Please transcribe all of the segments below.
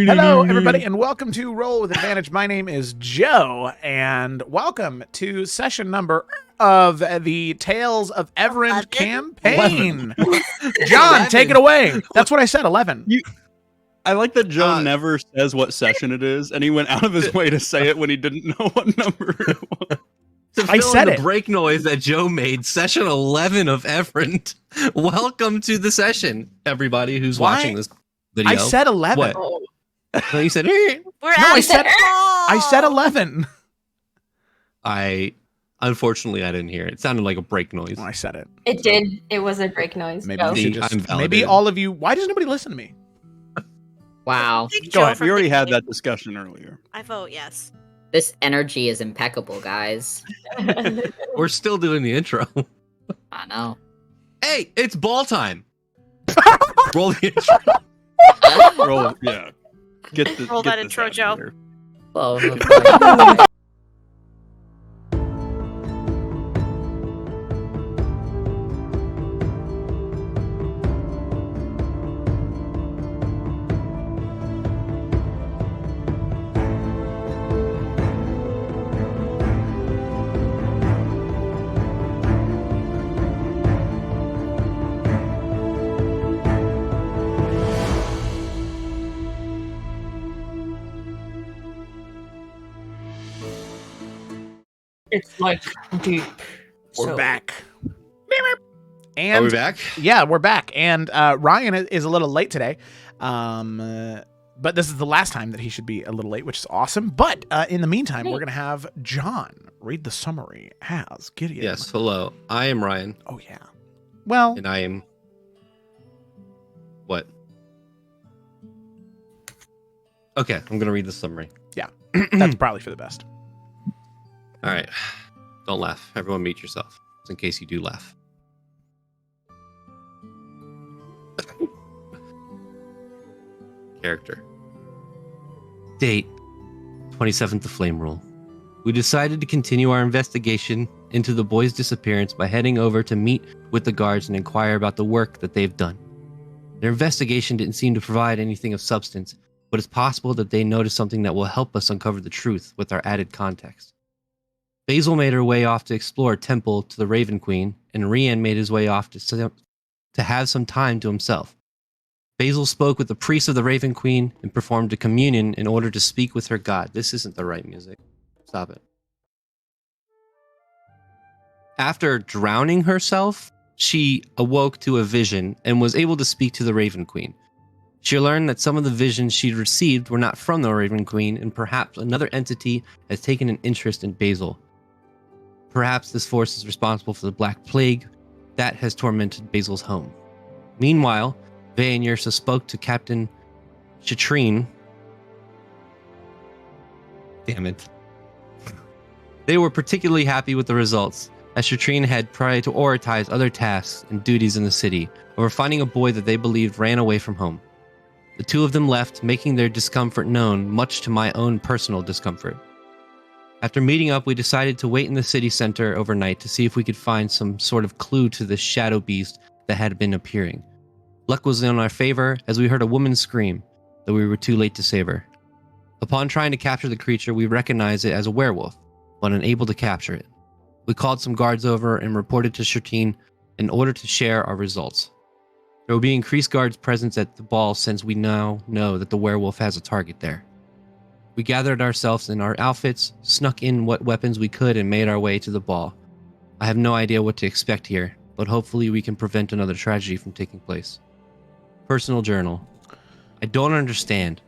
Hello, everybody, and welcome to Roll with Advantage. My name is Joe, and welcome to session number of the Tales of Evrand campaign. 11. John, 11. take it away. That's what I said, 11. I like that Joe never says what session it is, and he went out of his way to say it when he didn't know what number it was. I said the it. break noise that Joe made. Session 11 of Evrand. Welcome to the session, everybody who's watching this video. I said 11. What? Oh. No, you said. I said 11. Unfortunately, I didn't hear it. It sounded like a break noise. I said it. It did. It was a break noise. Maybe Go. you should just. I'm validated. Maybe all of you. Why does nobody listen to me? Wow. Go ahead. We already had that discussion earlier. I vote yes. This energy is impeccable, guys. We're still doing the intro. I know. Hey, it's ball time. Roll the intro. Roll, yeah. Roll that intro, Joe. Well, It's like deep. We're back. Are And we back? yeah, we're back. And Ryan is a little late today. But this is the last time that he should be a little late, which is awesome. But in the meantime, we're going to have John read the summary as Gideon. Yes. Hello. I am Ryan, Oh, yeah. Well, and I am. What? Okay, I'm gonna read the summary. that's probably for the best. All right. Don't laugh. Everyone mute yourself, just in case you do laugh. Character. Date, 27th of Flame Rule. We decided to continue our investigation into the boys' disappearance by heading over to meet with the guards and inquire about the work that they've done. Their investigation didn't seem to provide anything of substance, but it's possible that they noticed something that will help us uncover the truth with our added context. Basil made her way off to explore a temple to the Raven Queen, and Rian made his way off to have some time to himself. Basil spoke with the priest of the Raven Queen and performed a communion in order to speak with her god. This isn't the right music. Stop it. After drowning herself, she awoke to a vision and was able to speak to the Raven Queen. She learned that some of the visions she'd received were not from the Raven Queen, and perhaps another entity has taken an interest in Basil. Perhaps this force is responsible for the Black Plague that has tormented Basil's home. Meanwhile, Vey and Yrsa spoke to Captain Chatrine. Damn it. They were particularly happy with the results, as Chatrine had prioritized other tasks and duties in the city, over finding a boy that they believed ran away from home. The two of them left, making their discomfort known, much to my own personal discomfort. After meeting up, we decided to wait in the city center overnight to see if we could find some sort of clue to the shadow beast that had been appearing. Luck was in our favor, as we heard a woman scream, though we were too late to save her. Upon trying to capture the creature, we recognized it as a werewolf, but unable to capture it. We called some guards over and reported to Shirteen in order to share our results. There will be increased guards presence at the ball since we now know that the werewolf has a target there. We gathered ourselves in our outfits, snuck in what weapons we could, and made our way to the ball. I have no idea what to expect here, but hopefully we can prevent another tragedy from taking place. Personal journal. I don't understand.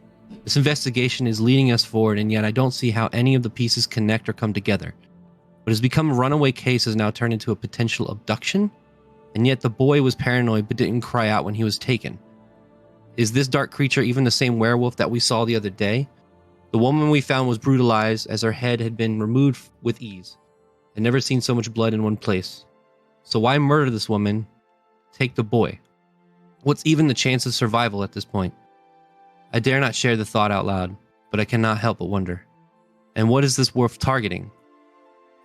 This investigation is leading us forward, and yet I don't see how any of the pieces connect or come together. What has become a runaway case has now turned into a potential abduction, and yet the boy was paranoid but didn't cry out when he was taken. Is this dark creature even the same werewolf that we saw the other day? The woman we found was brutalized, as her head had been removed with ease. I'd never seen so much blood in one place. So why murder this woman? Take the boy. What's even the chance of survival at this point? I dare not share the thought out loud, but I cannot help but wonder. And what is this worth targeting?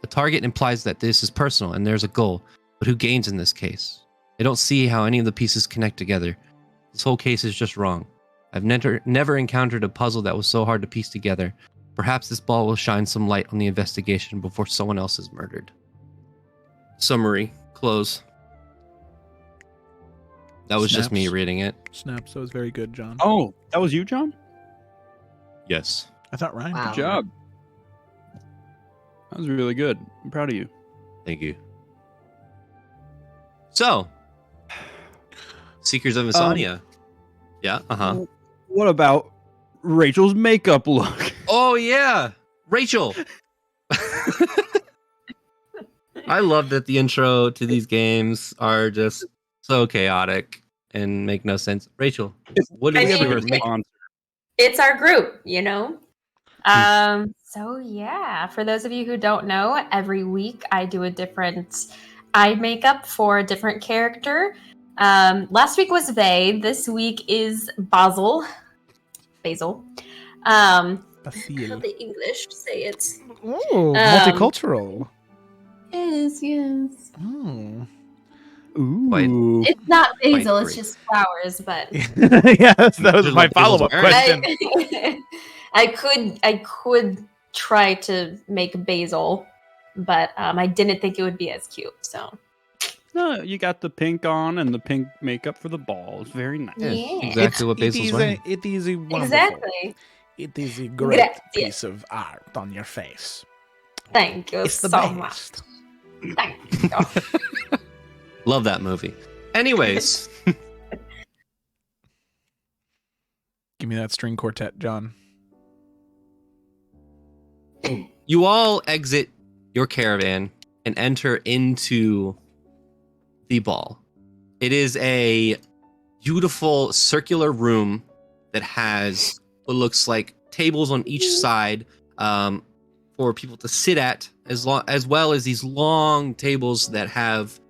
A target implies that this is personal and there's a goal, but who gains in this case? I don't see how any of the pieces connect together. This whole case is just wrong. I've never encountered a puzzle that was so hard to piece together. Perhaps this ball will shine some light on the investigation before someone else is murdered. Summary. Close. That was just me Snaps. reading it. Snaps. That was very good, John. Oh, that was you, John? Yes. I thought Ryan. Wow. Good job. That was really good. I'm proud of you. Thank you. So, Seekers of Insomnia. Yeah, uh-huh. What about Rachel's makeup look? Oh, yeah. Rachel. I love that the intro to these games are just so chaotic and make no sense. Rachel, what I is mean, your Response. It's our group, you know? So yeah, for those of you who don't know, every week I do a different eye makeup for a different character. Last week was Vey. This week is Basil. How Basil. the English say it. Oh, multicultural. Yes, yes. Oh. Ooh. It's not basil, it's great. just flowers, but Yes, that was Just my like Basil's follow-up wearing. question. I could try to make basil, but I didn't think it would be as cute. So No, you got the pink on and the pink makeup for the ball. It's very nice. Yeah, Yeah. exactly what Basil's wearing. It is a wonderful. exactly. It is a great Grazie. piece of art on your face. Thank you It's the so best. much. Thank you. Love that movie. Anyways, Give me that string quartet, John. you all exit your caravan and enter into the ball. It is a beautiful circular room that has what looks like tables on each side for people to sit at, as well as these long tables that have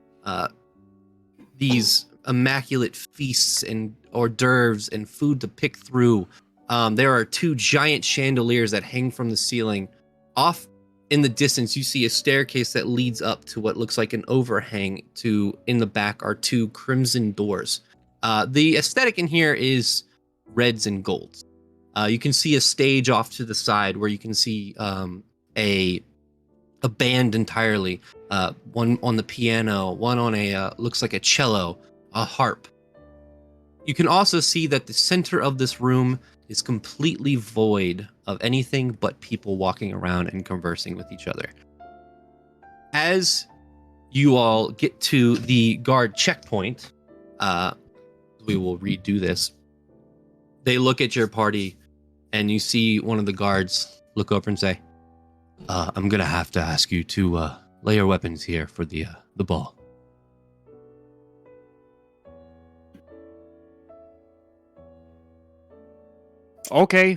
these immaculate feasts and hors d'oeuvres and food to pick through. There are two giant chandeliers that hang from the ceiling. Off in the distance, you see a staircase that leads up to what looks like an overhang. In the back are two crimson doors. The aesthetic in here is reds and golds. You can see a stage off to the side where you can see a band entirely. One on the piano, one on a looks like a cello, a harp. You can also see that the center of this room is completely void of anything but people walking around and conversing with each other. As you all get to the guard checkpoint, we will redo this. They look at your party, and you see one of the guards look over and say, I'm gonna have to ask you to lay your weapons here for the ball. Okay.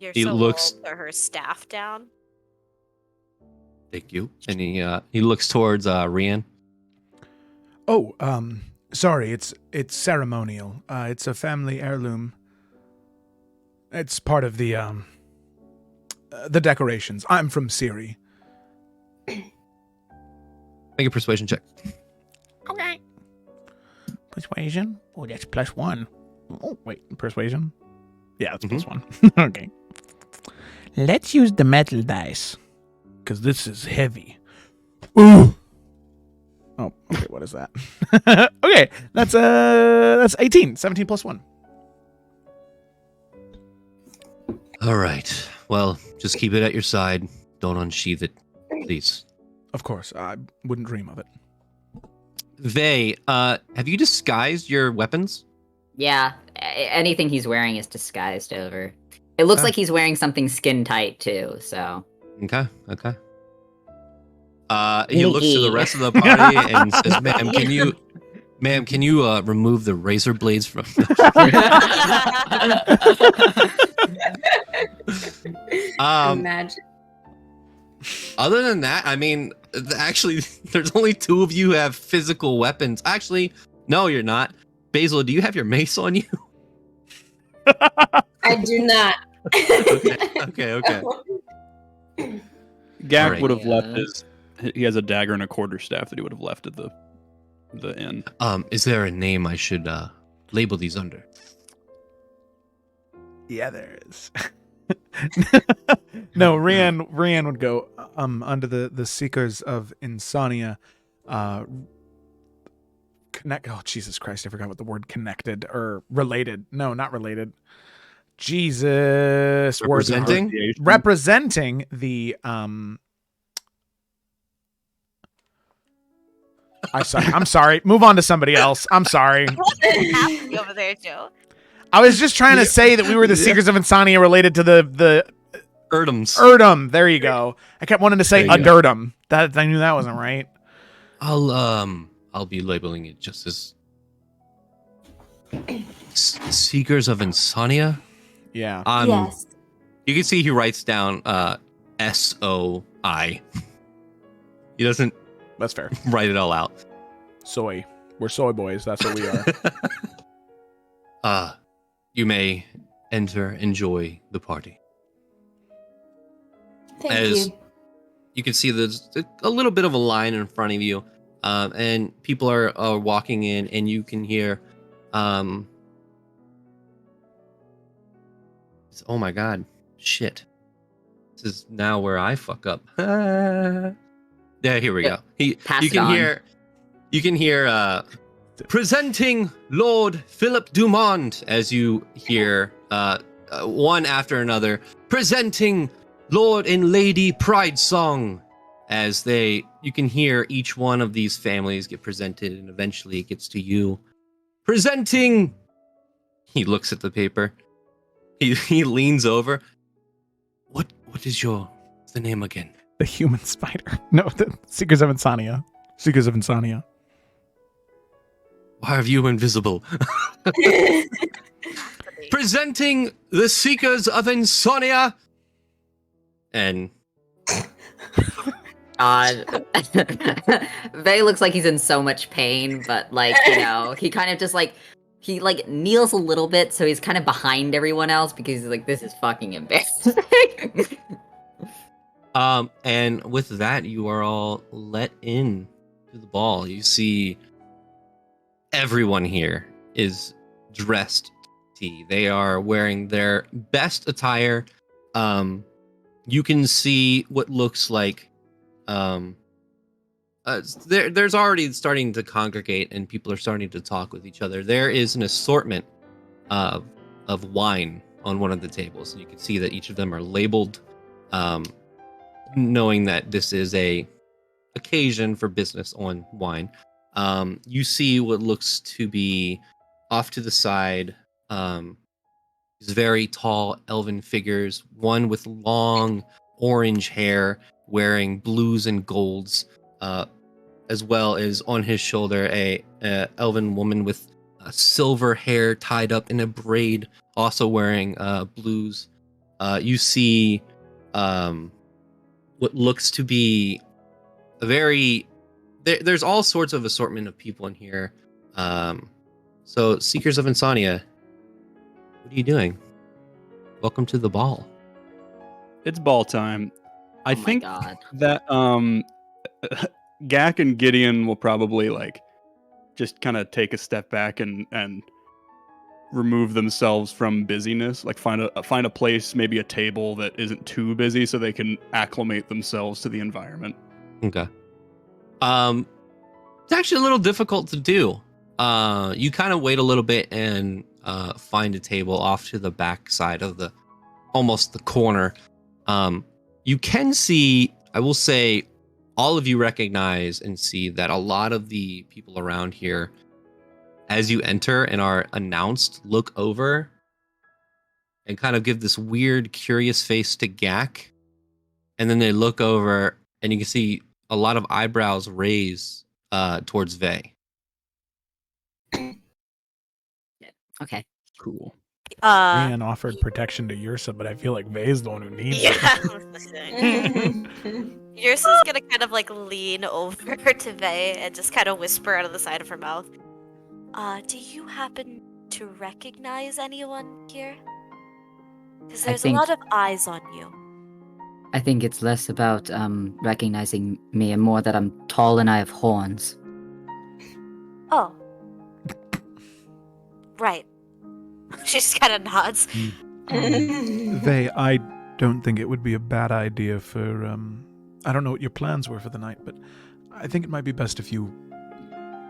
You're He so looks- old, put her staff down. Thank you. And he looks towards Rian. Oh, sorry, it's ceremonial. It's a family heirloom. It's part of the decorations. I'm from Siri. Make a persuasion check. Okay. Persuasion? Oh, that's +1. Oh, wait, persuasion? Yeah, that's +1. Okay. Let's use the metal dice, because this is heavy. Ooh. Oh, okay, what is that? Okay, that's 18. 17 +1. All right. Well, just keep it at your side. Don't unsheath it, please. Of course, I wouldn't dream of it. Vey, have you disguised your weapons? Yeah, anything he's wearing is disguised over. It looks like he's wearing something skin tight too. So Okay. He looks to the rest of the party and says, "Ma'am, can you remove the razor blades from?" Imagine. Other than that, I mean, actually, there's only two of you who have physical weapons. Actually, no, you're not. Basil, do you have your mace on you? I do not. Okay. Gak Alright. would have left his. He has a dagger and a quarterstaff that he would have left at the inn. Is there a name I should label these under? Yeah, there is. No, Rian would go under the Seekers of Insomnia. Connect. Oh, Jesus Christ! I forgot what the word connected or related. No, not related. Jesus. Words are hard. Representing? Representing the I'm sorry. Move on to somebody else. I'm sorry. What's happening over there, Joe? I was just trying to say that we were the Seekers of Insomnia related to the Erdums. Erdum. There you go. I kept wanting to say There you go. Adurdum. That I knew that wasn't right. I'll be labeling it just as Seekers of Insomnia. Yeah. Yes. You can see he writes down SOI. He doesn't That's fair. write it all out. Soy. We're soy boys. That's what we are. You may enjoy the party. Thank As you. you can see, there's a little bit of a line in front of you, and people are walking in, and you can hear, oh my god, shit. This is now where I fuck up. Yeah, here we go. Pass You it can on. hear, presenting Lord Philip Dumont, as you hear one after another, presenting Lord and Lady Pride Song, as you can hear each one of these families get presented, and eventually it gets to you. Presenting, he looks at the paper. He leans over. What is the name again? The human spider. No, the Seekers of Insomnia. Seekers of Insomnia. Why are you invisible? Presenting the Seekers of Insomnia. And Vey looks like he's in so much pain, but like, he kind of just like he like kneels a little bit, so he's kind of behind everyone else because he's like, this is fucking embarrassing. and with that, you are all let in to the ball. You see everyone here is dressed to tea. They are wearing their best attire. You can see what looks like there's already starting to congregate, and people are starting to talk with each other. There is an assortment of wine on one of the tables. You can see that each of them are labeled, knowing that this is a occasion for business on wine. You see what looks to be off to the side, these very tall elven figures, one with long orange hair wearing blues and golds, as well as on his shoulder a elven woman with silver hair tied up in a braid, also wearing blues. You see what looks to be a very there's all sorts of assortment of people in here. So Seekers of Insomnia, what are you doing? Welcome to the ball. It's ball time. I Oh my think God. that Gak and Gideon will probably like just kind of take a step back and remove themselves from busyness. Like find a place, maybe a table that isn't too busy, so they can acclimate themselves to the environment. Okay. It's actually a little difficult to do. You kind of wait a little bit and find a table off to the back side of almost the corner. You can see, I will say, all of you recognize and see that a lot of the people around here, as you enter and are announced, look over and kind of give this weird, curious face to Gak. And then they look over and you can see a lot of eyebrows raise towards Vey. Okay. Cool. Rian offered protection to Yursa, but I feel like Vey's the one who needs it. Yeah. Yursa's gonna kind of like lean over to Vey and just kind of whisper out of the side of her mouth. Do you happen to recognize anyone here? Because there's think- a lot of eyes on you. I think it's less about recognizing me and more that I'm tall and I have horns. Oh. Right. She just kind of nods. Vey, I don't think it would be a bad idea for, I don't know what your plans were for the night, but I think it might be best if you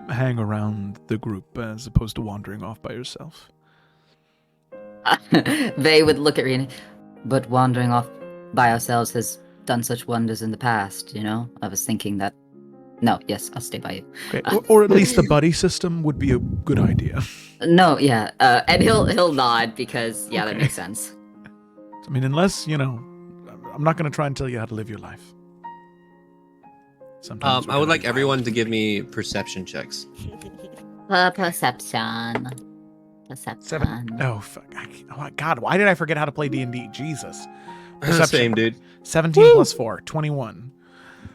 hang around the group as opposed to wandering off by yourself. They would look at Rian, but wandering off by ourselves has done such wonders in the past, you know? I was thinking that... No, yes, I'll stay by you. Okay, or at least the buddy system would be a good idea. No, yeah, and he'll nod because, yeah, that makes sense. I mean, unless, I'm not going to try and tell you how to live your life. Sometimes I would like everyone to give me perception checks. Perception. 7. Oh, fuck. Oh, my God. Why did I forget how to play D&D? Jesus. Same, dude. 17 plus 4. 21.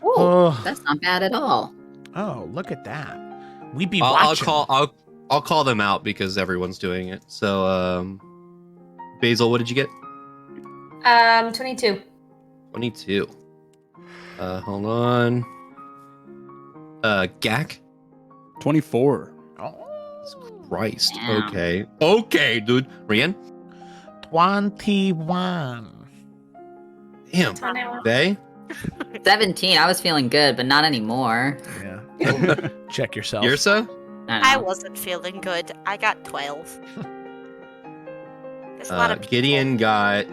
Ooh, Oh. that's not bad at all. Oh, look at that. We be I'll watching. I'll call them out because everyone's doing it. So, Basil, what did you get? 22. 22. Hold on. Gak? 24. Christ. Yeah. Okay, dude. Rian? 21. Damn. They? 17, I was feeling good, but not anymore. Yeah. Check yourself. Yursa? I wasn't feeling good. I got 12. There's a lot of people. Gideon got...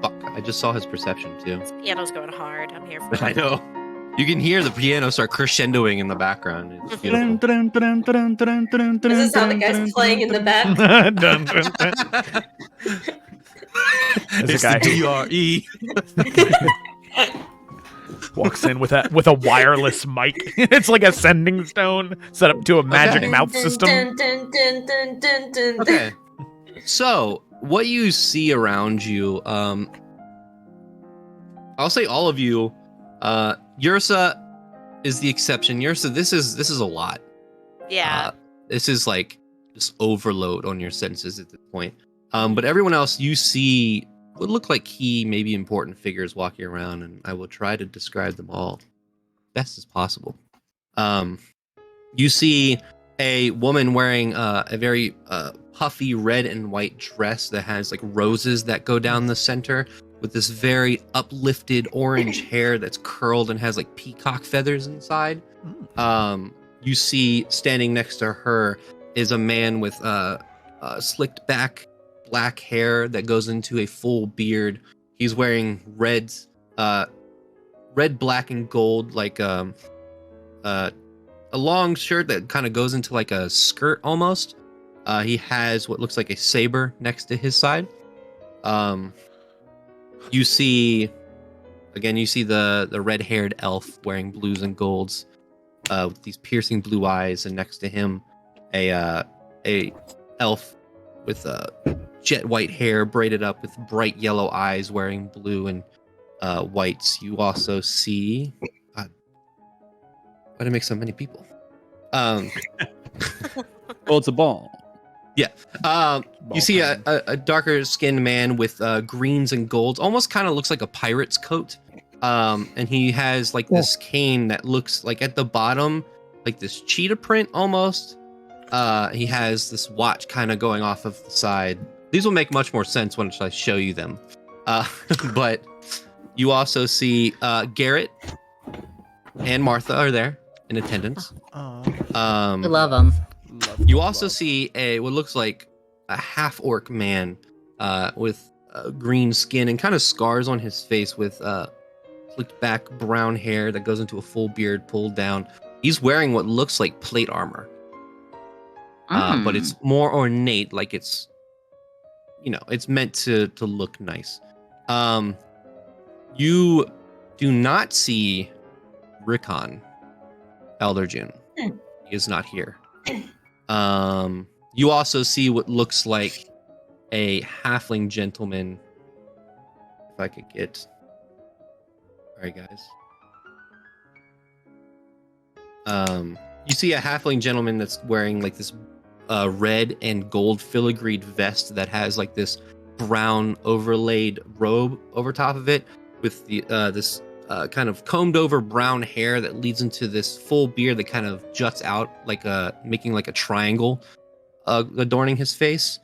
Fuck, I just saw his perception, too. This piano's going hard. I'm here for it. I know. You can hear the piano start crescendoing in the background. It's beautiful. This is how the guy's playing in the back. Dun, dun, dun. There's It's a guy the DRE. walks in with a wireless mic. It's like a sending stone set up to a magic Okay. mouth system. Okay. So, what you see around you, I'll say all of you, Yursa is the exception. Yursa, this is a lot. Yeah. This is like just overload on your senses at this point. But everyone else, you see what look like key, maybe important figures walking around, and I will try to describe them all best as possible. You see a woman wearing a very puffy red and white dress that has like roses that go down the center, with this very uplifted orange hair that's curled and has like peacock feathers inside. You see standing next to her is a man with slicked back black hair that goes into a full beard. He's wearing red, black, and gold, like a long shirt that kind of goes into like a skirt almost. He has what looks like a saber next to his side. You see the red-haired elf wearing blues and golds, with these piercing blue eyes, and next to him, a elf with jet white hair braided up with bright yellow eyes, wearing blue and whites. You also see, why did I make so many people? Well, it's a ball. You see a darker skinned man with greens and golds, almost kind of looks like a pirate's coat. And he has like this cane that looks like at the bottom, like this cheetah print almost. He has this watch kind of going off of the side. These will make much more sense once I show you them. But you also see Garrett and Martha are there in attendance. I love them. You also see what looks like a half-orc man with green skin and kind of scars on his face, with slicked back brown hair that goes into a full beard pulled down. He's wearing what looks like plate armor, but it's more ornate, like it's meant to look nice. You do not see Rickon Elderjun. He is not here. You also see what looks like a halfling gentleman. If I could get... Alright, guys. You see a halfling gentleman that's wearing like this red and gold filigreed vest that has like this brown overlaid robe over top of it, with the this kind of combed over brown hair that leads into this full beard that kind of juts out making like a triangle adorning his face.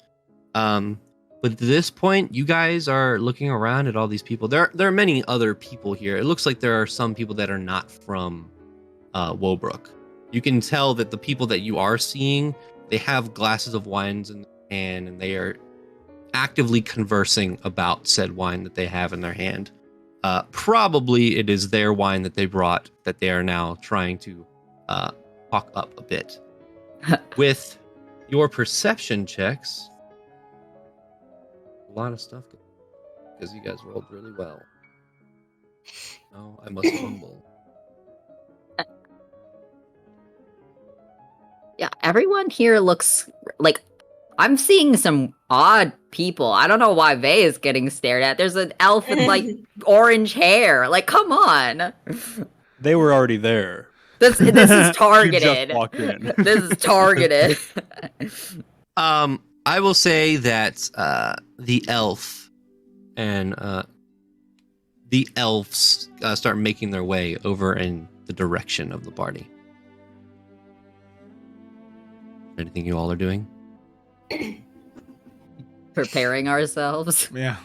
But at this point, you guys are looking around at all these people. There are many other people here. It looks like there are some people that are not from Woebrook. You can tell that the people that you are seeing, they have glasses of wines in their hand, and they are actively conversing about said wine that they have in their hand. Probably it is their wine that they brought that they are now trying to talk up a bit. With your perception checks, a lot of stuff because you guys rolled really well. Oh, I must fumble. Yeah, everyone here looks like I'm seeing some odd people. I don't know why Vey is getting stared at. There's an elf with like orange hair. Like, come on. They were already there. This is You targeted. just walked in. This is targeted. I will say that the elf and the elves start making their way over in the direction of the party. Anything you all are doing? Preparing ourselves. Yeah.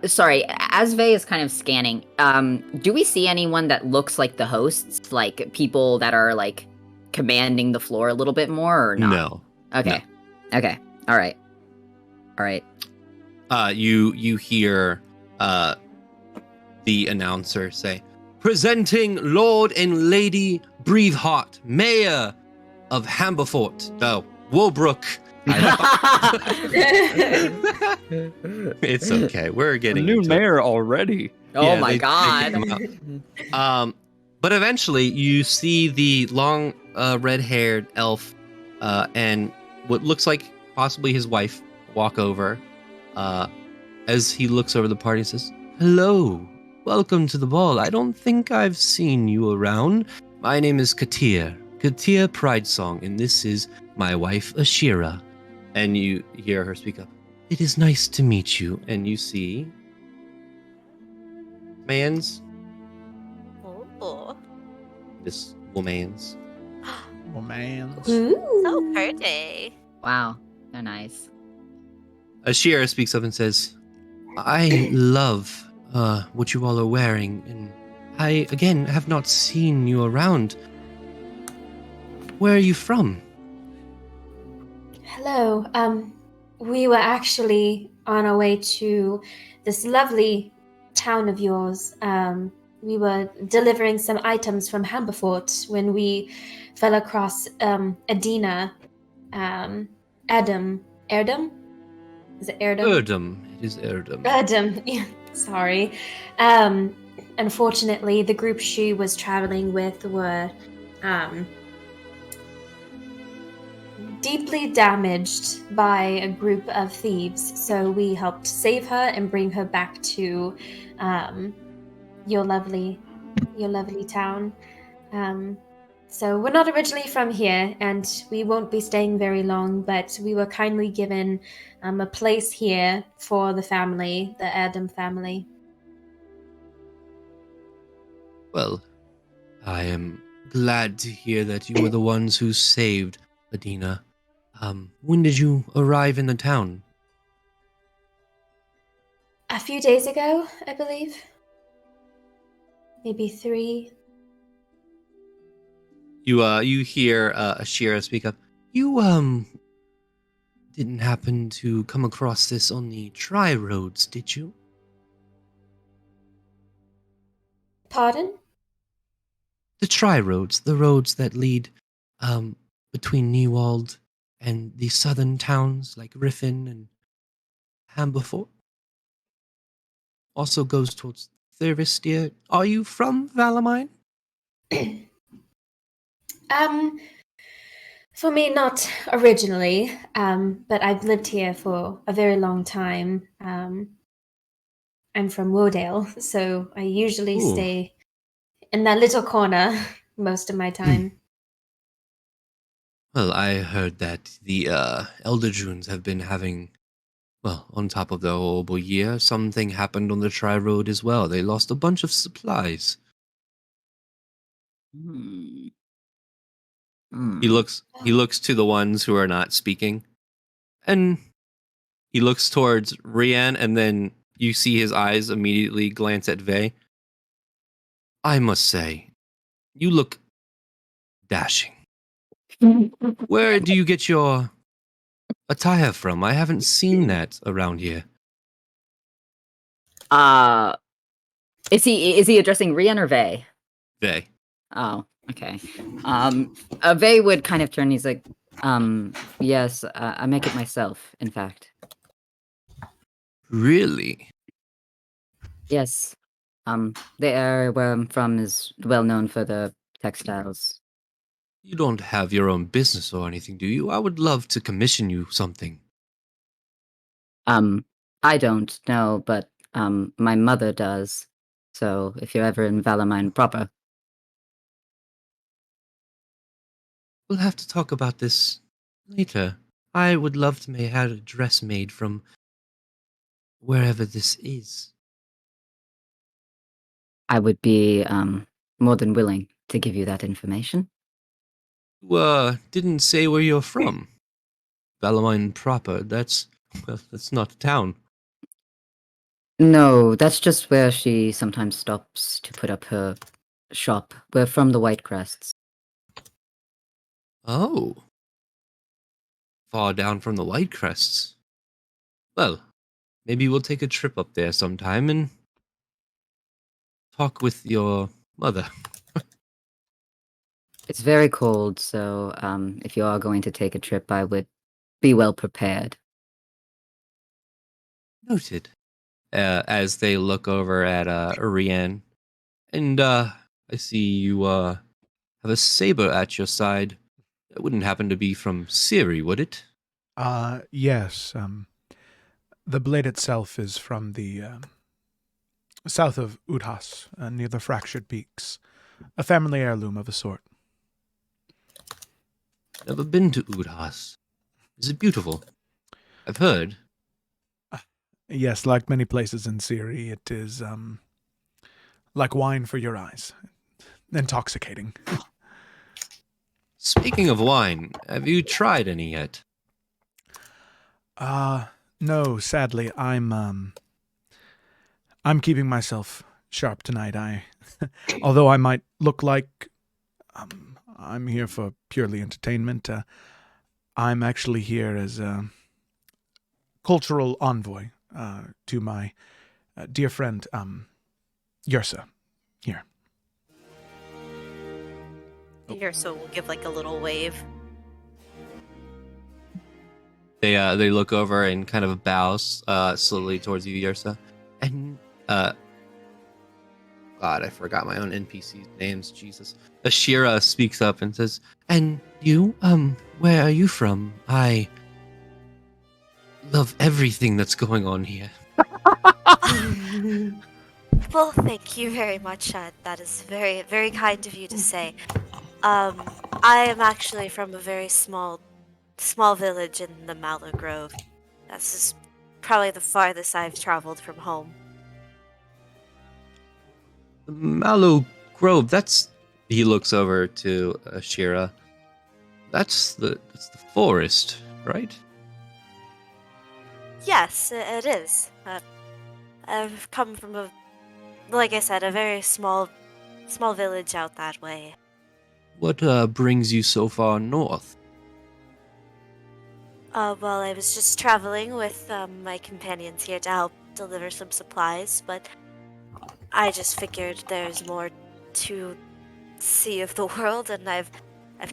Sorry, as Vey is kind of scanning, do we see anyone that looks like the hosts? Like people that are like commanding the floor a little bit more or not? No. Okay. No. Okay. All right. You hear the announcer say, "Presenting Lord and Lady Breatheheart, Mayor of Hamberfort, Woebrook." It's okay. We're A getting new into it. mayor already. Oh Yeah, my they god. came but eventually you see the long red-haired elf and what looks like possibly his wife walk over as he looks over the party and says, "Hello, welcome to the ball. I don't think I've seen you around. My name is Katir Pridesong, and this is my wife Ashira." And you hear her speak up. "It is nice to meet you." And you see Oh, this woman's. Oh, man. so pretty. Wow. They're nice. Ashira speaks up and says, "I love what you all are wearing, and I, again, have not seen you around. Where are you from?" Hello. We were actually on our way to this lovely town of yours. We were delivering some items from Hamberfort when we fell across Adina, Erdem. Is it Erdem? Erdem. It is Erdem. Erdem. Yeah, sorry. Unfortunately, the group she was traveling with were deeply damaged by a group of thieves, so we helped save her and bring her back to your lovely town. So we're not originally from here, and we won't be staying very long, but we were kindly given a place here for the family, the Erdem family. Well, I am glad to hear that you were the ones who saved Adina. When did you arrive in the town? A few days ago, I believe. Maybe 3. You hear Ashira speak up. You didn't happen to come across this on the tri-roads, did you? Pardon? The tri-roads, the roads that lead between Newald and the southern towns like Riffin and Hamberfort. Also goes towards Thurvistia. Are you from Valamine? For me, not originally, but I've lived here for a very long time. I'm from Wodale, so I usually Ooh. stay in that little corner most of my time. Well, I heard that the Elder Drunes have been having Well, on top of the horrible year, something happened on the Tri-Road as well. They lost a bunch of supplies. Hmm. He Hmm. looks to the ones who are not speaking. And he looks towards Rian, and then you see his eyes immediately glance at Vey. I must say, you look dashing. Where do you get your attire from? I haven't seen that around here. Uh, is he addressing Rian or Vey? Vey. Oh, okay. Vey would kind of turn. He's like, yes, I make it myself. In fact, Really? yes. The area where I'm from is well known for the textiles. You don't have your own business or anything, do you? I would love to commission you something. I don't know, but my mother does. So if you're ever in Valamine proper, We'll have to talk about this later. I would love to have a dress made from wherever this is. I would be more than willing to give you that information. You, didn't say where you're from. Valamine proper, that's not a town. No, that's just where she sometimes stops to put up her shop. We're from the White Crests. Oh. Far down from the White Crests. Well, maybe we'll take a trip up there sometime and talk with your mother. It's very cold, so if you are going to take a trip, I would be well prepared. Noted. As they look over at Rian. And I see you have a saber at your side. That wouldn't happen to be from Siri, would it? Yes. The blade itself is from the south of Udhas, near the Fractured Peaks. A family heirloom of a sort. Never been to Udhas. Is it beautiful? I've heard. Yes, like many places in Siri, it is like wine for your eyes. Intoxicating. Speaking of wine, have you tried any yet? No, sadly, I'm keeping myself sharp tonight. Although I might look like I'm here for purely entertainment, I'm actually here as a cultural envoy to my dear friend Yursa here. Ursa will give like a little wave. They look over and kind of bow slowly towards you, Yersa. And God, I forgot my own NPC's names. Jesus. Ashira speaks up and says, "And you, where are you from? I love everything that's going on here." Well, thank you very much. That is very, very kind of you to say. I am actually from a very small village in the Mallow Grove. This is probably the farthest I've traveled from home. Mallow Grove. He looks over to Ashira. That's the forest, right? Yes, it is. I've come from like I said, a very small village out that way. What brings you so far north? Well, I was just traveling with my companions here to help deliver some supplies, but I just figured there's more to see of the world, and I've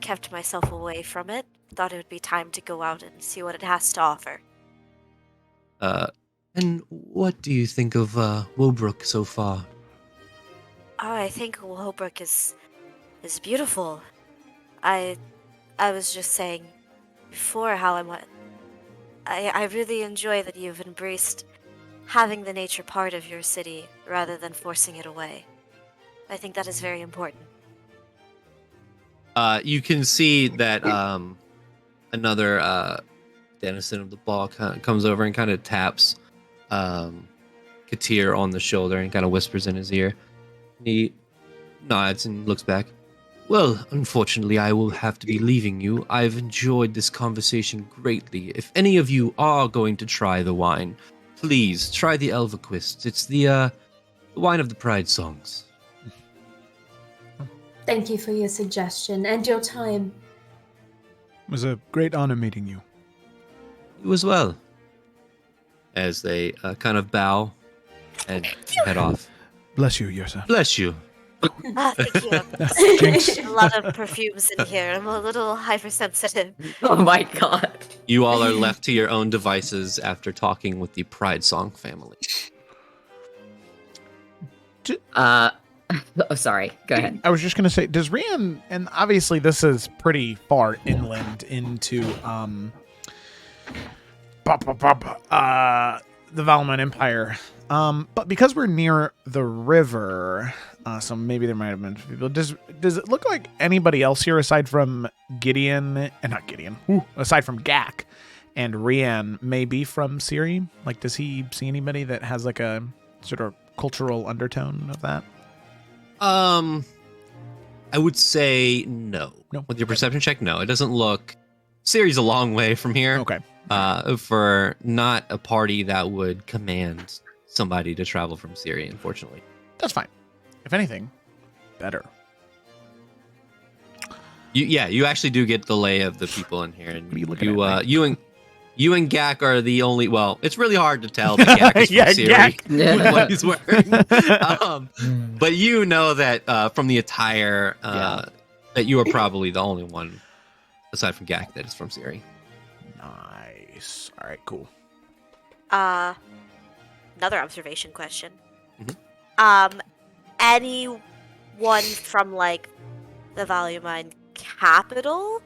kept myself away from it. Thought it would be time to go out and see what it has to offer. And what do you think of Woolbrook so far? Oh, I think Holbrook is beautiful. I was just saying before how I really enjoy that you've embraced having the nature part of your city rather than forcing it away. I think that is very important. You can see that another denizen of the ball comes over and kind of taps Katir on the shoulder and kind of whispers in his ear. He nods and looks back. Well, unfortunately, I will have to be leaving you. I've enjoyed this conversation greatly. If any of you are going to try the wine, please try the Elvaquist. It's the wine of the Pride songs. Thank you for your suggestion and your time. It was a great honor meeting you. You as well. As they kind of bow and head off. Bless you, Yersa. Bless you. Thank you. Jinx. A lot of perfumes in here. I'm a little hypersensitive. Oh my god. You all are left to your own devices after talking with the Pride Song family. Oh, sorry. Go ahead. I was just going to say, does Rian, and obviously this is pretty far inland into the Valmont Empire, but because we're near the river, so maybe there might have been people. Does it look like anybody else here aside from Gideon, and not Gideon, aside from Gak and Rian, may be from Siri? Like, does he see anybody that has like a sort of cultural undertone of that? I would say no. No. With your perception check, no. It doesn't look... Siri's a long way from here. Okay. For not a party that would command somebody to travel from Siri, unfortunately. That's fine. If anything, better. You actually do get the lay of the people in here, and What are you looking at, Mike? you and Gak are the only. Well, it's really hard to tell that Gak is from Yeah, Siri Gak. with what he's wearing. But you know that from the attire, that you are probably the only one aside from Gak that is from Siri. Nice. All right, cool. Another observation question. Mhm. Anyone from like the Value Mine capital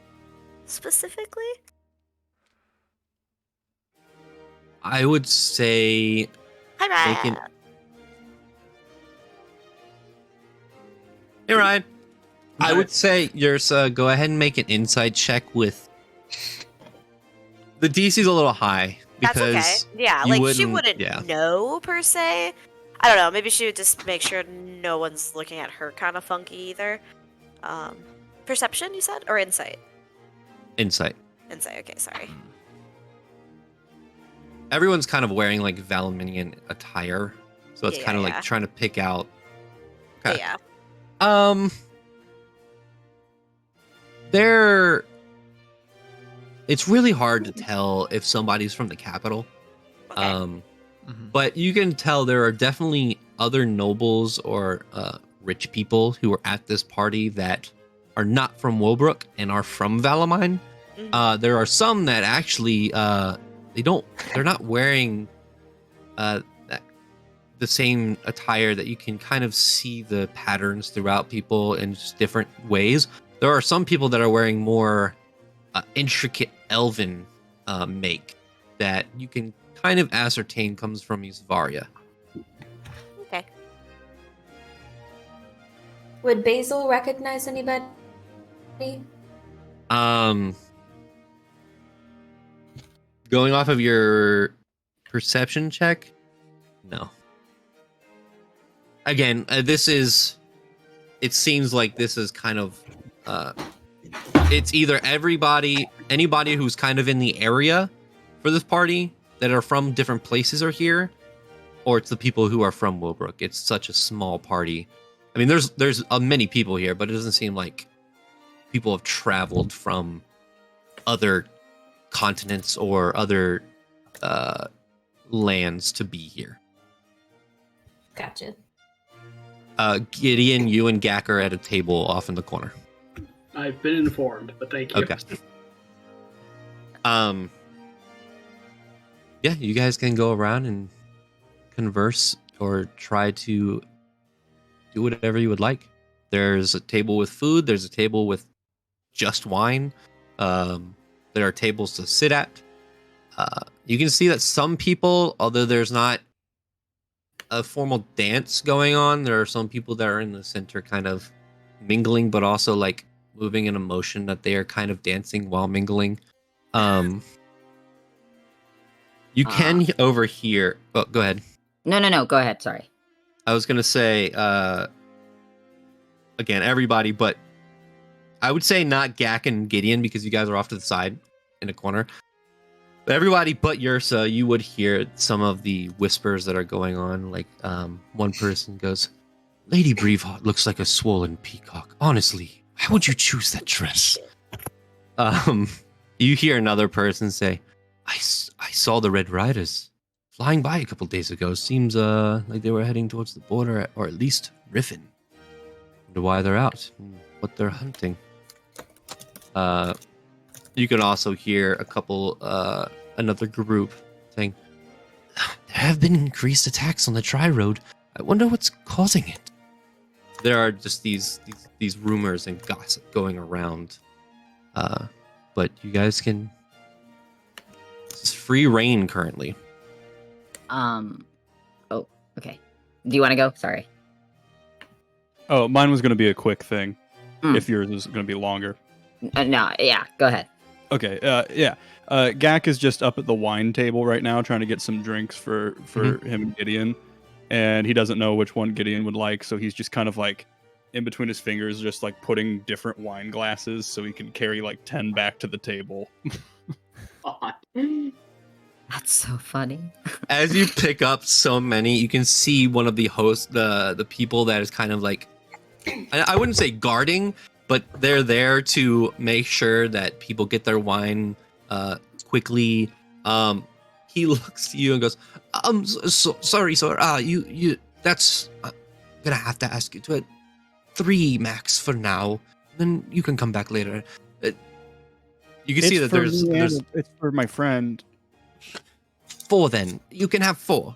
specifically? I would say Hi, Make Ryan. an- Hey, Ryan. I would say, Yersa, go ahead and make an insight check with... The DC's a little high, That's because... okay. Yeah, you like she wouldn't- wouldn't yeah. know per se. I don't know. Maybe she would just make sure no one's looking at her kind of funky either. Perception, you said, or insight? Insight. Insight. Okay, sorry. Everyone's kind of wearing, like, Valaminian attire, so it's Yeah, kind of yeah. like trying to pick out... Okay. Yeah. It's really hard to tell if somebody's from the capital. Okay. But you can tell there are definitely other nobles or rich people who are at this party that are not from Woolbrook and are from Valamine. Mhm. There are some that actually they're not wearing the same attire, that you can kind of see the patterns throughout people in just different ways. There are some people that are wearing more intricate elven make that you can kind of ascertain comes from Isvaria. Okay. Would Basil recognize anybody? Going off of your perception check, no. Again, it seems like this is kind of it's either anybody who's kind of in the area for this party that are from different places are here, or it's the people who are from Willbrook. It's such a small party. I mean, there's many people here, but it doesn't seem like people have traveled from other continents or other lands to be here. Gotcha. Gideon, you and Gak are at a table off in the corner. I've been informed, but thank you. Okay. Yeah, you guys can go around and converse or try to do whatever you would like. There's a table with food. There's a table with just wine. There are tables to sit at. You can see that some people, although there's not a formal dance going on, there are some people that are in the center kind of mingling, but also like moving in a motion that they are kind of dancing while mingling. You can overhear. Oh, go ahead. No. Go ahead. Sorry. I was gonna say, again, everybody, but I would say not Gak and Gideon because you guys are off to the side in a corner. But everybody but Yursa, you would hear some of the whispers that are going on. Like one person goes, "Lady Braveheart looks like a swollen peacock. Honestly, how would you choose that dress?" You hear another person say, I saw the Red Riders flying by a couple days ago. Seems like they were heading towards the border, or at least Riffin. Wonder why they're out, and what they're hunting. You can also hear a couple, another group saying, "There have been increased attacks on the Tri-Road. I wonder what's causing it." There are just these rumors and gossip going around. But you guys can... It's free reign currently. Oh, okay. Do you want to go? Sorry. Oh, mine was going to be a quick thing. Mm. If yours is going to be longer. No, yeah, go ahead. Okay, yeah. Gak is just up at the wine table right now trying to get some drinks for him and Gideon. And he doesn't know which one Gideon would like, so he's just kind of like in between his fingers, just like putting different wine glasses so he can carry like 10 back to the table. That's so funny. As you pick up so many, you can see one of the hosts, the people that is kind of like, I wouldn't say guarding, but they're there to make sure that people get their wine quickly. He looks at you and goes, sorry, sir. You that's gonna have to ask you to it. 3 max for now. Then you can come back later. You can see that there's it's for my friend. 4 then. You can have 4.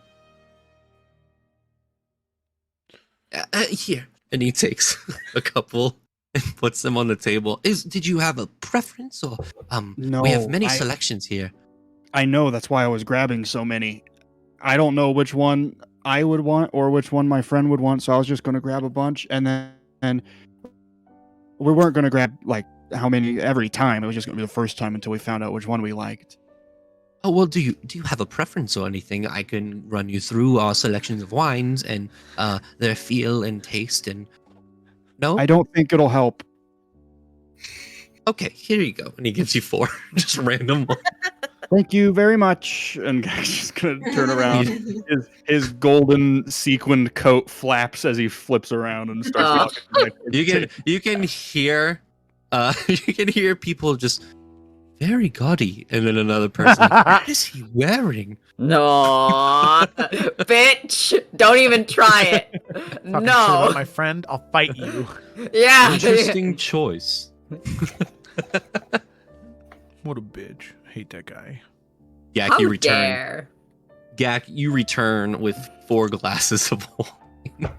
Here. And he takes a couple and puts them on the table. Did you have a preference or No, we have many selections here. I know, that's why I was grabbing so many. I don't know which one I would want or which one my friend would want, so I was just going to grab a bunch, and then we weren't going to grab like how many every time. It was just going to be the first time until we found out which one we liked. Oh, well, do you have a preference or anything? I can run you through our selections of wines and their feel and taste and... No? I don't think it'll help. Okay, here you go. And he gives you 4. Just random. Thank you very much. And Gak's just going to turn around. his golden sequined coat flaps as he flips around and starts walking. You can hear people just... Very gaudy. And then another person, like, what is he wearing? No, bitch! Don't even try it. Talking shit No. about my friend, I'll fight you. Yeah. Interesting choice. What a bitch. Hate that guy. Gak, How you return. dare. Gak, you return with 4 glasses of wine.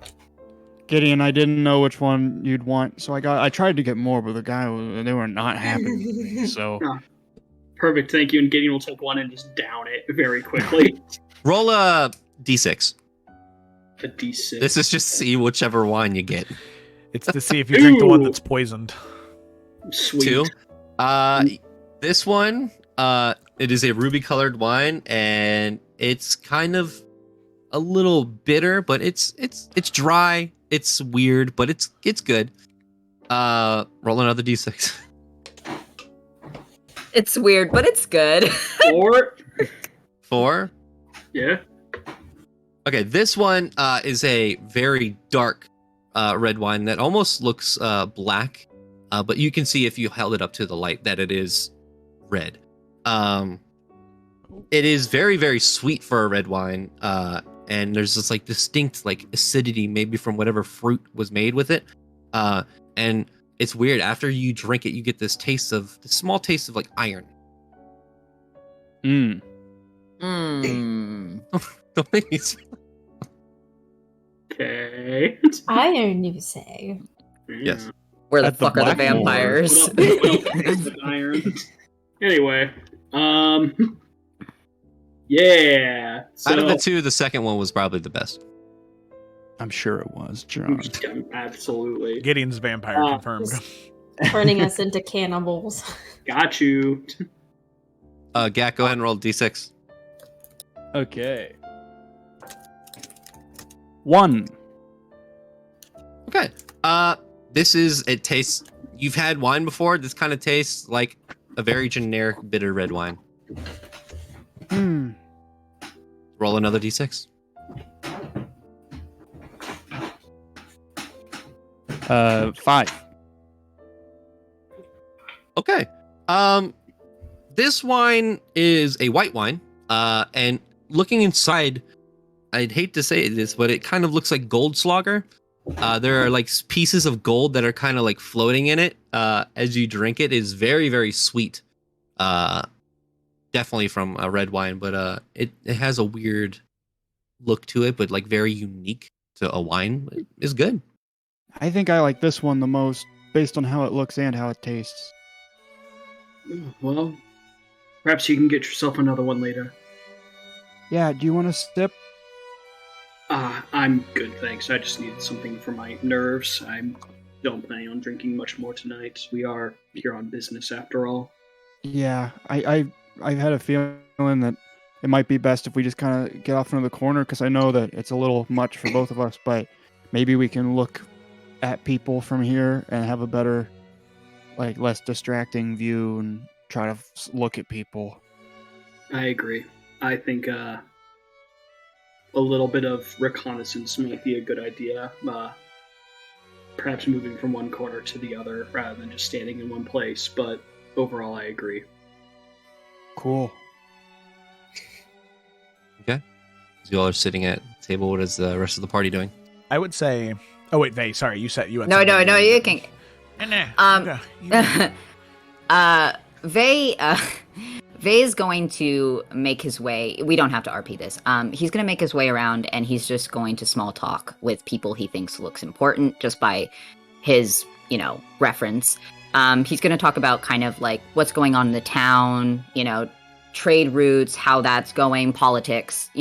Gideon, I didn't know which one you'd want, so I tried to get more, but they were not happy with me, so... Oh, perfect, thank you. And Gideon will take one and just down it very quickly. Roll a d6. A D6. This is just see whichever wine you get. It's to see if you drink the one that's poisoned. Sweet. 2. This one, it is a ruby-colored wine, and it's kind of a little bitter, but it's dry. It's weird, but it's good. Roll another d6. It's weird, but it's good. 4. 4. Yeah. Okay, this one is a very dark red wine that almost looks black, but you can see if you held it up to the light that it is red. It is very, very sweet for a red wine, and there's this like distinct like acidity, maybe from whatever fruit was made with it. And it's weird. After you drink it, you get this small taste of like iron. Mm. Don't make me smell. Okay. Iron, you say? Yes. Where the At the fuck are the Blackmore. vampires? Iron. Anyway, yeah. So, Out of the 2, the second one was probably the best. I'm sure it was, John. absolutely. Gideon's vampire confirmed. Turning us into cannibals. Got you. Gak, go ahead and roll d6. Okay. 1. Okay. It tastes, you've had wine before. This kind of tastes like a very generic bitter red wine. Roll another d6. 5. Okay. This wine is a white wine. And looking inside, I'd hate to say this, but it kind of looks like Goldschlager. There are like pieces of gold that are kind of like floating in it. As you drink it, is very, very sweet. Definitely from a red wine, but it has a weird look to it, but like very unique to a wine. It's good. I think I like this one the most, based on how it looks and how it tastes. Well, perhaps you can get yourself another one later. Yeah, do you want a sip? I'm good, thanks. I just needed something for my nerves. I don't plan on drinking much more tonight. We are here on business after all. Yeah, I had a feeling that it might be best if we just kind of get off into the corner, because I know that it's a little much for both of us, but maybe we can look at people from here and have a better, like, less distracting view and try to look at people. I agree. I think a little bit of reconnaissance might be a good idea. Perhaps moving from one corner to the other rather than just standing in one place, but overall I agree. Cool. Okay. So you all are sitting at the table. What is the rest of the party doing? I would say. Oh wait, Vay. Sorry, you said you had. No, you can. Vay is going to make his way. We don't have to RP this. He's going to make his way around, and he's just going to small talk with people he thinks looks important, just by his, reference. He's going to talk about kind of like what's going on in the town, trade routes, how that's going, politics,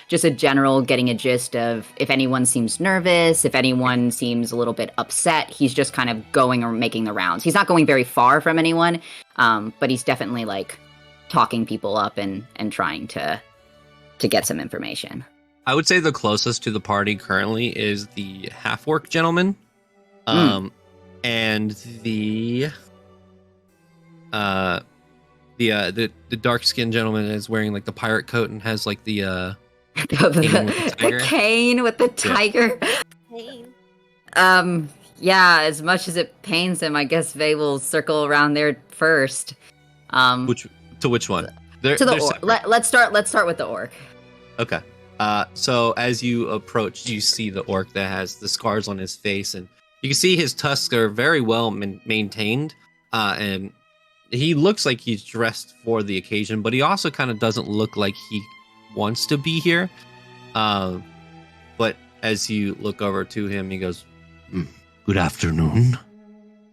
just a general getting a gist of if anyone seems nervous, if anyone seems a little bit upset. He's just kind of going or making the rounds. He's not going very far from anyone, but he's definitely like talking people up and trying to get some information. I would say the closest to the party currently is the half-orc gentleman, and the dark-skinned gentleman is wearing like the pirate coat and has like the cane with the tiger. Yeah, as much as it pains him, I guess Vay will circle around there first. Which one? To the orc. Let's start with the orc. Okay. So as you approach, you see the orc that has the scars on his face, and you can see his tusks are very well maintained, and he looks like he's dressed for the occasion, but he also kind of doesn't look like he wants to be here. But as you look over to him, he goes, Good afternoon.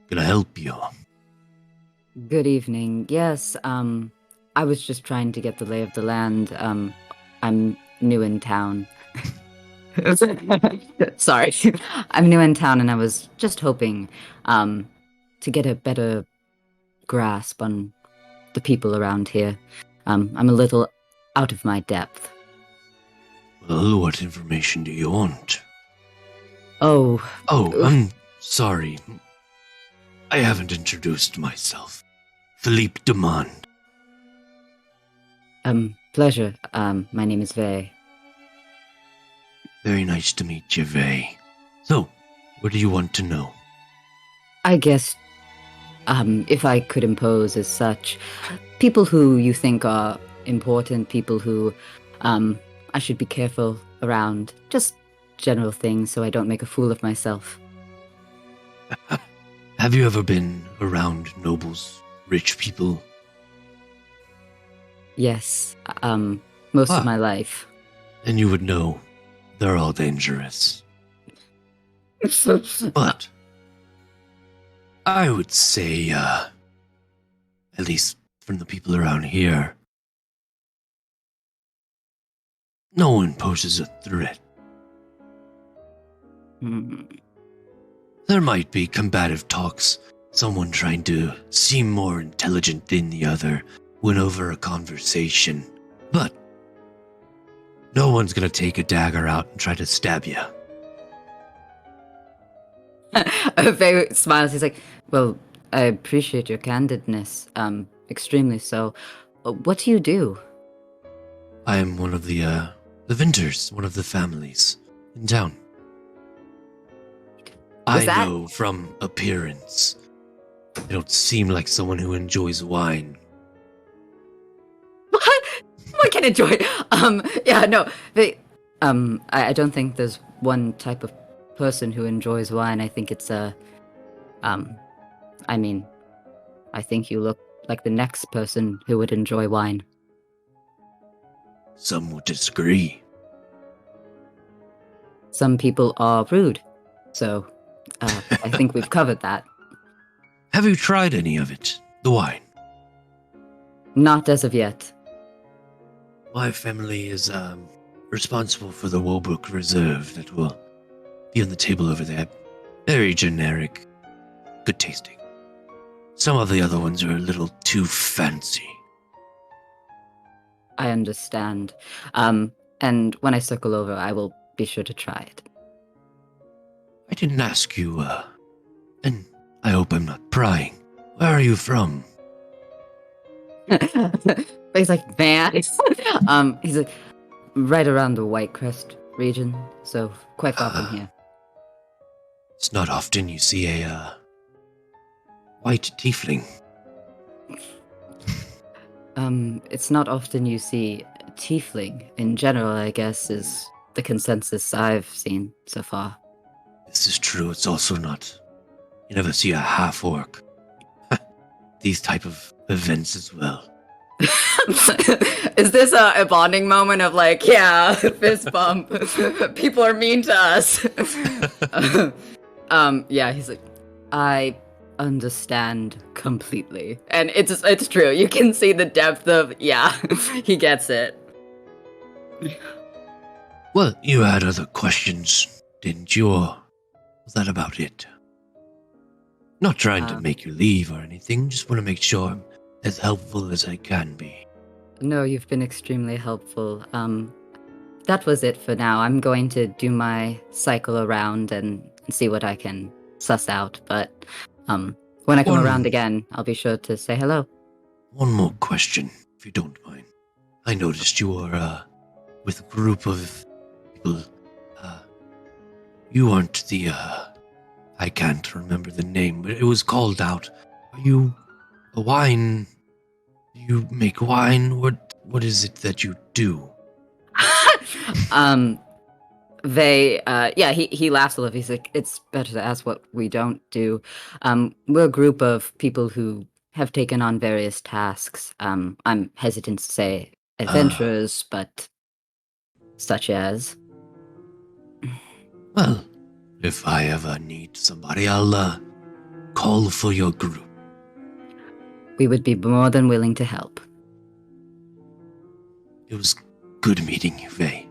Can I help you? Good evening. Yes, I was just trying to get the lay of the land. I'm new in town. Sorry. I'm new in town, and I was just hoping to get a better grasp on the people around here. I'm a little out of my depth. Well, what information do you want? Oh, I'm sorry. I haven't introduced myself. Philippe Demond. Pleasure. My name is Vay. Very nice to meet you, Vay. So, what do you want to know? I guess, if I could impose as such, people who you think are important, people who, I should be careful around, just general things so I don't make a fool of myself. Have you ever been around nobles, rich people? Yes, most of my life. And you would know they're all dangerous. But I would say, at least from the people around here, no one poses a threat. There might be combative talks, someone trying to seem more intelligent than the other, win over a conversation. But No one's gonna take a dagger out and try to stab you. Vey smiles. He's like, well, I appreciate your candidness. Extremely so. What do you do? I am one of the Vinters, one of the families in town. Was I that- know from appearance. I don't seem like someone who enjoys wine. What? What can enjoy? Yeah, no. I don't think there's one type of person who enjoys wine. I think it's I mean, I think you look like the next person who would enjoy wine. Some would disagree. Some people are rude, so I think we've covered that. Have you tried any of it? The wine? Not as of yet. My family is responsible for the Woolbrook Reserve that will be on the table over there. Very generic, good tasting. Some of the other ones are a little too fancy. I understand. And when I circle over, I will be sure to try it. I didn't ask you, and I hope I'm not prying. Where are you from? He's like, man. He's like, right around the White Crest region, so quite far from here. It's not often you see a, white tiefling. It's not often you see tiefling in general, I guess, is the consensus I've seen so far. This is true, it's also not. You never see a half-orc. These type of events as well. Is this a bonding moment of like, yeah, fist bump, people are mean to us? Yeah, he's like, I understand completely. And it's true, you can see the depth of, yeah, he gets it. Well, you had other questions, didn't you? Or was that about it? Not trying to make you leave or anything, just want to make sure I'm as helpful as I can be. No, you've been extremely helpful. That was it for now. I'm going to do my cycle around and see what I can suss out, but when I come around again, I'll be sure to say hello. One more question, if you don't mind. I noticed you were, with a group of people, you aren't the, I can't remember the name, but it was called out. Are you a wine? Do you make wine? What is it that you do? He laughs a little. He's like, it's better to ask what we don't do. We're a group of people who have taken on various tasks. I'm hesitant to say adventurers, but such as. Well, if I ever need somebody, I'll, call for your group. We would be more than willing to help. It was good meeting you, Vey.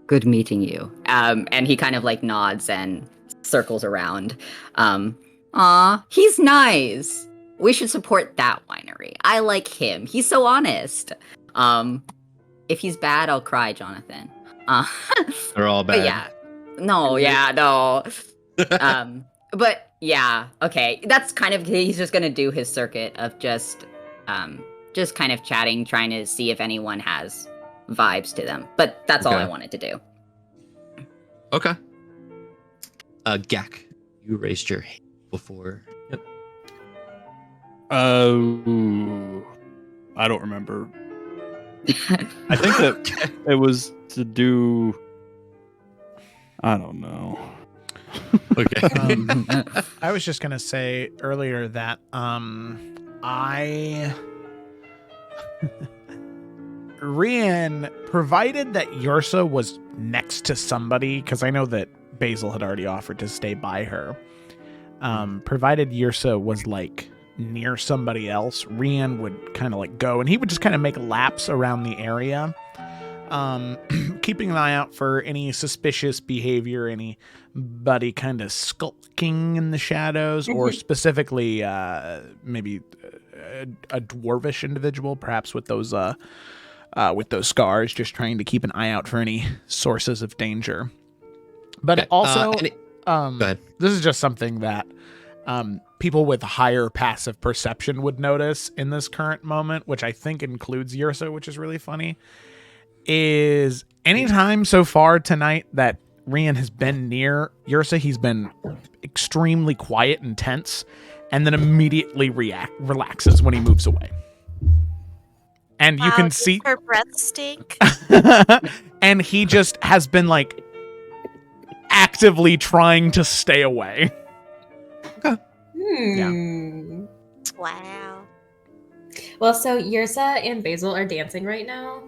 Good meeting you. And he kind of like nods and circles around. Aw, he's nice. We should support that winery. I like him. He's so honest. If he's bad, I'll cry, Jonathan. They're all bad. But yeah. No, yeah, no. But yeah, okay. That's kind of, he's just gonna do his circuit of just kind of chatting, trying to see if anyone has vibes to them. But that's all I wanted to do. Okay. Gak, you raised your hand before. Yep. I don't remember. I think that it was to do. I don't know. Okay. I was just gonna say earlier that Rian, provided that Yursa was next to somebody, because I know that Basil had already offered to stay by her. Provided Yursa was like near somebody else, Rian would kind of like go, and he would just kind of make laps around the area, keeping an eye out for any suspicious behavior, anybody kind of skulking in the shadows, or specifically maybe a dwarvish individual, perhaps with those with those scars, just trying to keep an eye out for any sources of danger. But Okay, also, go ahead. this is just something that people with higher passive perception would notice in this current moment, which I think includes Yrsa, which is really funny, is anytime so far tonight that Rian has been near Yrsa, he's been extremely quiet and tense, and then immediately relaxes when he moves away. And you can does see her breath stink. and he just has been like actively trying to stay away. Wow. Well, so Yrsa and Basil are dancing right now.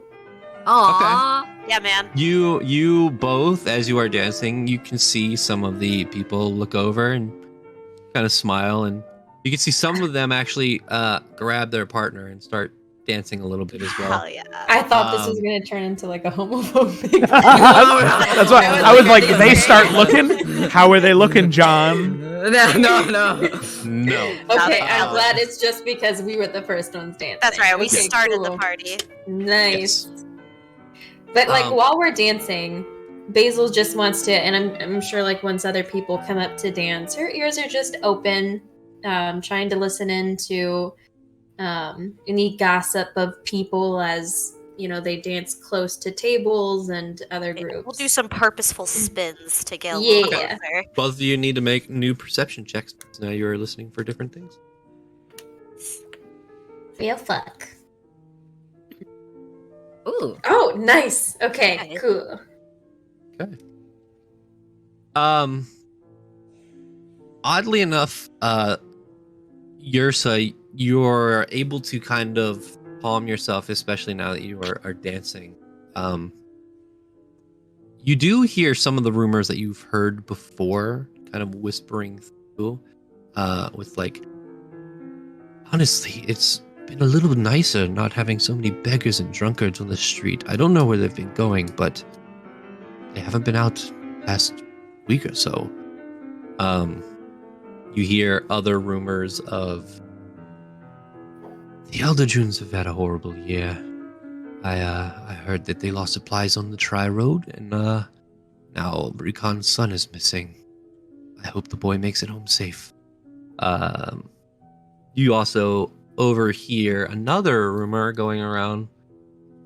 Aww. Yeah, man. You both, as you are dancing, you can see some of the people look over and kind of smile, and you can see some of them actually grab their partner and start dancing a little bit as well. Hell yeah. I thought this was going to turn into like a homophobic. That's why I was like, they start looking. How are they looking, John? No. Okay, I'm glad it's just because we were the first ones dancing. That's right. We Okay, started cool. the party. Nice. But like while we're dancing, Basil just wants to, and I'm sure like once other people come up to dance, her ears are just open, trying to listen in to any gossip of people as they dance close to tables and other groups. We'll do some purposeful spins to get a Yeah. little closer. Both of you need to make new perception checks. Now you're listening for different things. Feel fuck. Ooh. Oh, nice. Okay, Okay. cool. Okay. Oddly enough, Yrsa, you're able to kind of calm yourself, especially now that you are dancing. You do hear some of the rumors that you've heard before, kind of whispering through, with like, honestly, it's been a little nicer not having so many beggars and drunkards on the street. I don't know where they've been going, but they haven't been out past week or so. You hear other rumors of the Elder Junes have had a horrible year. I heard that they lost supplies on the Tri-Road, and now Recon's son is missing. I hope the boy makes it home safe. You also overhear another rumor going around.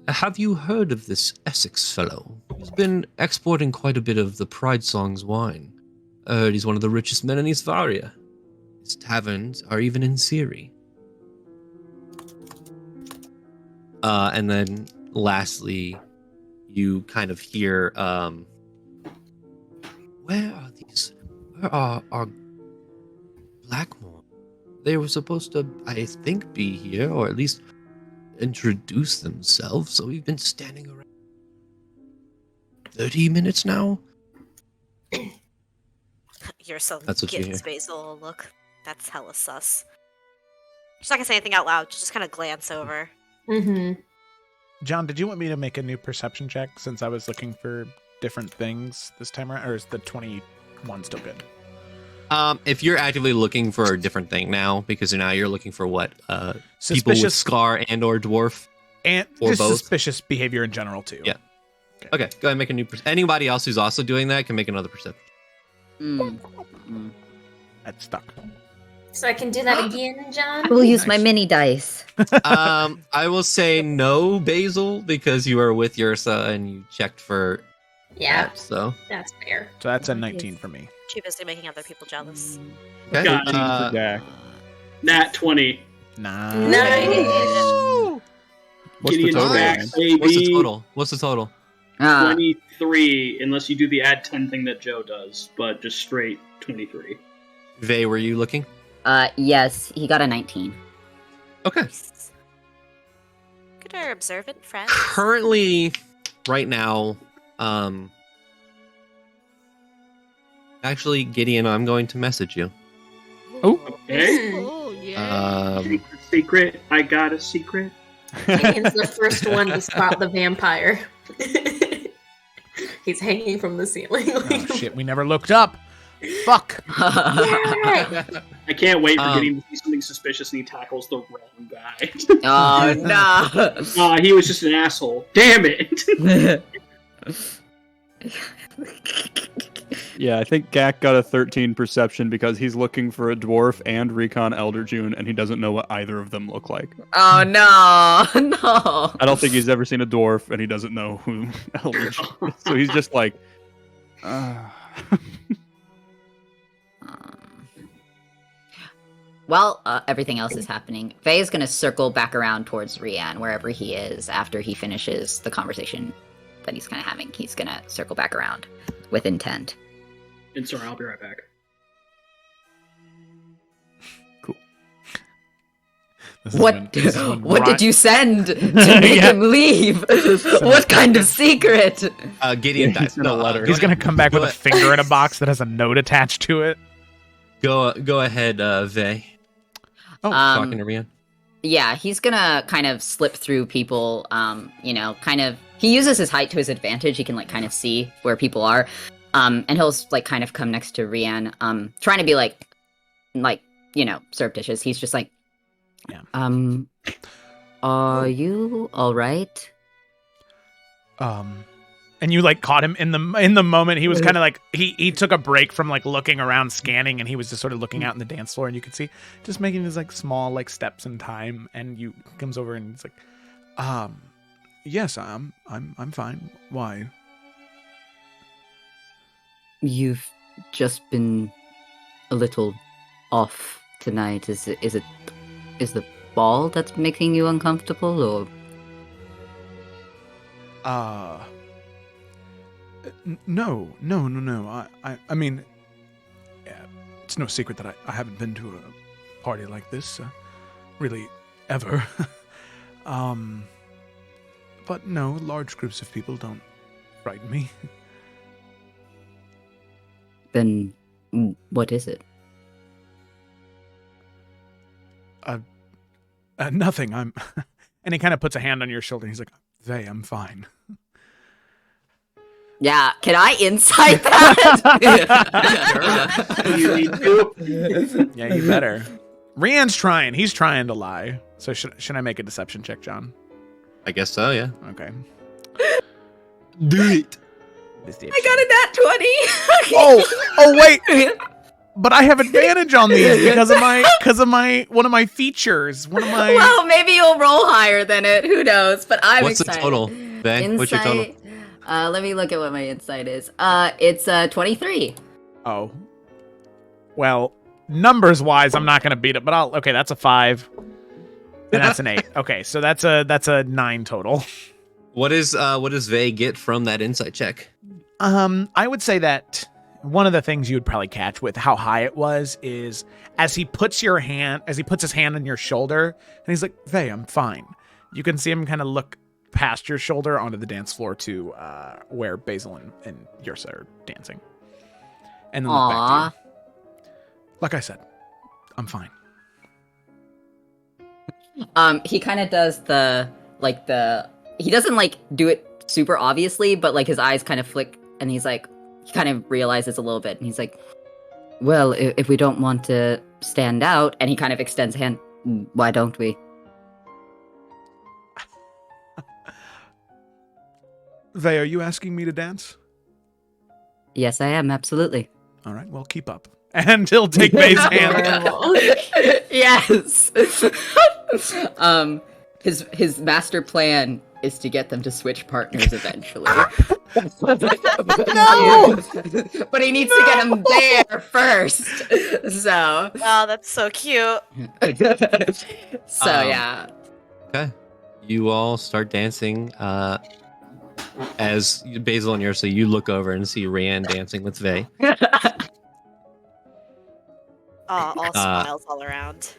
Have you heard of this Essex fellow? He's been exporting quite a bit of the Pride Songs wine. I heard he's one of the richest men in Eastvaria. His taverns are even in Siri. And then lastly, you kind of hear, where are these? Where are Blackmore? They were supposed to, I think, be here, or at least introduce themselves, so we've been standing around 30 minutes now? You're so That's what you gives hear. Basil a look. That's hella sus. She's not gonna say anything out loud, just kind of glance over. Mm-hmm. John, did you want me to make a new perception check since I was looking for different things this time around, or is the 21 still good? If you're actively looking for a different thing now, because now you're looking for what? People with Suspicious scar and or dwarf? and or just both? suspicious behavior in general too. Yeah. Okay, go ahead and make a new anybody else who's also doing that can make another perception. That's stuck. So I can do that again, John? I will use my Nice. mini dice. I will say no, Basil, because you are with Yrsa and you checked for Yeah, that, so. that's fair. So that's a 19 for me. She busy making other people jealous. Okay. Got it. 18 for Dak. Nat 20. Nice. Nice. What's the Gideon's total? back, Ryan? baby. What's the total? What's the total? 23, unless you do the add 10 thing that Joe does, but just straight 23. Vey, were you looking? Yes, he got a 19. Okay. Nice. Good or observant friends. Currently, right now, actually, Gideon, I'm going to message you. Okay. Oh, yeah. Secret. I got a secret. Gideon's the first one to spot the vampire. He's hanging from the ceiling. Oh shit, we never looked up. Fuck. Yeah. I can't wait for getting to see something suspicious and he tackles the wrong guy. Oh no! He was just an asshole. Damn it! Yeah, I think Gak got a 13 perception because he's looking for a dwarf and Recon Elder June, and he doesn't know what either of them look like. Oh no! No! I don't think he's ever seen a dwarf, and he doesn't know who Elder June is. So he's just like, Well, everything else is happening. Faye is going to circle back around towards Rian, wherever he is, after he finishes the conversation that he's kind of having. He's going to circle back around with intent. And sorry, I'll be right back. What did you send to make him leave? What kind of secret? Gideon dies. Sent a letter. He's gonna come back with a finger in a box that has a note attached to it. Go ahead, Vey. Oh, Talking to Rian. Yeah, he's gonna kind of slip through people, kind of, he uses his height to his advantage. He can kind of see where people are. And he'll kind of come next to Rian, trying to be surreptitious. He's just like, yeah. Are you all right? And you caught him in the moment. He was kind of he took a break from looking around, scanning, and he was just sort of looking out in the dance floor, and you could see just making these small steps in time. And you comes over and it's yes, I'm fine. Why? You've just been a little off tonight. Is the ball that's making you uncomfortable, or? No. I mean, it's no secret that I haven't been to a party like this, really, ever. But no, large groups of people don't frighten me. Then, what is it? Nothing. And he kind of puts a hand on your shoulder. And he's like, "Vey, I'm fine." Yeah, can I insight that? Yeah, you better. Rian's trying. He's trying to lie. So should I make a deception check, John? I guess so, yeah. Okay. Do it. I got a nat 20. Oh wait. But I have advantage on these because of my one of my features. Well, maybe you'll roll higher than it. Who knows? But I'm What's excited. the total? Ben, what's your total? Let me look at what my insight is. It's 23. Oh. Well, numbers wise, I'm not gonna beat it, but okay, that's a 5. And that's an 8. Okay, so that's a 9 total. What does Vey get from that insight check? I would say that one of the things you would probably catch with how high it was is as he puts his hand on your shoulder, and he's like, "Vey, I'm fine." You can see him kind of look past your shoulder onto the dance floor to where Basil and Yursa are dancing. And then look back to you. Like I said, I'm fine. He kind of does he doesn't do it super obviously, but his eyes kind of flick, and he kind of realizes a little bit, and he's like, "Well, if we don't want to stand out," and he kind of extends a hand, "Why don't we?" Vey, are you asking me to dance? Yes, I am, absolutely. All right, well, keep up. And he'll take Vey's hand. Yes. His master plan is to get them to switch partners eventually. No! But he needs to get him there first. So. Wow, that's so cute. Yeah. Okay. You all start dancing. As Basil and Yursa, you look over and see Rian dancing with Vey. All smiles all around.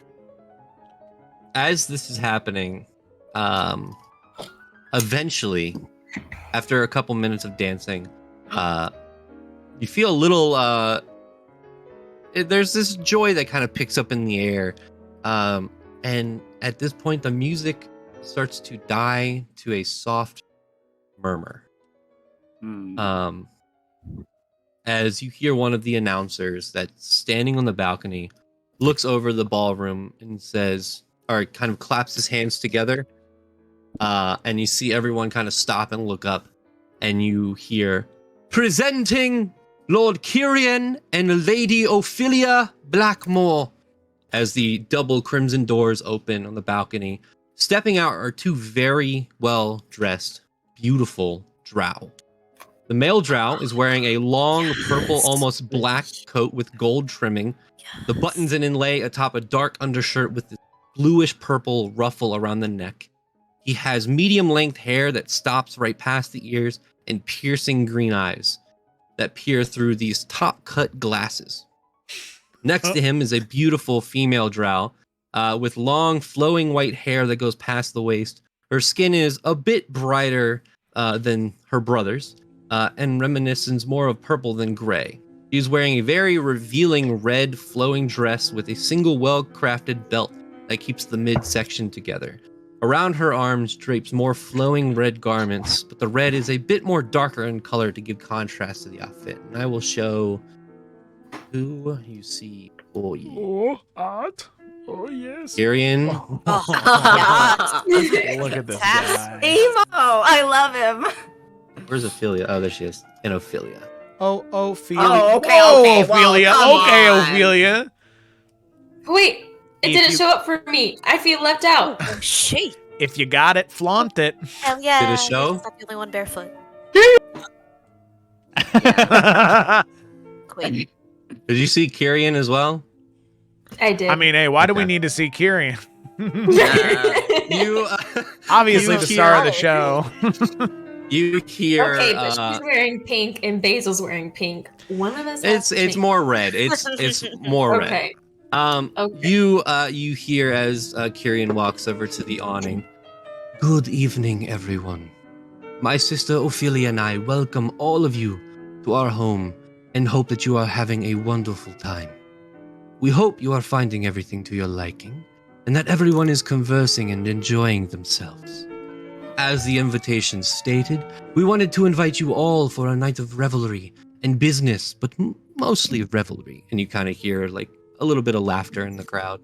As this is happening, eventually, after a couple minutes of dancing, you feel a little. There's this joy that kind of picks up in the air, and at this point, the music starts to die to a soft murmur. As you hear one of the announcers that's standing on the balcony looks over the ballroom and says, or kind of claps his hands together. And you see everyone kind of stop and look up, and you hear, "Presenting Lord Kyrian and Lady Ophelia Blackmore," as the double crimson doors open on the balcony. Stepping out are two very well-dressed, beautiful drow. The male drow is wearing a long purple, almost black coat with gold trimming. The buttons and inlay atop a dark undershirt with this bluish purple ruffle around the neck. He has medium-length hair that stops right past the ears and piercing green eyes that peer through these top-cut glasses. Next to him is a beautiful female drow with long, flowing white hair that goes past the waist. Her skin is a bit brighter than her brother's and reminiscence more of purple than gray. She's wearing a very revealing red flowing dress with a single well-crafted belt that keeps the midsection together. Around her arms drapes more flowing red garments, but the red is a bit more darker in color to give contrast to the outfit. And I will show who you see for you. Oh, art. Oh, yes. Tyrion. Look at this Fantastic. guy. Emo, I love him. Where's Ophelia? Oh, there she is. And Ophelia. Oh, Ophelia. Oh, okay, Whoa, okay, well, Ophelia. come Okay, on. Ophelia. Wait, it If didn't you- show up for me. I feel left out. Oh, shit. If you got it, flaunt it. Hell yeah. Did it show? Yes, I'm the only one barefoot. Quick. Did you see Kyrian as well? I did. I mean, hey, why do we Okay. need to see Kyrian? You Obviously You the star of the hear- show. you hear okay, but she's wearing pink and Basil's wearing pink. One of us. has it's pink. more red. It's more red. Okay. Okay. You hear as Kyrian walks over to the awning. Good evening, everyone. My sister Ophelia and I welcome all of you to our home and hope that you are having a wonderful time. We hope you are finding everything to your liking and that everyone is conversing and enjoying themselves. As the invitation stated, we wanted to invite you all for a night of revelry and business, but mostly revelry. And you kind of hear like a little bit of laughter in the crowd.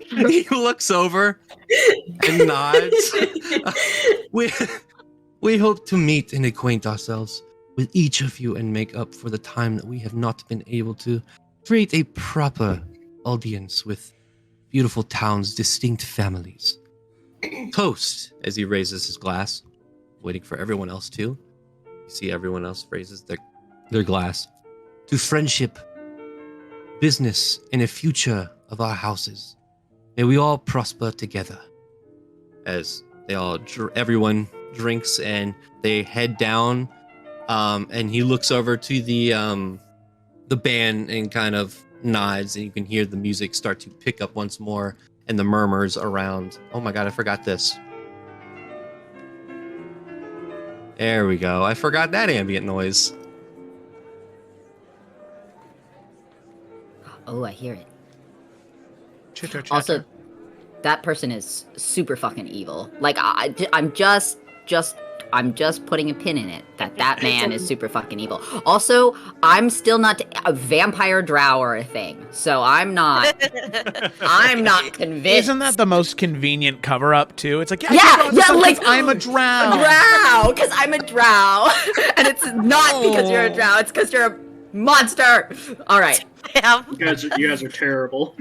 He looks over and nods. We hope to meet and acquaint ourselves with each of you and make up for the time that we have not been able to create a proper audience with beautiful towns' distinct families. Toast, as he raises his glass, waiting for everyone else too. You see everyone else raises their glass. To friendship, business, and a future of our houses. May we all prosper together. As everyone drinks and they head down, and he looks over to the band and kind of nods, and you can hear the music start to pick up once more and the murmurs around. Oh my god, I forgot this. There we go. I forgot that ambient noise. Oh, I hear it. Chitter, chatter. Also, that person is super fucking evil. Like I'm just putting a pin in it that man is super fucking evil. Also, I'm still not a vampire drow or a thing, so I'm not convinced. Isn't that the most convenient cover up too? It's like, Yeah, like like I'm a drow. drow, because I'm a drow, and it's not because you're a drow. It's because you're a monster. All right. Damn. You guys are terrible.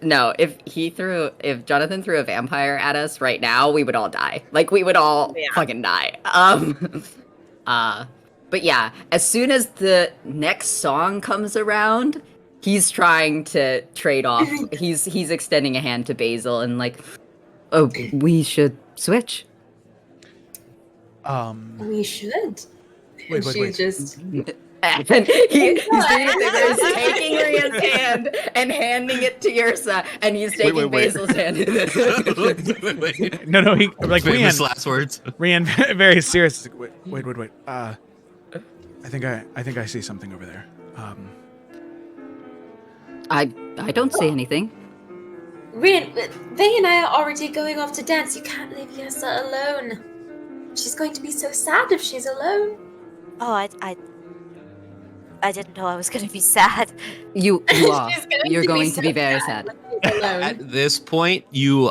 No, if Jonathan threw a vampire at us right now, we would all die. Like, we would all fucking die. But yeah, as soon as the next song comes around, he's trying to trade off. He's extending a hand to Basil and like, oh, we should switch. We should. Wait, She wait. just. And he's doing it. He's taking Rian's hand and handing it to Yrsa, and he's taking wait. Basil's hand. Wait. No, he like Famous Rian. last words. Rian, very serious. Wait. I think I see something over there. I don't say anything. Rian, they and I are already going off to dance. You can't leave Yessa alone. She's going to be so sad if she's alone. Oh, I didn't know I was gonna be sad. You are. She's going You're to be going to be so very sad. sad. Alone. At this point, you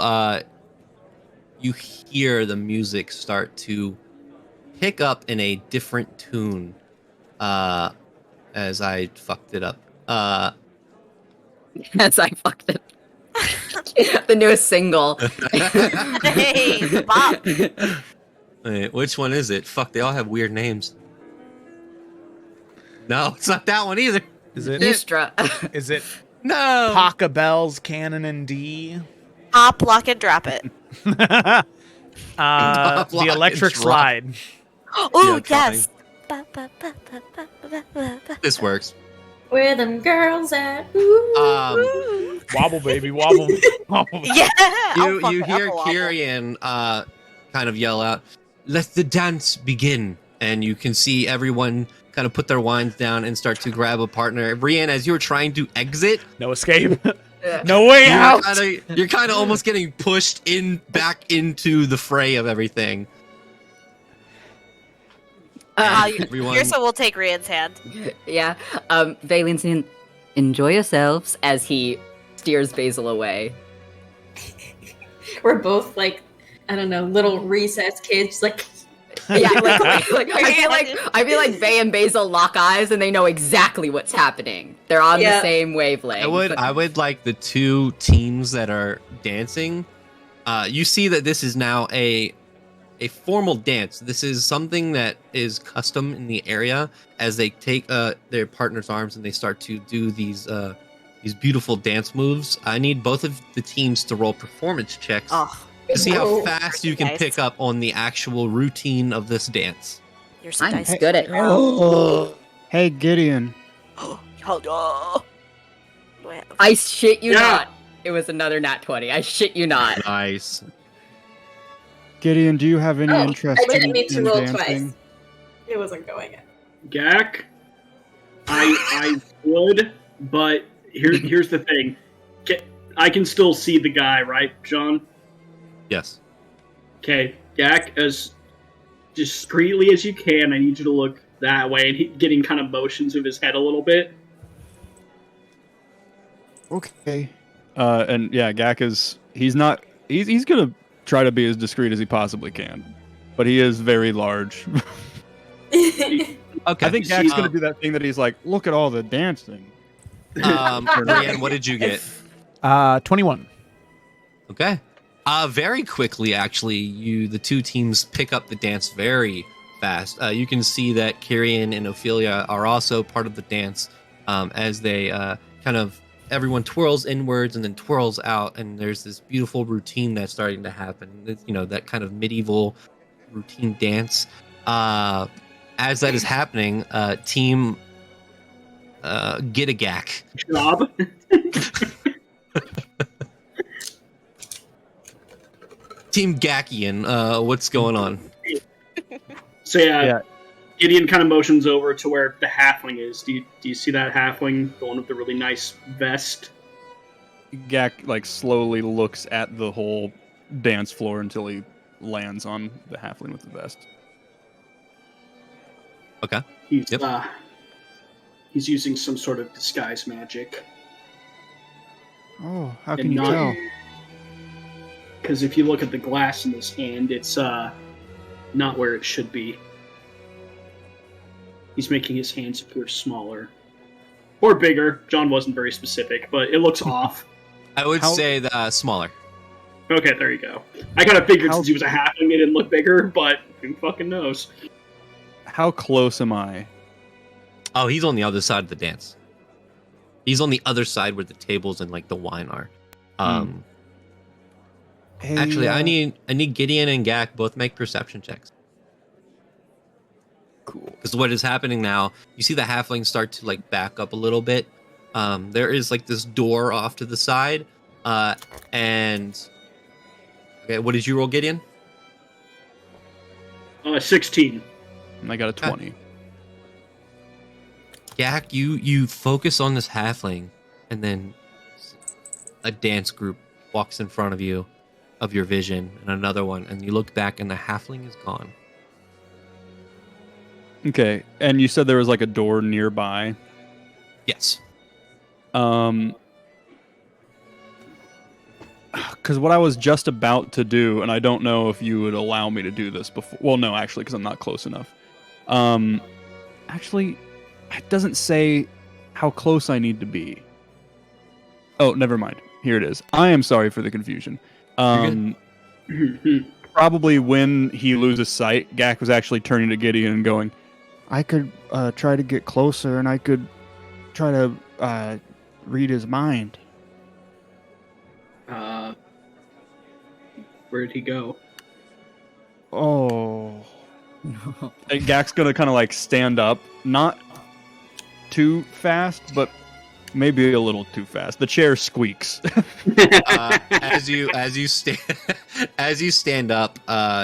hear the music start to pick up in a different tune. As I fucked it up. As I fucked it. The newest single. Hey, Bob. Wait, which one is it? Fuck, they all have weird names. No, it's not that one either. Is it? Nustra. Is it No. Paca Bell's Canon in D? Pop, lock, and drop it. The Lock and electric drop. slide. Oh, Yeah, yes. This works. Where them girls at? Ooh. Wobble, baby, wobble. Wobble. Yeah. You hear Kyrian kind of yell out, "Let the dance begin!" And you can see everyone kind of put their wines down and start to grab a partner. Brienne, as you're trying to exit, No escape. No way out. you're kind of almost getting pushed back into the fray of everything. Everyone, Yrsa will take Rian's hand. Yeah. Valen's in. Enjoy yourselves as he steers Basil away. We're both like, I don't know, little recess kids. Like, Yeah, I feel like Vay and Basil lock eyes and they know exactly what's happening. They're on the same wavelength. I would like the two teams that are dancing. You see that this is now a formal dance. This is something that is custom in the area as they take their partner's arms and they start to do these beautiful dance moves. I need both of the teams to roll performance checks to see how fast you can Nice. pick up on the actual routine of this dance. You're so I'm nice. good at Hey, Gideon. I shit you Yeah. not. It was another nat 20. I shit you not. Nice. Gideon, do you have any Oh, interest I didn't in, mean to in roll dancing? twice. It wasn't going in. Gak, I would, but here's the thing. I can still see the guy, right, John? Yes. Okay, Gak, as discreetly as you can, I need you to look that way, and getting kind of motions of his head a little bit. Okay. And yeah, Gak is he's gonna try to be as discreet as he possibly can, but he is very large. Okay. I think Gak's gonna do that thing that he's like, look at all the dancing. Brienne, what did you get? 21. Okay. Very quickly, actually, the two teams pick up the dance very fast. You can see that Kyrian and Ophelia are also part of the dance as they everyone twirls inwards and then twirls out, and there's this beautiful routine that's starting to happen. That kind of medieval routine dance. As that is happening, team Gitagak. Job. Team Gakian, what's going on? So yeah, Gideon kind of motions over to where the halfling is. Do you see that halfling, the one with the really nice vest? Gak slowly looks at the whole dance floor until he lands on the halfling with the vest. Okay. He's using some sort of disguise magic. Oh, how can you tell? Because if you look at the glass in his hand, it's not where it should be. He's making his hands appear smaller. Or bigger. John wasn't very specific, but it looks off. I would say the smaller. Okay, there you go. I kind of figured since he was a halfling, it didn't look bigger, but who fucking knows? How close am I? Oh, he's on the other side of the dance. He's on the other side where the tables and the wine are. Hey, Actually, I need Gideon and Gak both make perception checks. Cool. Because what is happening now, you see the halflings start to back up a little bit. There is this door off to the side, and okay, what did you roll, Gideon? 16. And I got a 20. Gak, you focus on this halfling, and then a dance group walks in front of you, of your vision, and another one, and you look back, and the halfling is gone. Okay, and you said there was like a door nearby. Yes. Because what I was just about to do, and I don't know if you would allow me to do this before. Well, no, actually, because I'm not close enough. Actually, it doesn't say how close I need to be. Oh, never mind. Here it is. I am sorry for the confusion. Probably when he loses sight, Gak was actually turning to Gideon and going, I could try to get closer, and I could try to read his mind. Where did he go? Oh. and Gak's gonna kind of like stand up, not too fast, but maybe a little too fast. The chair squeaks. As you stand up,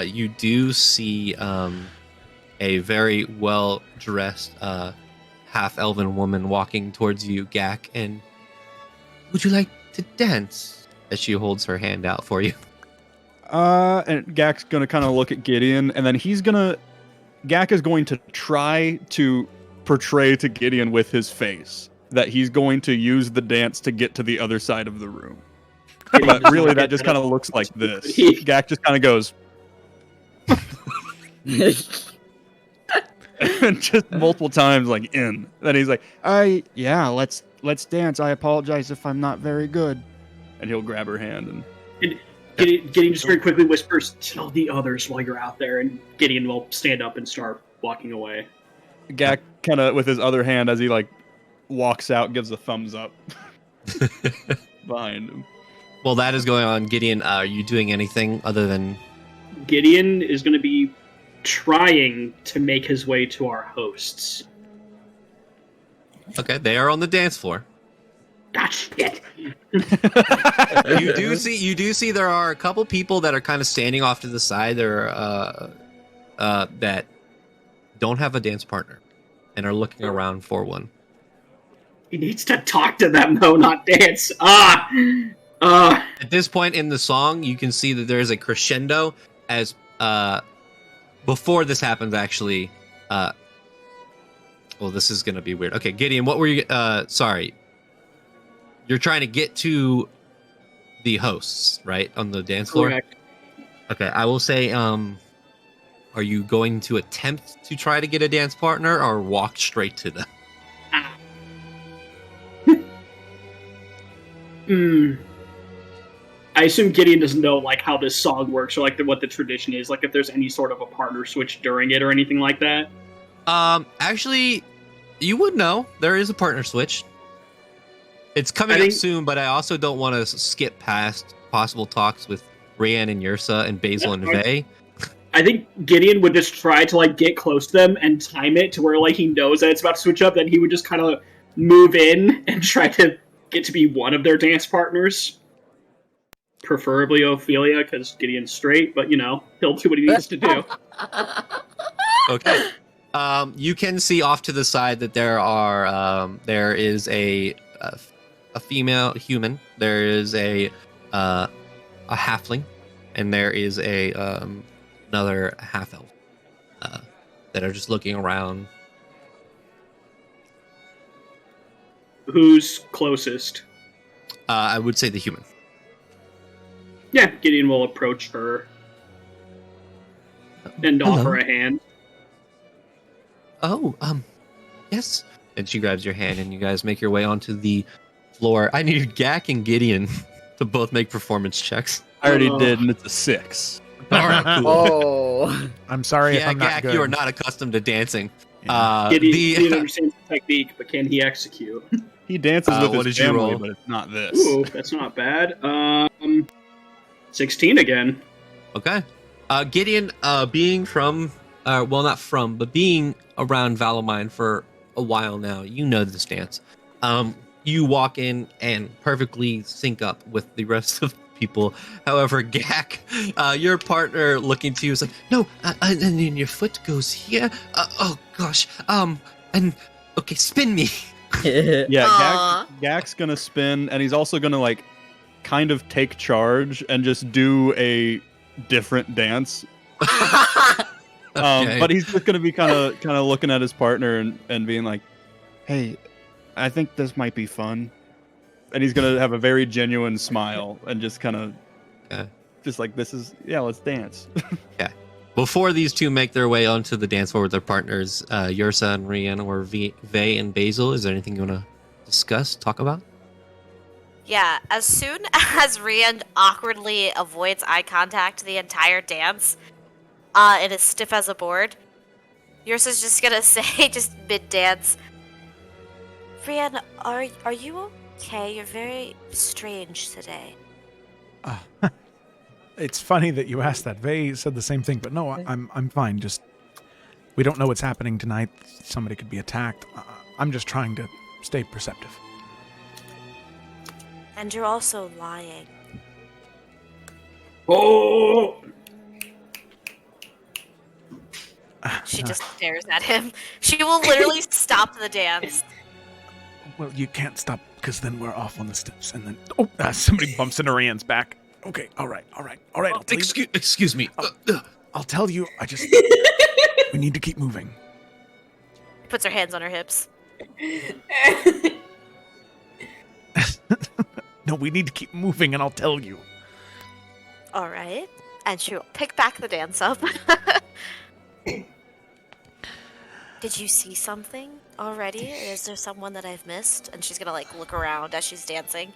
you do see a very well dressed half elven woman walking towards you, Gak, and would you like to dance? As she holds her hand out for you. And Gak's gonna kind of look at Gideon, and then Gak is going to try to portray to Gideon with his face that he's going to use the dance to get to the other side of the room. But really, that just kind of looks like this. Gak just kind of goes, and just multiple times, like in. Then he's like, let's dance. I apologize if I'm not very good. And he'll grab her hand and. Gideon just very quickly whispers, "Tell the others while you're out there," and Gideon will stand up and start walking away. Gak kind of with his other hand as he like walks out, gives a thumbs up behind him. While that is going on, Gideon, are you doing anything other than? Gideon is going to be trying to make his way to our hosts. Okay, they are on the dance floor. Ah, shit. You do see there are a couple people that are kind of standing off to the side. There are that don't have a dance partner and are looking around for one. He needs to talk to them though, not dance. At this point in the song, you can see that there is a crescendo as before this happens. Actually, well, this is gonna be weird. Okay, Gideon, what were you? Sorry. You're trying to get to the hosts, right, on the dance floor? Correct. Okay, I will say, are you going to attempt to try to get a dance partner or walk straight to them? I assume Gideon doesn't know like how this song works or like what the tradition is, like if there's any sort of a partner switch during it or anything like that. Actually, you would know. There is a partner switch. It's coming up soon, but I also don't want to skip past possible talks with Rayanne and Yursa and Basil and Vey. I think Gideon would just try to like get close to them and time it to where like he knows that it's about to switch up. Then he would just kind of move in and try to get to be one of their dance partners, preferably Ophelia, because Gideon's straight. But you know he'll do what he needs to do. Okay. You can see off to the side that there is a female human, there is a halfling, and there is another half elf that are just looking around. Who's closest? I would say the human. Yeah, Gideon will approach her and offer a hand. Oh, yes. And she grabs your hand, and you guys make your way onto the floor. I need Gak and Gideon to both make performance checks. I already did, and it's a 6. All right, cool. Oh. I'm sorry if I'm not Gak, good. you are not accustomed to dancing. Gideon understands the technique, but can he execute? He dances with what his did you family, roll? but it's not this. Ooh, that's not bad. 16 again. Okay. Gideon, being from, well, not from, but being around Valamine for a while now, you know this dance. You walk in and perfectly sync up with the rest of the people. However, Gak, your partner looking to you is like, no, and then your foot goes here. Oh gosh. And okay, spin me. Yeah, Gak's gonna spin, and he's also gonna like kind of take charge and just do a different dance. Okay. But he's just gonna be kind of looking at his partner and being like, Hey, I think this might be fun. and he's gonna have a very genuine smile and just kind of, Okay. just like, this is, yeah, let's dance. Before these two make their way onto the dance floor with their partners, Yursa and Rian, or Vey and Basil, is there anything you want to discuss, talk about? Yeah, as soon as Rian awkwardly avoids eye contact the entire dance, and is stiff as a board, Yursa's just gonna say, just mid-dance, Rian, are you okay? You're very strange today. It's funny that you asked that. Vey said the same thing, but no, I'm fine. Just we don't know what's happening tonight. Somebody could be attacked. I'm just trying to stay perceptive. And you're also lying. Oh! She just stares at him. She will literally stop the dance. Well, you can't stop because then we're off on the steps, and then somebody bumps into Rian's back. Okay, all right. I'll tell you. Excuse me. I'll tell you. We need to keep moving. Puts her hands on her hips. No, we need to keep moving, and I'll tell you. All right. And she'll pick back the dance up. Did you see something already? Is there someone that I've missed? And she's gonna like look around as she's dancing.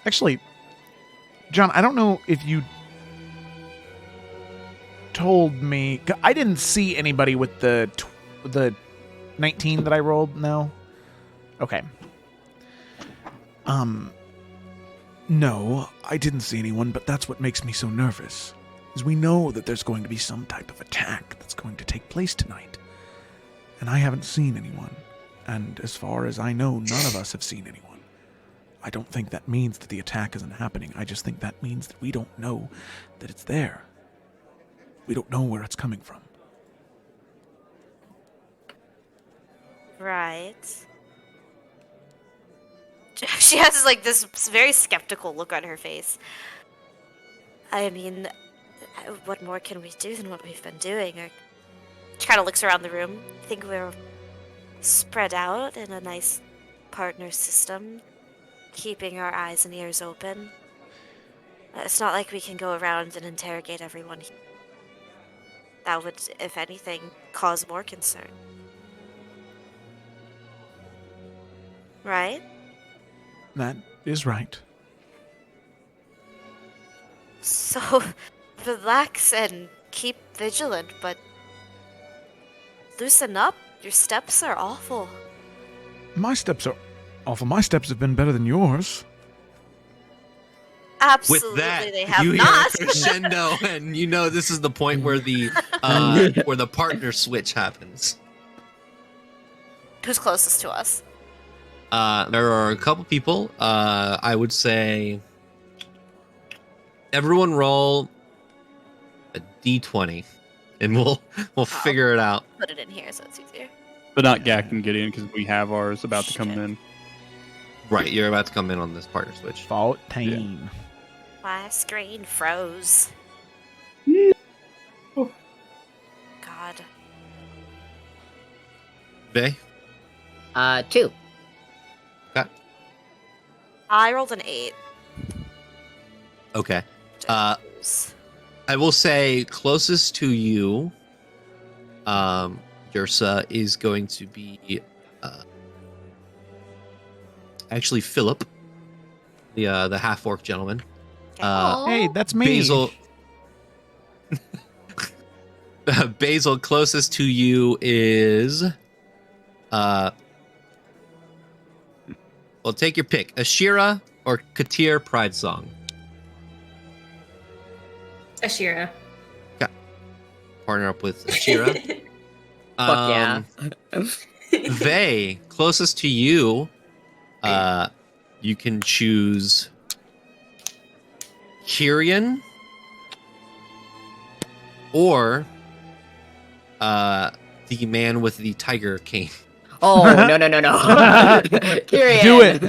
Actually, John, I don't know if you told me. I didn't see anybody with the 19 that I rolled. No. Okay. No, I didn't see anyone, but that's what makes me so nervous. Is we know that there's going to be some type of attack that's going to take place tonight. And I haven't seen anyone. And as far as I know, none of us have seen anyone. I don't think that means that the attack isn't happening. I just think that means that we don't know that it's there. We don't know where it's coming from. Right. She has like this very skeptical look on her face. I mean, what more can we do than what we've been doing? She kind of looks around the room. I think we're spread out in a nice partner system, keeping our eyes and ears open. It's not like we can go around and interrogate everyone. That would, if anything, cause more concern. Right? That is right. So, relax and keep vigilant, but loosen up. Your steps are awful. My steps are awful. My steps have been better than yours. Absolutely, With that, they have you not. hear a crescendo, and you know this is the point where the partner switch happens. Who's closest to us? There are a couple people. I would say everyone roll a d20, and we'll figure it out. Put it in here so it's easier. But not Gak and Gideon, because we have ours about to come Shit. in. Right, you're about to come in on this partner switch. 14. My screen froze. God. Vey? 2. I rolled an 8. Okay. Jeez. I will say closest to you, Yursa is going to be actually Philip, the half orc gentleman. Hey, that's me. Basil. Basil, closest to you is well, take your pick. Ashira or Katir Pride Song. Ashira. Partner up with Ashira. Fuck yeah. Vey, closest to you, you can choose Kyrian or the man with the tiger cane. Oh, no. Tyrion. Do it.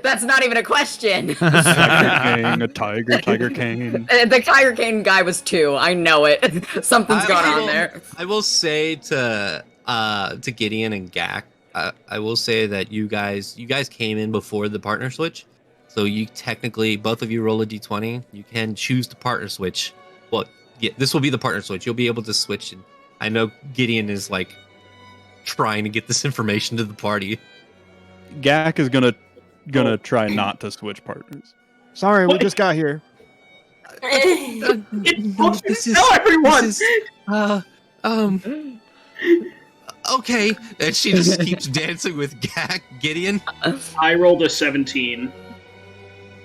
That's not even a question. Tiger King, a Tiger King. The Tiger King guy was 2. I know it. Something's going on there. I will say to Gideon and Gak, I will say that you guys came in before the partner switch, so you technically both of you roll a d20. You can choose the partner switch. Well, yeah, this will be the partner switch. You'll be able to switch. And I know Gideon is like trying to get this information to the party. Gak is gonna try not to switch partners. Sorry, we just got here. Tell everyone. Okay, and she just keeps dancing with Gideon. I rolled a 17.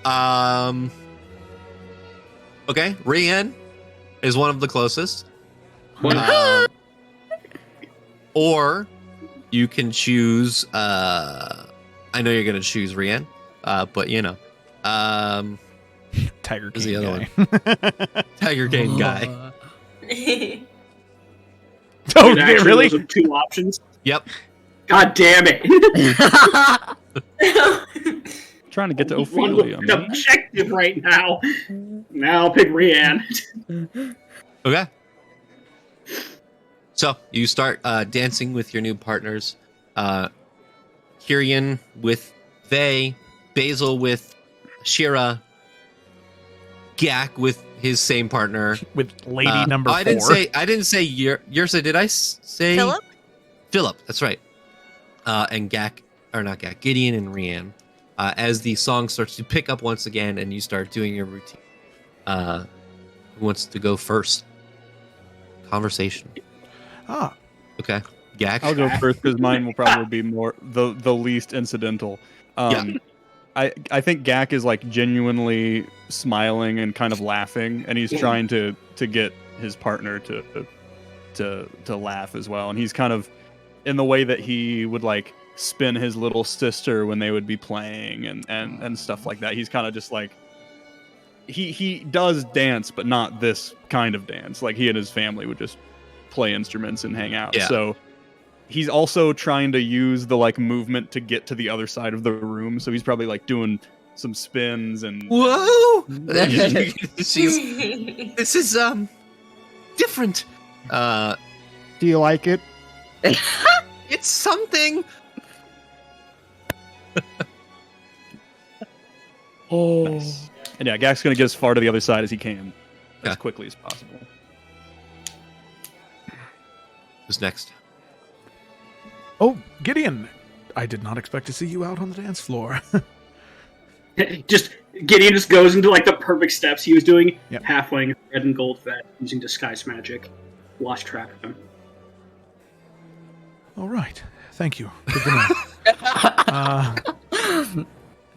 Okay, Rian is one of the closest. Or you can choose. I know you're gonna choose Rian, but you know, Tiger who's King the other guy. one? Tiger King guy. Oh, Wait, actually, really? those are 2 options. Yep. God damn it! Trying to get to One Ophelia. with an objective right now. Now I'll pick Rian. Okay. So you start dancing with your new partners. Kyrian with Vey, Basil with Shira, Gak with his same partner. With lady number 4. I didn't say Yursa. Did I say Philip? Philip, that's right. And Gideon and Rian. As the song starts to pick up once again and you start doing your routine. Who wants to go first? Conversation. Ah, Okay. Gak. I'll go first because mine will probably be more the least incidental. I think Gak is like genuinely smiling and kind of laughing, and he's trying to get his partner to laugh as well. And he's kind of in the way that he would like spin his little sister when they would be playing and stuff like that. He's kind of just like he does dance, but not this kind of dance. Like he and his family would just play instruments and hang out. Yeah. So he's also trying to use the like movement to get to the other side of the room. So he's probably like doing some spins and Whoa! This is different. Do you like it? It's something. Nice. And yeah, Gak's gonna get as far to the other side as he can, Yeah. as quickly as possible. Who's next? oh, Gideon. I did not expect to see you out on the dance floor. Gideon just goes into like the perfect steps he was doing. Yep. Halfway in red and gold vet using disguise magic. Lost track of him. All right. Thank you. Good to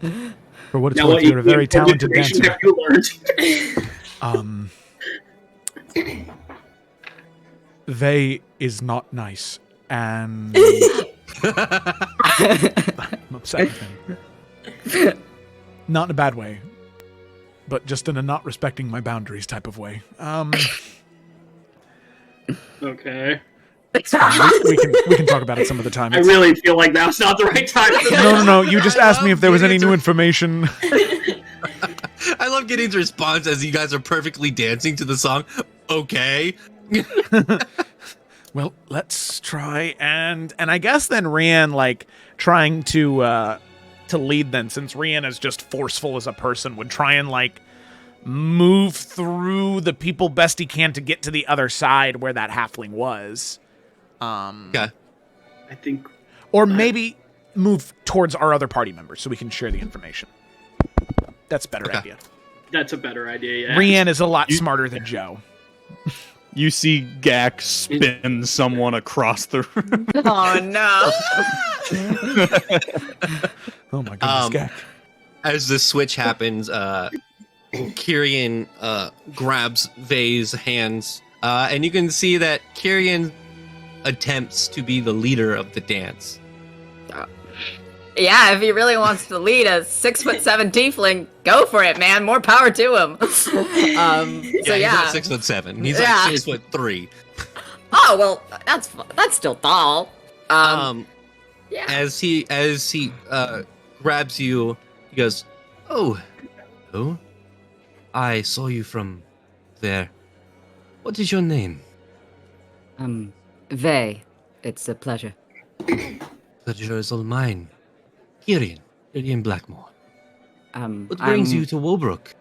know. For what it's Now, worth, what you're a very talented information dancer. have you learned? They is not nice, and I'm upset with him. Not in a bad way, but just in a not respecting my boundaries type of way. Okay. We can talk about it some other time. I really feel like now's not the right time for that. No. You just asked me if there was any new information. I love Gideon's response as you guys are perfectly dancing to the song. Okay. Well, let's try and I guess then Rian like trying to lead then, since Rian is just forceful as a person, would try and like move through the people best he can to get to the other side where that halfling was. Okay. I think Or maybe move towards our other party members so we can share the information. That's a better Okay. idea. that's a better idea, yeah. Rian is a lot smarter than Joe. You see Gak spin someone across the room. Oh no! Oh my goodness, Gak. As the switch happens, Kyrian grabs Vey's hands, and you can see that Kyrian attempts to be the leader of the dance. Yeah, if he really wants to lead a 6'7" tiefling, go for it, man. More power to him. So He's not yeah. 6'7". He's Yeah. like 6'3". Oh well, that's still tall. Yeah. As he grabs you, he goes, "Oh, hello. I saw you from there. What is your name?" Vey, it's a pleasure. "Pleasure is all mine. Kyrian Blackmore. What brings I'm you to Woolbrook?"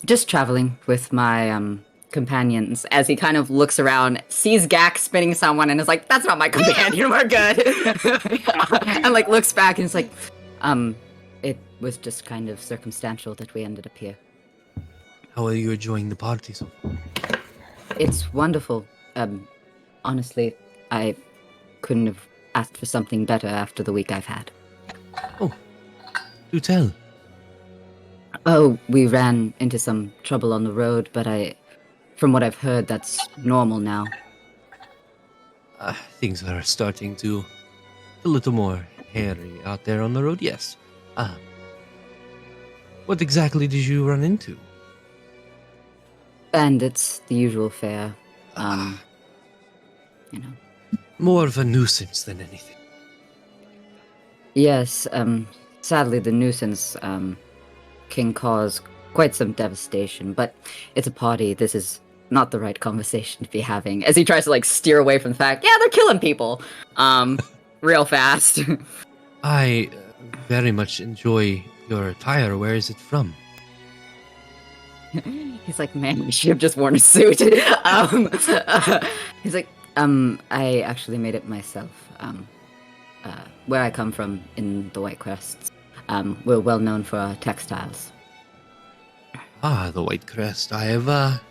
just traveling with my companions. As he kind of looks around, sees Gak spinning someone, and is like, "That's not my companion. We're good." And like looks back and is like, "It was just kind of circumstantial that we ended up here. How are you enjoying the party so far? It's wonderful. Honestly, I couldn't have asked for something better after the week I've had." Do tell. Oh, we ran into some trouble on the road, but from what I've heard, that's normal now. Things are starting to a little more hairy out there on the road, yes. What exactly did you run into? Bandits, the usual fare. More of a nuisance than anything. Yes, sadly the nuisance, can cause quite some devastation, but it's a party. This is not the right conversation to be having. As he tries to like steer away from the fact, yeah, they're killing people, real fast. I very much enjoy your attire. Where is it from? He's like, man, we should have just worn a suit. He's like, I actually made it myself. Where I come from in the White Crests, we're well known for our textiles. The White Crest. I have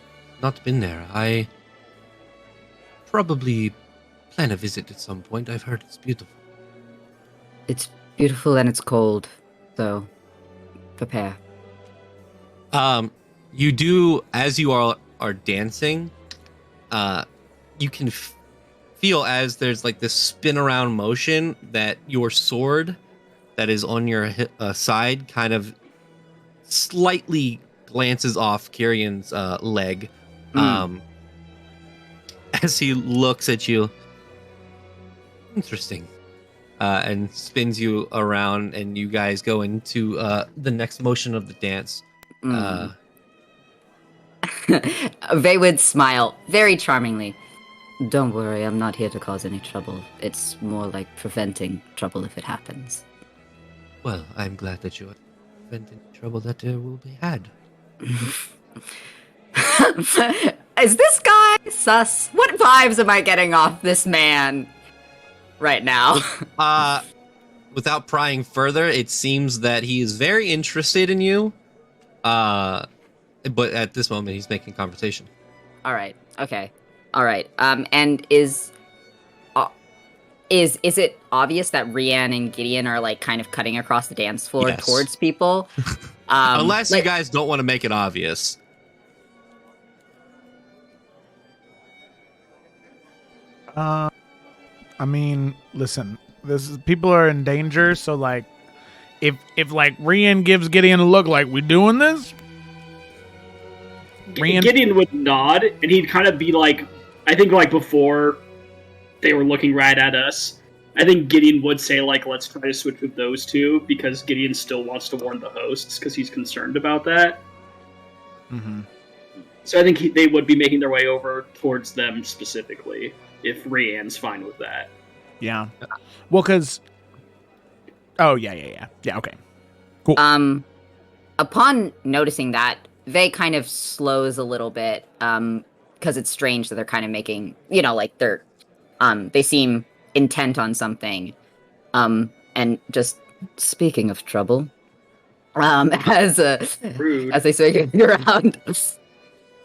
not been there. I probably plan a visit at some point. I've heard it's beautiful. It's beautiful and it's cold, so prepare. You do, as you are dancing, you can feel as there's like this spin around motion that your sword that is on your side kind of slightly glances off Kyrian's leg. As he looks at you. Interesting. And spins you around, and you guys go into the next motion of the dance. Vey would smile very charmingly. Don't worry, I'm not here to cause any trouble. It's more like preventing trouble if it happens. Well, I'm glad that you are preventing trouble that will be had. Is this guy sus? What vibes am I getting off this man right now? Without prying further, it seems that he is very interested in you. But at this moment, he's making conversation. All right. Okay. All right. And is it obvious that Rianne and Gideon are like kind of cutting across the dance floor Yes. towards people? Unless you guys don't want to make it obvious. I mean, listen, people are in danger, so like, if like Rian gives Gideon a look like we doing this, Gideon would nod, and he'd kind of be like, I think like before they were looking right at us, I think Gideon would say like, let's try to switch with those two, because Gideon still wants to warn the hosts, because he's concerned about that. Mm-hmm. So I think they would be making their way over towards them specifically, if Rianne's fine with that. Yeah. Well, because... Oh, yeah. Yeah, okay. Cool. Upon noticing that, Vey kind of slows a little bit, because it's strange that they're kind of making, like they seem intent on something. And just speaking of trouble, as they swing around.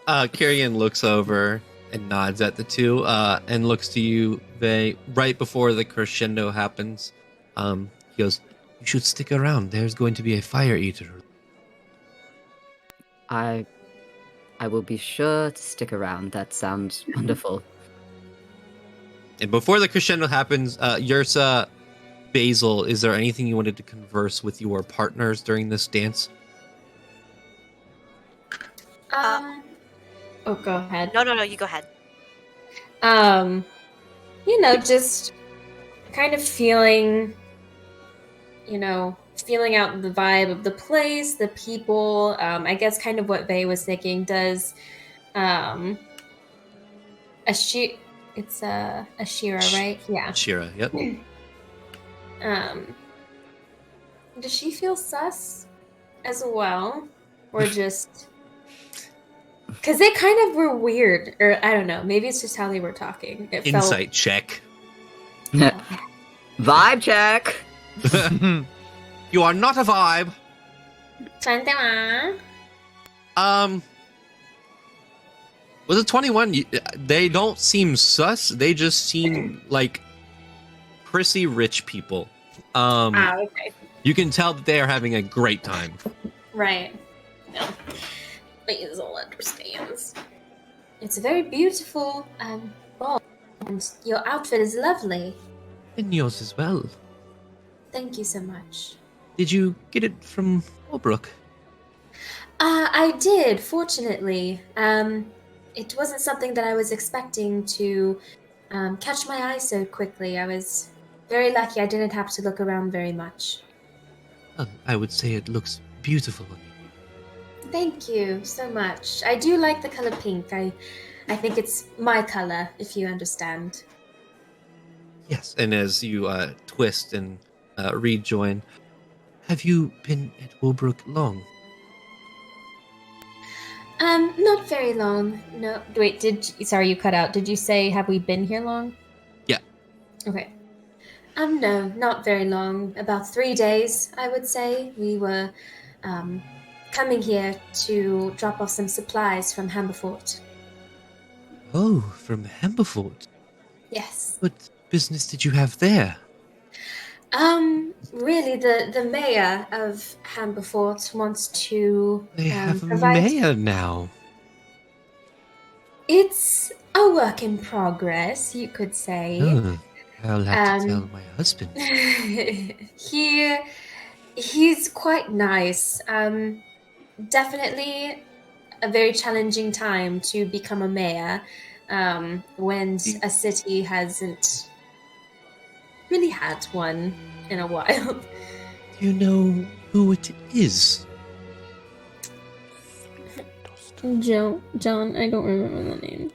Kyrian looks over and nods at the two, and looks to you, Vey, right before the crescendo happens. He goes, "You should stick around. There's going to be a fire eater." I will be sure to stick around. That sounds wonderful. And before the crescendo happens, Yursa, Basil, is there anything you wanted to converse with your partners during this dance? Oh, go ahead. No, you go ahead. Just kind of feeling, feeling out the vibe of the place, the people. I guess kind of what Vay was thinking. Does it's Ashira, right? Yeah. Shira, yep. Does she feel sus as well, or just because they kind of were weird, or I don't know. Maybe it's just how they were talking. It Insight check. Vibe check. You are not a vibe. With a 21, they don't seem sus. They just seem like prissy rich people. Okay. You can tell that they are having a great time. Right. No. Basil understands. It's a very beautiful ball, and your outfit is lovely. And yours as well. Thank you so much. Did you get it from Holbrook? I did, fortunately. It wasn't something that I was expecting to catch my eye so quickly. I was very lucky I didn't have to look around very much. Well, I would say it looks beautiful on you. Thank you so much. I do like the color pink. I think it's my color, if you understand. Yes, and as you twist and rejoin, Have you been at Holbrook long? Not very long. No, wait, sorry, you cut out. Did you say, have we been here long? Yeah. Okay. No, not very long. About 3 days, I would say. We were, coming here to drop off some supplies from Hamberfort. Oh, from Hamberfort. Yes. What business did you have there? Really, the mayor of Hamberfort wants to They have a provide... mayor now. It's a work in progress, you could say. Oh, I'll have to tell my husband. He's quite nice. Definitely a very challenging time to become a mayor when a city hasn't really had one in a while. Do you know who it is? John, I don't remember the name.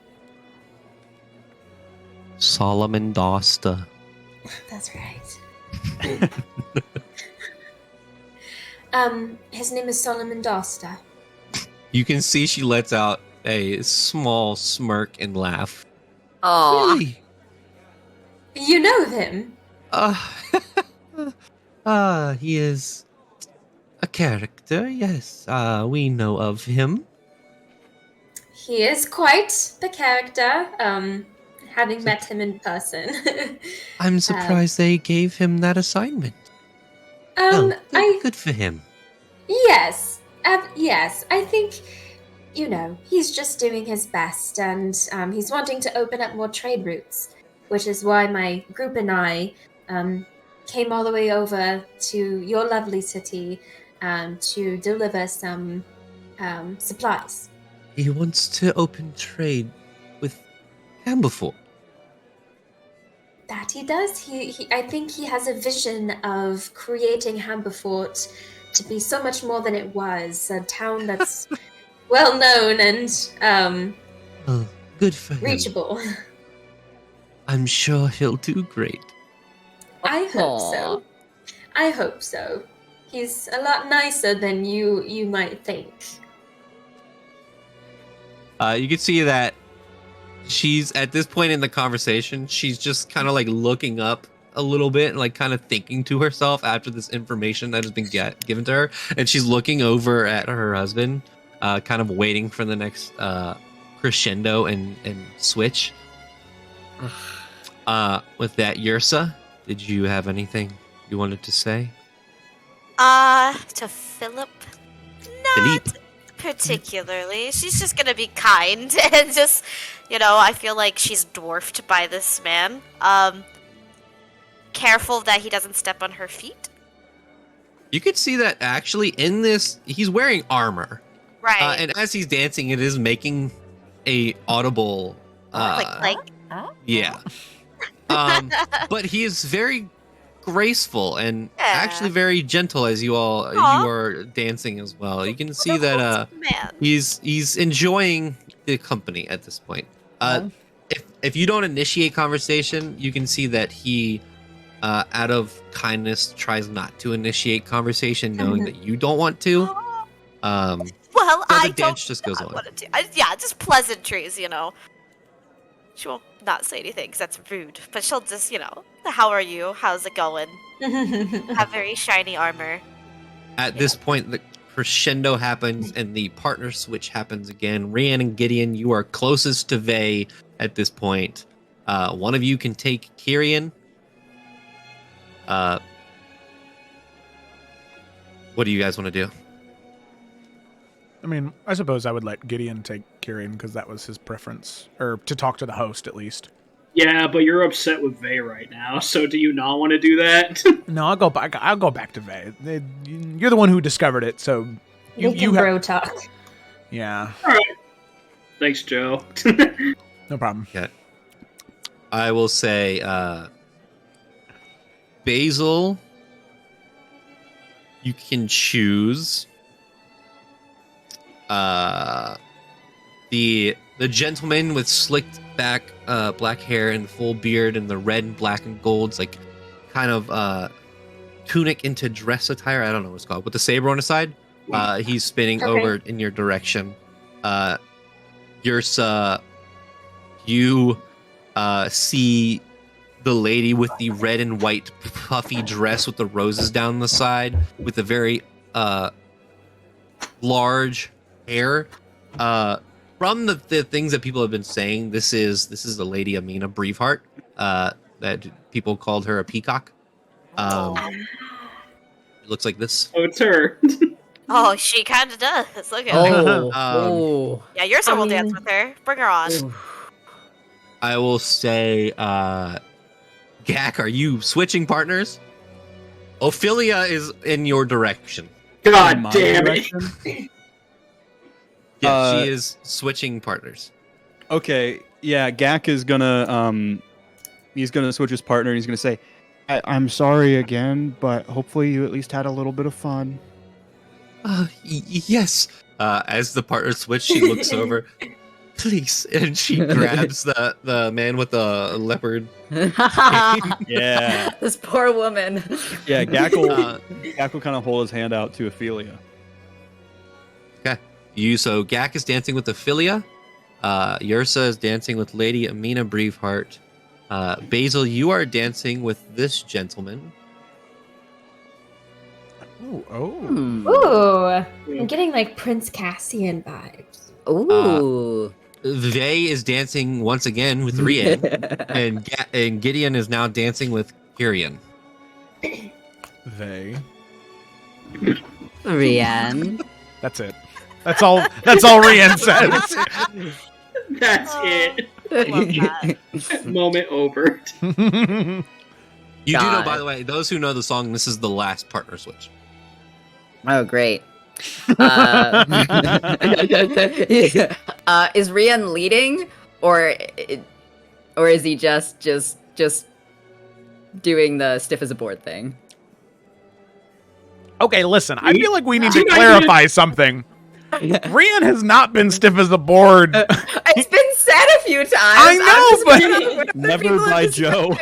Solomon Dosta. That's right. His name is Solomon Dosta. You can see she lets out a small smirk and laugh. Oh, Really? You know him? He is a character, yes. We know of him. He is quite the character, having met him in person. I'm surprised they gave him that assignment. Good for him. Yes, yes. I think, he's just doing his best, and he's wanting to open up more trade routes, which is why my group and I came all the way over to your lovely city to deliver some supplies. He wants to open trade with Hamberfort. That he does. I think he has a vision of creating Hamberfort to be so much more than it was. A town that's well known and Well, good for him. reachable. I'm sure he'll do great. I hope so. I hope so. He's a lot nicer than you might think. You can see that she's at this point in the conversation, she's just kind of like looking up a little bit and like kind of thinking to herself after this information that has been given to her, and she's looking over at her husband, kind of waiting for the next crescendo and switch. With that, Yursa, did you have anything you wanted to say? To Philip? Not Philippe. particularly. She's just gonna be kind and just, I feel like she's dwarfed by this man. Careful that he doesn't step on her feet. You could see that actually in this, he's wearing armor. Right. And as he's dancing, it is making a audible. like, Yeah. But he is very graceful and Yeah. actually very gentle as you are dancing as well. You can see that Man. he's enjoying the company at this point. If you don't initiate conversation, you can see that he out of kindness tries not to initiate conversation, knowing that you don't want to. Well, So I the dance just goes on. Yeah, just pleasantries, you know. She won't not say anything because that's rude, but she'll just, you know, how are you? How's it going? Have very shiny armor. At this point, the crescendo happens and the partner switch happens again. Rhiannon and Gideon, you are closest to Vey at this point. One of you can take Kyrian. What do you guys want to do? I mean, I suppose I would let Gideon take Kyrian because that was his preference, or to talk to the host at least. Yeah, but you're upset with Vey right now, so do you not want to do that? No, I'll go back. I'll go back to Vey. You're the one who discovered it, so We can bro talk. Yeah, Thanks, Joe. no problem. Yeah. I will say, Basil, you can choose the gentleman with slicked back black hair and full beard and the red and black and golds, like kind of tunic into dress attire. I don't know what it's called. With the saber on his side, he's spinning over in your direction. Yrsa, you see the lady with the red and white puffy dress with the roses down the side with a very large hair. From the things that people have been saying, this is the lady Amina Braveheart. That people called her a peacock. It looks like this. Oh, it's her. Oh, she kind of does. Look at her. Yeah, you're someone will dance with her. Bring her on. I will say, Gak, are you switching partners? Ophelia is in your direction. God damn it. Yeah, she is switching partners. Okay, yeah, Gak is gonna he's gonna switch his partner and he's gonna say, I'm sorry again, but hopefully you at least had a little bit of fun. Yes. As the partner switch, she looks over. Please, and she grabs the man with the leopard. yeah. This poor woman. Yeah, Gak will kind of hold his hand out to Ophelia. Okay. So Gak is dancing with Ophelia. Yrsa is dancing with Lady Amina Braveheart. Basil, you are dancing with this gentleman. Ooh, I'm getting like Prince Cassian vibes. Ooh. Vey is dancing once again with Rian, and Gideon is now dancing with Kyrian. Vey. Rian. That's it. That's all Rian says. That's it. Moment over. You do know, by the way, those who know the song, this is the last partner switch. Oh, great. Is Rian leading, or is he just doing the stiff as a board thing? Okay, listen. I feel like we need to clarify something. Rian has not been stiff as a board. It's been said a few times. I know, but never by Joe.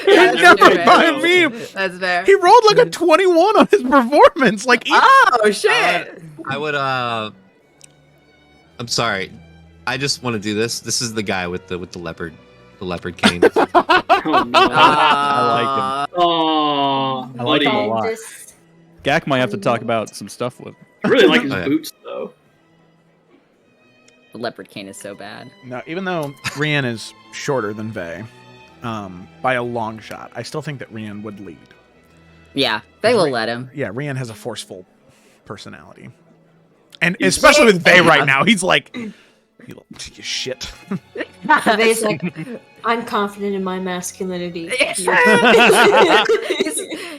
Never by me. That's fair. He rolled like a 21 on his performance. Like, oh shit! I would. I'm sorry. I just want to do this. This is the guy with the leopard cane. Oh, no. I like him. Oh, I like him a buddy. lot. Gak might have to talk about some stuff with him. I really like his Okay. boots, though. The leopard cane is so bad. no, even though Rian is shorter than Vey, by a long shot, I still think that Rian would lead. Yeah, they will let him. Yeah, Rian has a forceful personality. And especially with Vey right now, he's like, you little shit. Vey's like, I'm confident in my masculinity.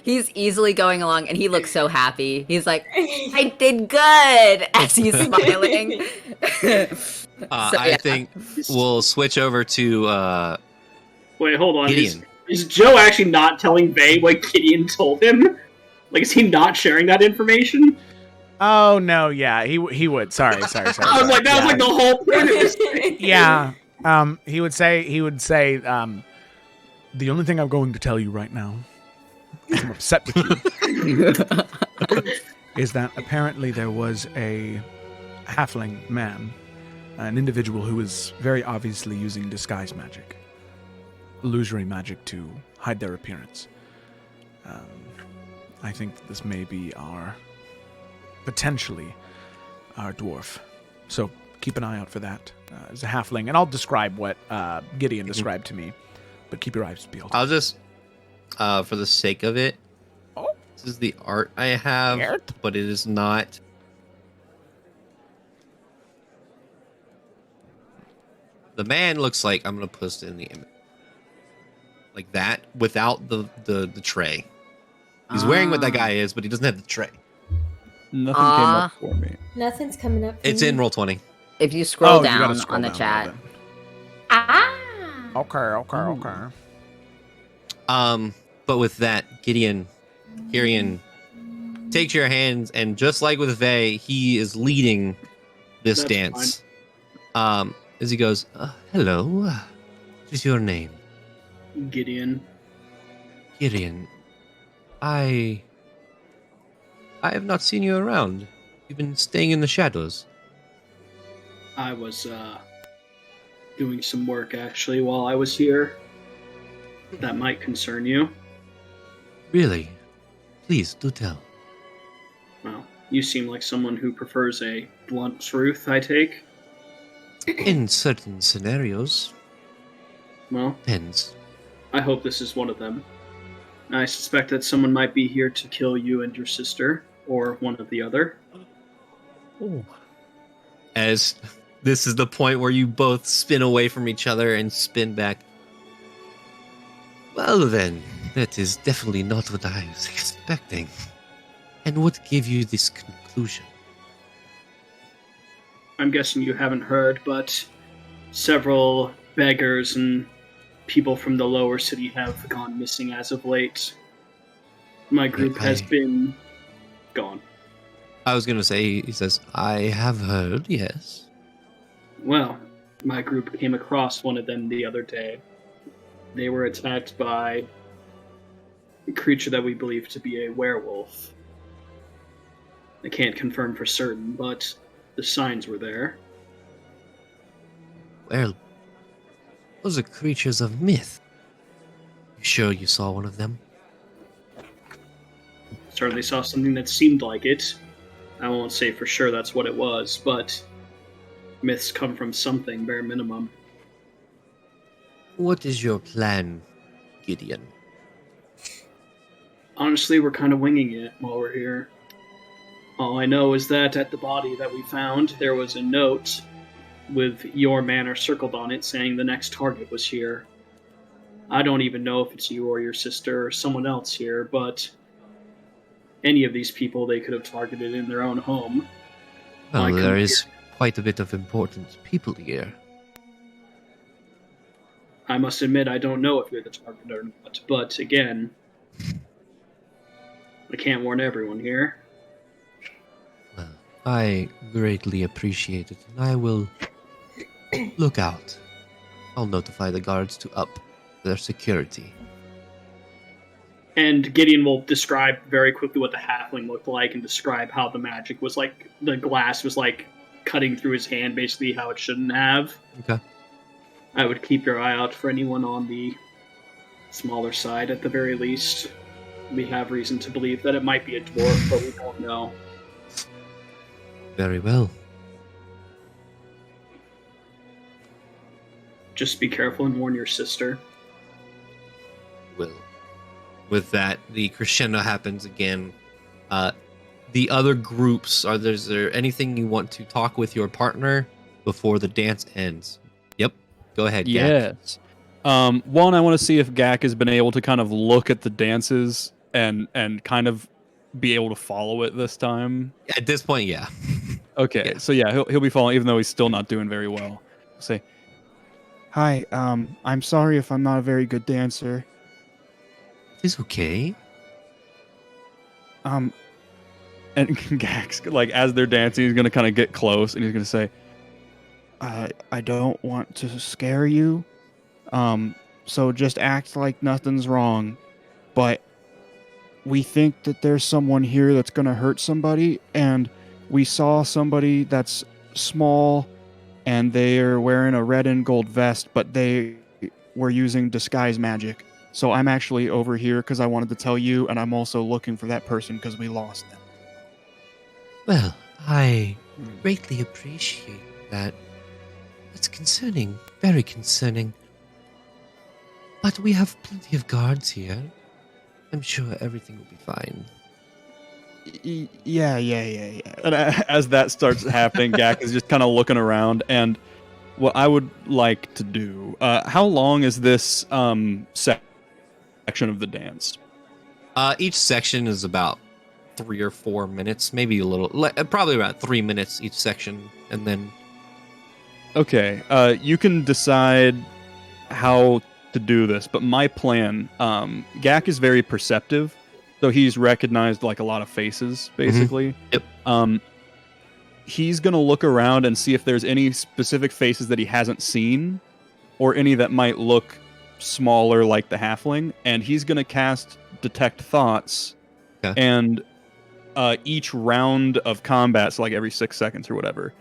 He's easily going along, and he looks so happy. He's like, I did good, as he's smiling. I think we'll switch over to Wait, hold on. Gideon. Is Joe actually not telling Vay what Gideon told him? Like, is he not sharing that information? Oh no, yeah, he would. Sorry. I was like, that was like the whole point of this thing. Yeah. He would say, the only thing I'm going to tell you right now, because I'm upset with you, is that apparently there was a halfling man, an individual who was very obviously using disguise magic, illusory magic to hide their appearance. I think that this may be potentially our dwarf. So keep an eye out for that as a halfling. And I'll describe what Gideon described to me, but keep your eyes peeled. I'll just, for the sake of it, Oh. this is the art I have, Art? but it is not. The man looks like, I'm going to post it in the image. Like that, without the tray. He's wearing what that guy is, but he doesn't have the tray. Nothing came up for me. Nothing's coming up. It's in Roll20. If you scroll you gotta down scroll on the down a chat, little bit. Ah. Okay. But with that, Gideon, Kyrian takes your hands, and just like with Vay, he is leading this That's dance. As he goes, hello, what is your name? Gideon. Kyrian. I have not seen you around. You've been staying in the shadows. I was doing some work actually while I was here. That might concern you. Really? Please, do tell. Well, you seem like someone who prefers a blunt truth, I take. In certain scenarios. Well, Depends. I hope this is one of them. I suspect that someone might be here to kill you and your sister, or one of the other. As this is the point where you both spin away from each other and spin back. Well then, that is definitely not what I was expecting. And what gave you this conclusion? I'm guessing you haven't heard, but several beggars and people from the lower city have gone missing as of late. My group has been gone. I was going to say, he says, I have heard, yes. Well, my group came across one of them the other day. They were attacked by a creature that we believe to be a werewolf. I can't confirm for certain, but the signs were there. Well, those are creatures of myth. You sure you saw one of them? Certainly saw something that seemed like it. I won't say for sure that's what it was, but myths come from something, bare minimum. What is your plan, Gideon? Honestly, we're kind of winging it while we're here. All I know is that at the body that we found, there was a note with your manor circled on it saying the next target was here. I don't even know if it's you or your sister or someone else here, but any of these people they could have targeted in their own home. Well, there is quite a bit of important people here. I must admit, I don't know if you're the target or not, but again, I can't warn everyone here. Well, I greatly appreciate it, and I will look out. I'll notify the guards to up their security. And Gideon will describe very quickly what the halfling looked like and describe how the magic was like, the glass was like cutting through his hand, basically how it shouldn't have. Okay. I would keep your eye out for anyone on the smaller side at the very least. We have reason to believe that it might be a dwarf, but we don't know. Very well. Just be careful and warn your sister. Will. With that, the crescendo happens again. The other groups, is there anything you want to talk with your partner before the dance ends? Yep. Go ahead, Gak. Yes. One, I want to see if Gak has been able to kind of look at the dances and kind of be able to follow it this time. At this point, yeah. Okay, Yeah. so yeah, he'll be following, even though he's still not doing very well. Say, Hi, I'm sorry if I'm not a very good dancer. It's okay. Um, And Gax, like as they're dancing, he's gonna kind of get close and he's gonna say, I don't want to scare you. So just act like nothing's wrong. But we think that there's someone here that's gonna hurt somebody, and we saw somebody that's small, and they're wearing a red and gold vest, but they were using disguise magic. So I'm actually over here because I wanted to tell you, and I'm also looking for that person because we lost them. Well, I greatly appreciate that. That's concerning. Very concerning. But we have plenty of guards here. I'm sure everything will be fine. Yeah. and as that starts happening, Gak is just kind of looking around. And what I would like to do, how long is this section of the dance? Each section is about 3 or 4 minutes, maybe a little, probably about 3 minutes each section, and then. Okay, you can decide how to do this, but my plan, Gak is very perceptive, so he's recognized like a lot of faces, basically. Yep. He's gonna look around and see if there's any specific faces that he hasn't seen, or any that might look smaller like the halfling, and he's gonna cast Detect Thoughts, Okay. and each round of combat, so like every 6 seconds or whatever,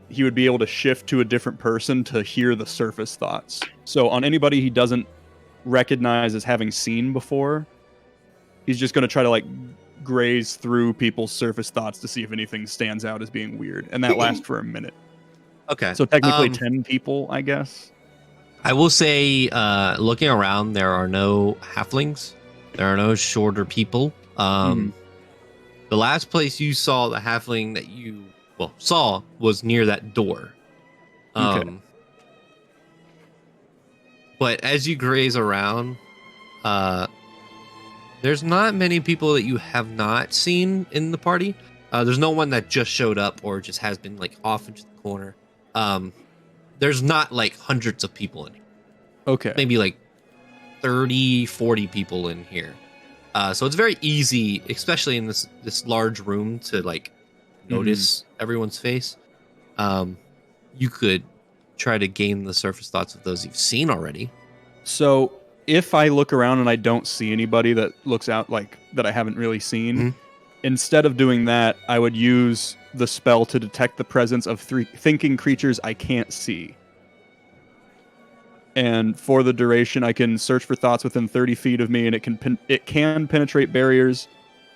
he would be able to shift to a different person to hear the surface thoughts. So on anybody he doesn't recognize as having seen before, he's just going to try to like graze through people's surface thoughts to see if anything stands out as being weird, and that lasts for a minute. Okay. So technically 10 people, I guess. I will say, looking around, there are no halflings. There are no shorter people. The last place you saw the halfling that you saw was near that door. Okay. But as you graze around, there's not many people that you have not seen in the party. There's no one that just showed up or just has been like off into the corner. There's not like hundreds of people in here. Okay. Maybe like 30, 40 people in here. So it's very easy, especially in this large room, to like notice everyone's face. You could try to gain the surface thoughts of those you've seen already. So if I look around and I don't see anybody that looks out like that I haven't really seen, instead of doing that, I would use the spell to detect the presence of 3 thinking creatures I can't see. And for the duration, I can search for thoughts within 30 feet of me, and it can penetrate barriers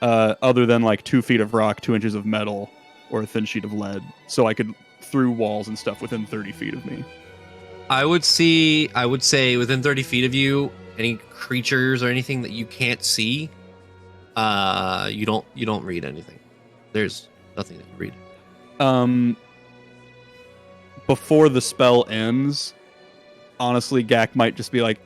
other than like 2 feet of rock, 2 inches of metal, or a thin sheet of lead. So I could through walls and stuff within 30 feet of me. I would say within 30 feet of you, any creatures or anything that you can't see, you don't read anything. There's nothing that you read. Before the spell ends, honestly, Gak might just be like,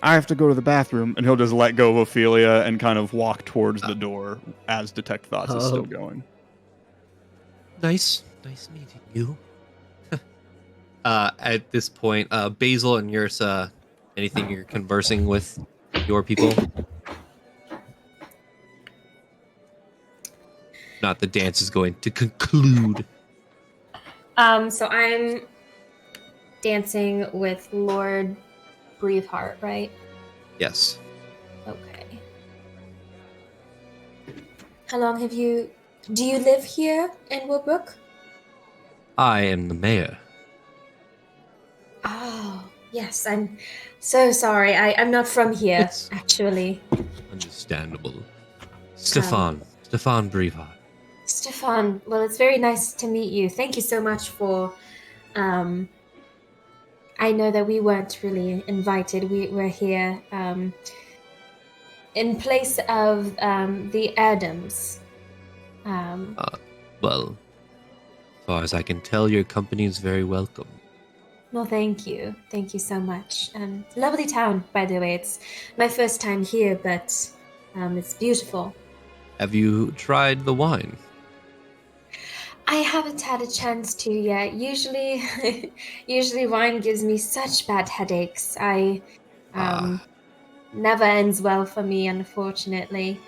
I have to go to the bathroom. and he'll just let go of Ophelia and kind of walk towards the door as Detect Thoughts is still going. Nice meeting you. At this point, Basil and Ursa, anything you're conversing with your people? Not the dance is going to conclude. So I'm dancing with Lord Braveheart, right? Yes. Okay. How long do you live here in Woodbrook? I am the mayor. Oh, yes, I'm so sorry. I'm not from here, It's- actually. Understandable. Stefan Braveheart. Stefan, well, it's very nice to meet you. Thank you so much for, I know that we weren't really invited. We're here, in place of, the Adams. Well, as far as I can tell, your company is very welcome. Well, thank you. Thank you so much. Lovely town, by the way. It's my first time here, but it's beautiful. Have you tried the wine? I haven't had a chance to yet. Usually wine gives me such bad headaches. never ends well for me, unfortunately.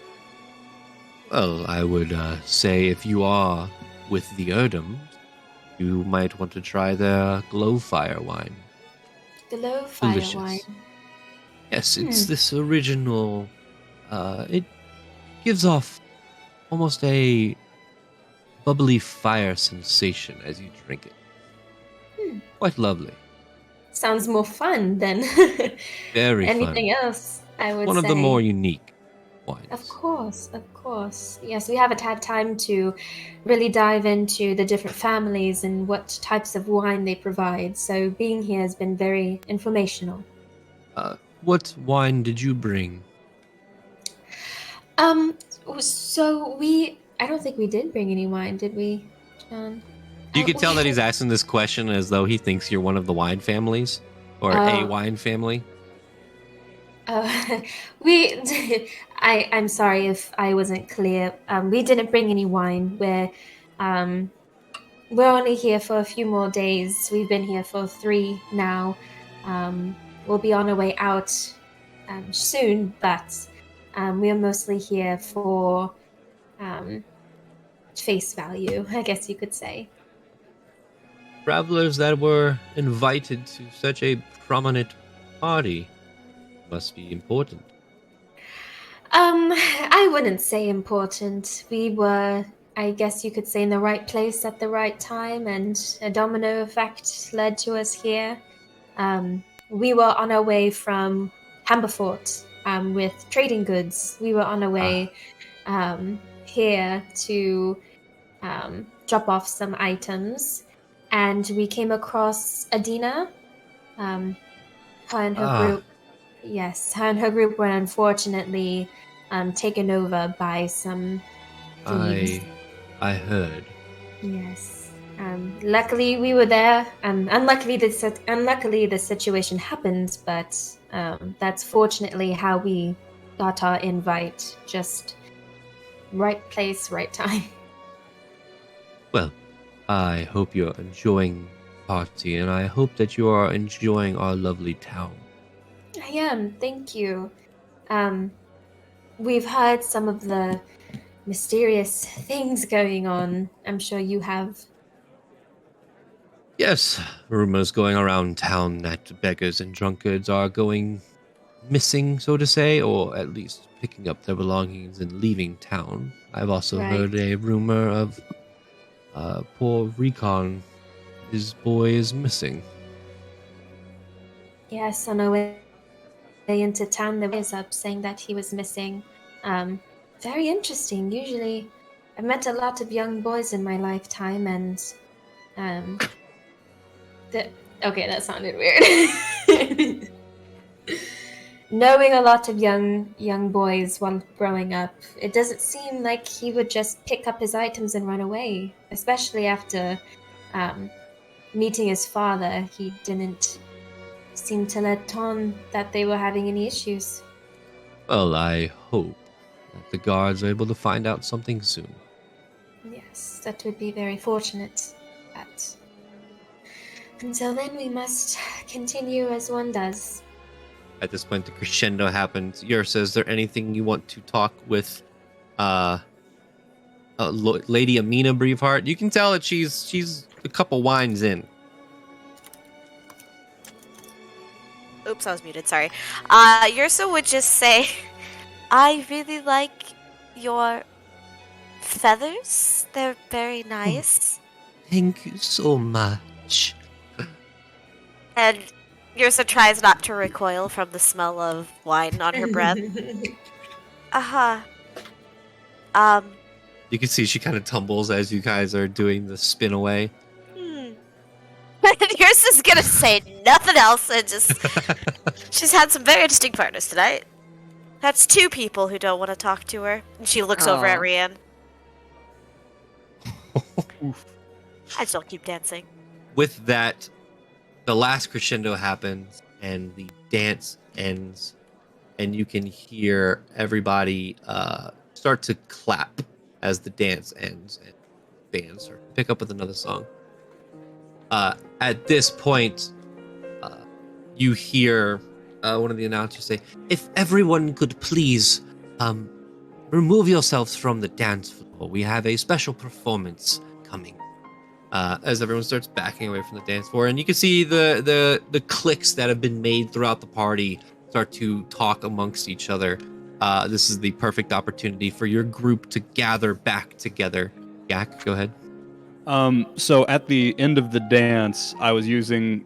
Well, I would say if you are with the Erdem, you might want to try their Glowfire wine. Glowfire Delicious. wine. Yes, it's this original. It gives off almost a bubbly fire sensation as you drink it. Quite lovely. Sounds more fun than Very anything fun. else, I would One of say. the more unique wines. Of course, of course. Yes, we haven't had time to really dive into the different families and what types of wine they provide, so being here has been very informational. What wine did you bring? Um, so I don't think we did bring any wine, did we, John? You can tell that he's asking this question as though he thinks you're one of the wine families or a Oh. wine family. I'm sorry if I wasn't clear. We didn't bring any wine. We're only here for a few more days. We've been here for 3 now. We'll be on our way out soon, but we are mostly here for face value, I guess you could say. Travelers that were invited to such a prominent party must be important. I wouldn't say important. We were, I guess you could say, in the right place at the right time, and a domino effect led to us here. We were on our way from Hamberfort with trading goods. We were on our way here to drop off some items, and we came across Adina. Her and her group. Yes, her and her group were unfortunately taken over by some thieves. I heard. Yes. Luckily, we were there. Unluckily, the situation happened, but that's fortunately how we got our invite. Just right place, right time. Well, I hope you're enjoying the party, and I hope that you are enjoying our lovely town. I am. Thank you. We've heard some of the mysterious things going on. I'm sure you have. Yes, rumors going around town that beggars and drunkards are going missing, so to say, or at least picking up their belongings and leaving town. I've also heard a rumor of poor Recon. His boy is missing. Yes, on our way into town, there was up saying that he was missing. Very interesting. Usually, I've met a lot of young boys in my lifetime, and okay, that sounded weird. Knowing a lot of young boys while growing up, it doesn't seem like he would just pick up his items and run away. Especially after meeting his father, he didn't seem to let on that they were having any issues. Well, I hope that the guards are able to find out something soon. Yes, that would be very fortunate. But until then, we must continue as one does. At this point, the crescendo happens. Yursa, is there anything you want to talk with Lady Amina Braveheart? You can tell that she's a couple wines in. Oops, I was muted, sorry. Yursa would just say, I really like your feathers. They're very nice. Thank you so much. And Yursa tries not to recoil from the smell of wine on her breath. You can see she kind of tumbles as you guys are doing the spin away. Yursa's gonna say nothing else and just... She's had some very interesting partners tonight. That's 2 people who don't want to talk to her. And she looks over at Rian. I still keep dancing. With that, the last crescendo happens and the dance ends, and you can hear everybody start to clap as the dance ends and bands or pick up with another song. At this point, you hear one of the announcers say, "If everyone could please remove yourselves from the dance floor. We have a special performance coming." As everyone starts backing away from the dance floor, and you can see the cliques that have been made throughout the party start to talk amongst each other. This is the perfect opportunity for your group to gather back together. Yak, go ahead. So at the end of the dance, I was using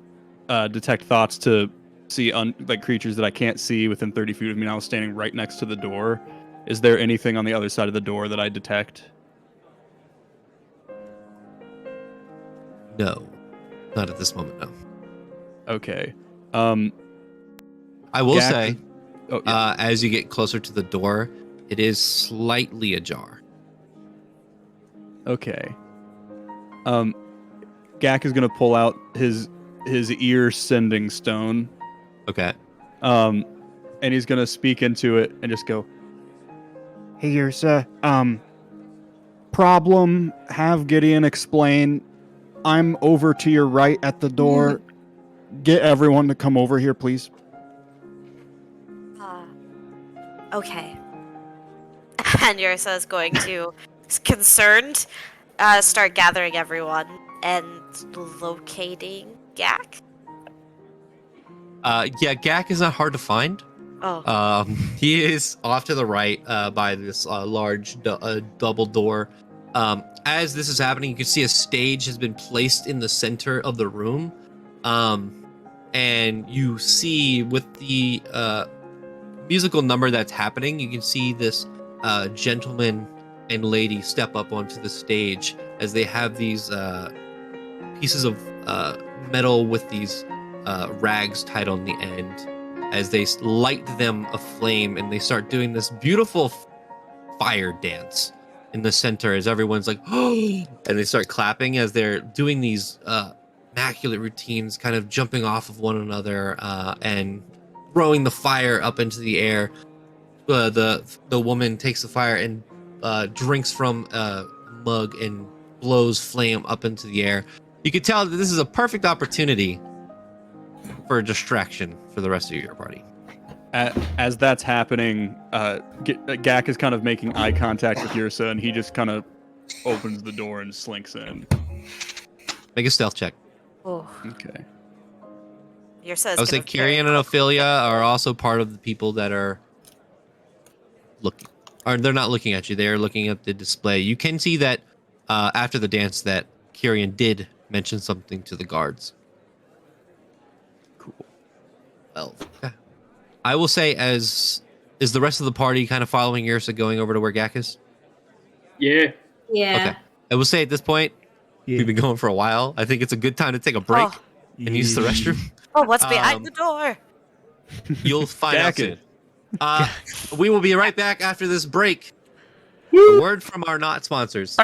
detect thoughts to see like creatures that I can't see within 30 feet of me. And I was standing right next to the door. Is there anything on the other side of the door that I detect? No, not at this moment. No. Okay. I will Gak- say, Oh yeah. as you get closer to the door, it is slightly ajar. Okay. Gak is gonna pull out his ear sending stone. Okay. And he's gonna speak into it and just go, Hey, Ursa. Problem. Have Gideon explain. I'm over to your right at the door. Get everyone to come over here, please. Okay. And Ursa is going to, concerned, start gathering everyone and locating Gak. Yeah, Gak is not hard to find. Oh. He is off to the right by this large double door. As this is happening, you can see a stage has been placed in the center of the room. And you see with the musical number that's happening, you can see this gentleman and lady step up onto the stage as they have these pieces of metal with these rags tied on the end, as they light them aflame and they start doing this beautiful fire dance in the center as everyone's like, oh, and they start clapping as they're doing these immaculate routines, kind of jumping off of one another and throwing the fire up into the air. The woman takes the fire and drinks from a mug and blows flame up into the air. You can tell that this is a perfect opportunity for a distraction for the rest of your party. as that's happening, Gak is kind of making eye contact with Ursa, and he just kind of opens the door and slinks in. Make a stealth check. Oh. Okay. Ursa is I would say gonna very Kyrian and Ophelia are also part of the people that are looking. Or they're not looking at you. They are looking at the display. You can see that after the dance that Kyrian did mention something to the guards. Cool. Well, yeah. I will say, is the rest of the party kind of following Ursa going over to where Gak is? Yeah. Yeah. Okay. I will say at this point, Yeah. we've been going for a while. I think it's a good time to take a break Oh. and use the restroom. Oh, what's behind the door? You'll find out Gak soon. We will be right back after this break. A word from our not sponsors.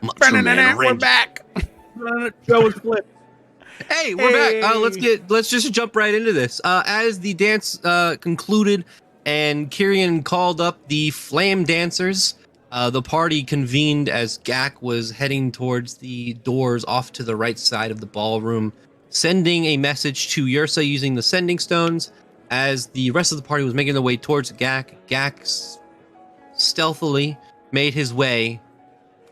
Macho Man We're Randy. back. Show was flipped. Hey, we're back. Hey. Let's just jump right into this. As the dance concluded and Kyrian called up the flame dancers, the party convened as Gak was heading towards the doors off to the right side of the ballroom, sending a message to Yursa using the sending stones. As the rest of the party was making their way towards Gak, Gak stealthily made his way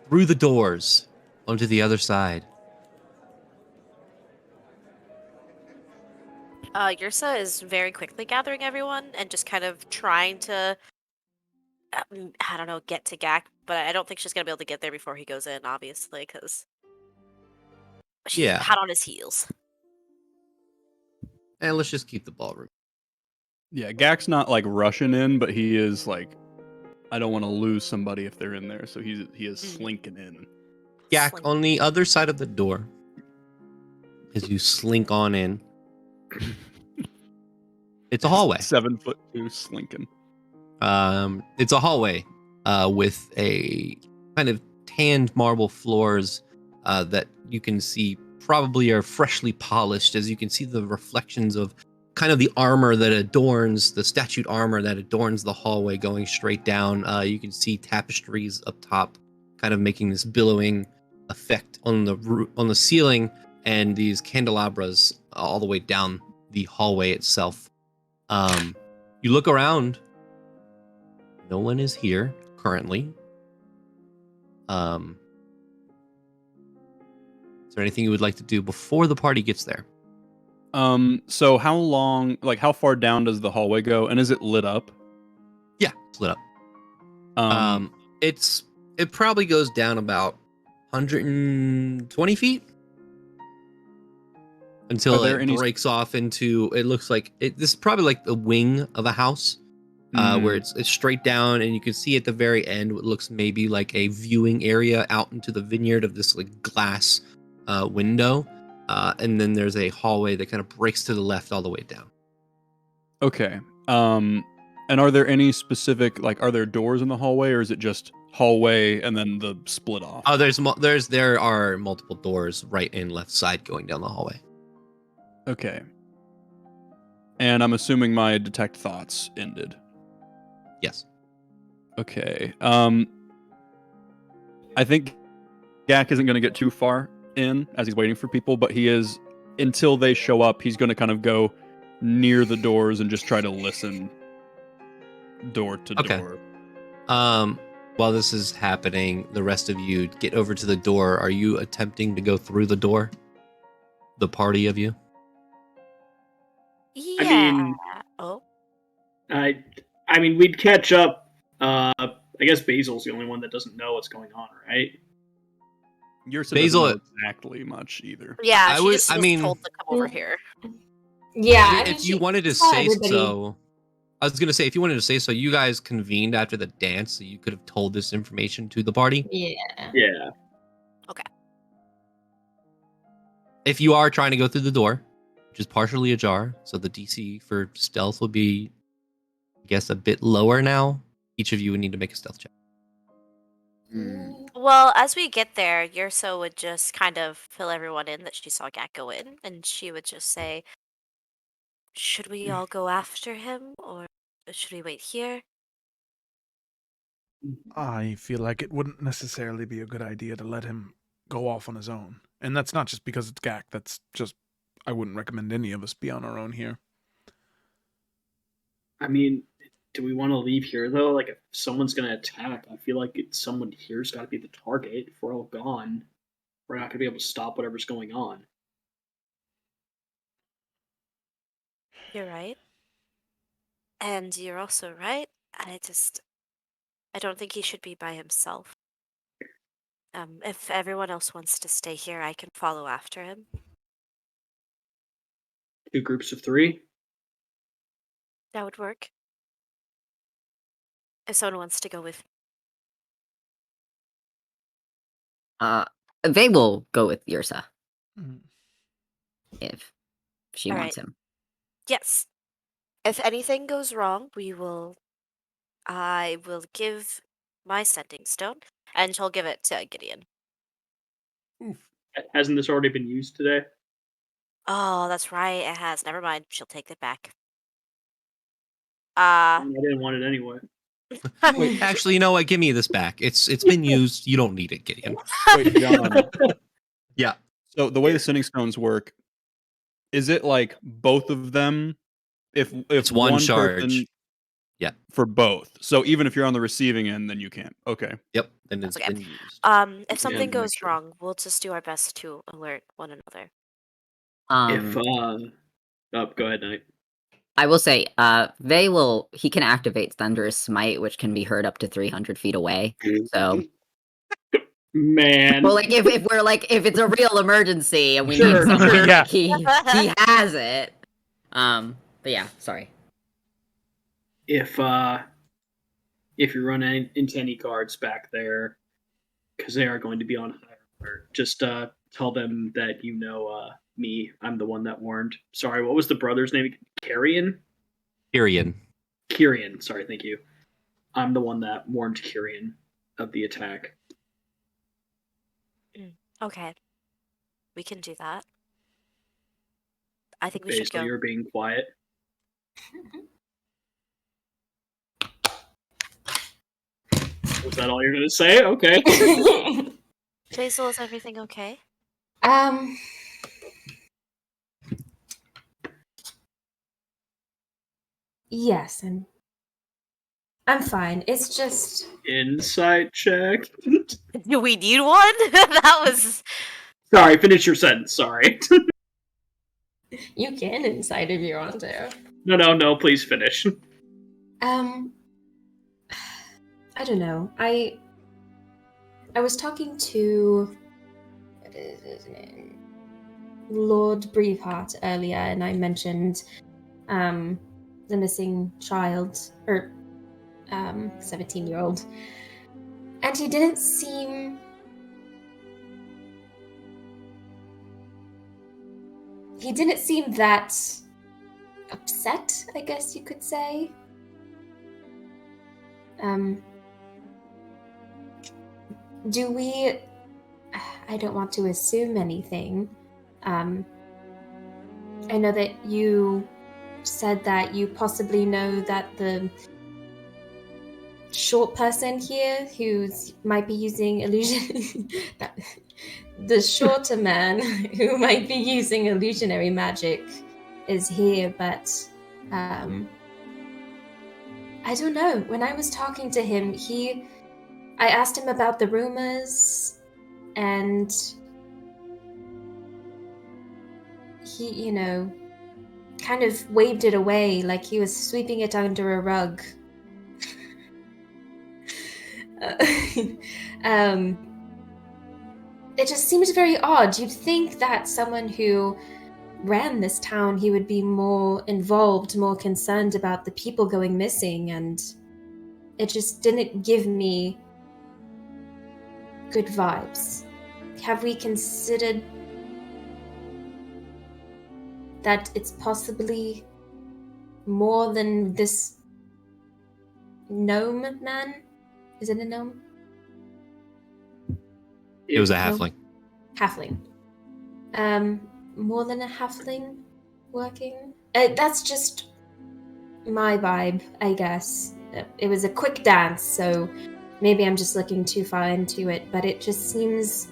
through the doors onto the other side. Yursa is very quickly gathering everyone and just kind of trying to, I don't know, get to Gak, but I don't think she's going to be able to get there before he goes in, obviously, because she's Yeah. hot on his heels. And let's just keep the ballroom. Yeah, Gak's not like rushing in, but he is like, I don't want to lose somebody if they're in there, so he is slinking in. Gak, Slink. on the other side of the door, as you slink on in, it's a hallway. 7'2" slinking. It's a hallway with a kind of tanned marble floors that you can see probably are freshly polished, as you can see the reflections of kind of the armor that adorns the statute armor that adorns the hallway going straight down. You can see tapestries up top, kind of making this billowing effect on the ceiling, and these candelabras all the way down the hallway itself. You look around. No one is here currently. Is there anything you would like to do before the party gets there? So how long, like how far down does the hallway go, and is it lit up? Yeah, it's lit up. It probably goes down about 120 feet until Are there it any- breaks off into. It looks like this is probably like the wing of a house. Where it's straight down, and you can see at the very end what looks maybe like a viewing area out into the vineyard of this like glass window, and then there's a hallway that kind of breaks to the left all the way down. Okay. And are there any specific, like, are there doors in the hallway, or is it just hallway and then the split off? Oh, there are multiple doors right and left side going down the hallway. Okay. And I'm assuming my detect thoughts ended. Yes. Okay. I think Gak isn't going to get too far in as he's waiting for people, but he is, until they show up, he's going to kind of go near the doors and just try to listen door to Okay. door. While this is happening, the rest of you get over to the door. Are you attempting to go through the door? The party of you? Yeah. mean- Oh. I mean, we'd catch up. I guess Basil's the only one that doesn't know what's going on, right? Yursa Basil- doesn't know exactly much either. Yeah, I she would- just I was mean- told to come over here. Yeah, I mean, I mean, if you she wanted to saw say everybody. so, I was gonna say if you wanted to say so, you guys convened after the dance, so you could have told this information to the party. Yeah. Yeah. if you are trying to go through the door, which is partially ajar, so the DC for stealth will be, I guess, a bit lower now. Each of you would need to make a stealth check. Well, as we get there, Yurso would just kind of fill everyone in that she saw Gat go in, and she would just say, should we all go after him, or should we wait here? I feel like it wouldn't necessarily be a good idea to let him go off on his own. And that's not just because it's Gak, that's just, I wouldn't recommend any of us be on our own here. I mean, do we want to leave here, though? Like, if someone's going to attack, I feel like someone here's got to be the target. If we're all gone, we're not going to be able to stop whatever's going on. You're right. And you're also right. I don't think he should be by himself. If everyone else wants to stay here, I can follow after him. 2 groups of 3? That would work. If someone wants to go with me. They will go with Yrsa Mm. if she All wants right. him. Yes. If anything goes wrong, I will give my sending stone, and she'll give it to Gideon. Hasn't this already been used today? Oh, that's right, it has. Never mind, she'll take it back. I didn't want it anyway. Wait, actually, you know what? Give me this back. It's been used. You don't need it, Gideon. Wait, John. Yeah. So the way the sending stones work, is it like both of them? If It's one charge. person- Yeah. For both. So even if you're on the receiving end, then you can't. Okay. Yep. And it's Okay. been used. If something make goes sure. wrong, we'll just do our best to alert one another. Go ahead, Knight. I will say, he can activate Thunderous Smite, which can be heard up to 300 feet away. So, Man. well, like if it's a real emergency and we Sure, need someone, sure. Yeah. he has it. But yeah, sorry. If you run into any guards back there, because they are going to be on high alert, just tell them that me. I'm the one that warned. Sorry, what was the brother's name? Kyrian? Kyrian, sorry, thank you. I'm the one that warned Kyrian of the attack. Okay. We can do that. I think we should Basically, go. you're being quiet. Was that all you're going to say? Okay. Basil, is everything okay? Yes, I'm fine. It's just Insight check. Do we need one? That was... Sorry, finish your sentence. Sorry. you can inside if you want to. No, please finish. I don't know. I was talking to Lord Braveheart earlier, and I mentioned the missing child, or 17-year-old, and he didn't seem that upset, I guess you could say. Do we... I don't want to assume anything. I know that you said that you possibly know that the short person here who might be using illusion... the shorter man who might be using illusionary magic is here, but... I don't know. When I was talking to him, I asked him about the rumors, and he, kind of waved it away like he was sweeping it under a rug. It just seems very odd. You'd think that someone who ran this town, he would be more involved, more concerned about the people going missing, and it just didn't give me good vibes. Have we considered that it's possibly more than this gnome man. Is it a gnome? It was a No. halfling. Halfling. More than a halfling working? That's just my vibe, I guess. It was a quick dance, so maybe I'm just looking too far into it, but it just seems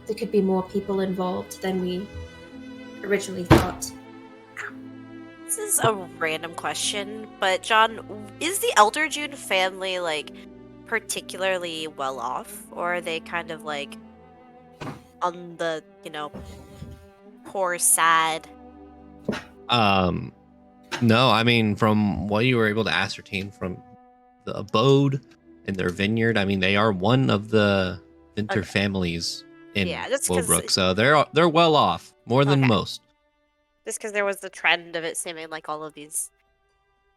there could be more people involved than we originally thought. This is a random question, but John, is the Elder June family like particularly well off, or are they kind of like on the, poor side? No, I mean, from what you were able to ascertain from the abode and their vineyard, I mean, they are one of the Vinter Okay. families in Yeah, just 'cause Willowbrook, so they're well off, more than Okay. most. Just because there was the trend of it seeming like all of these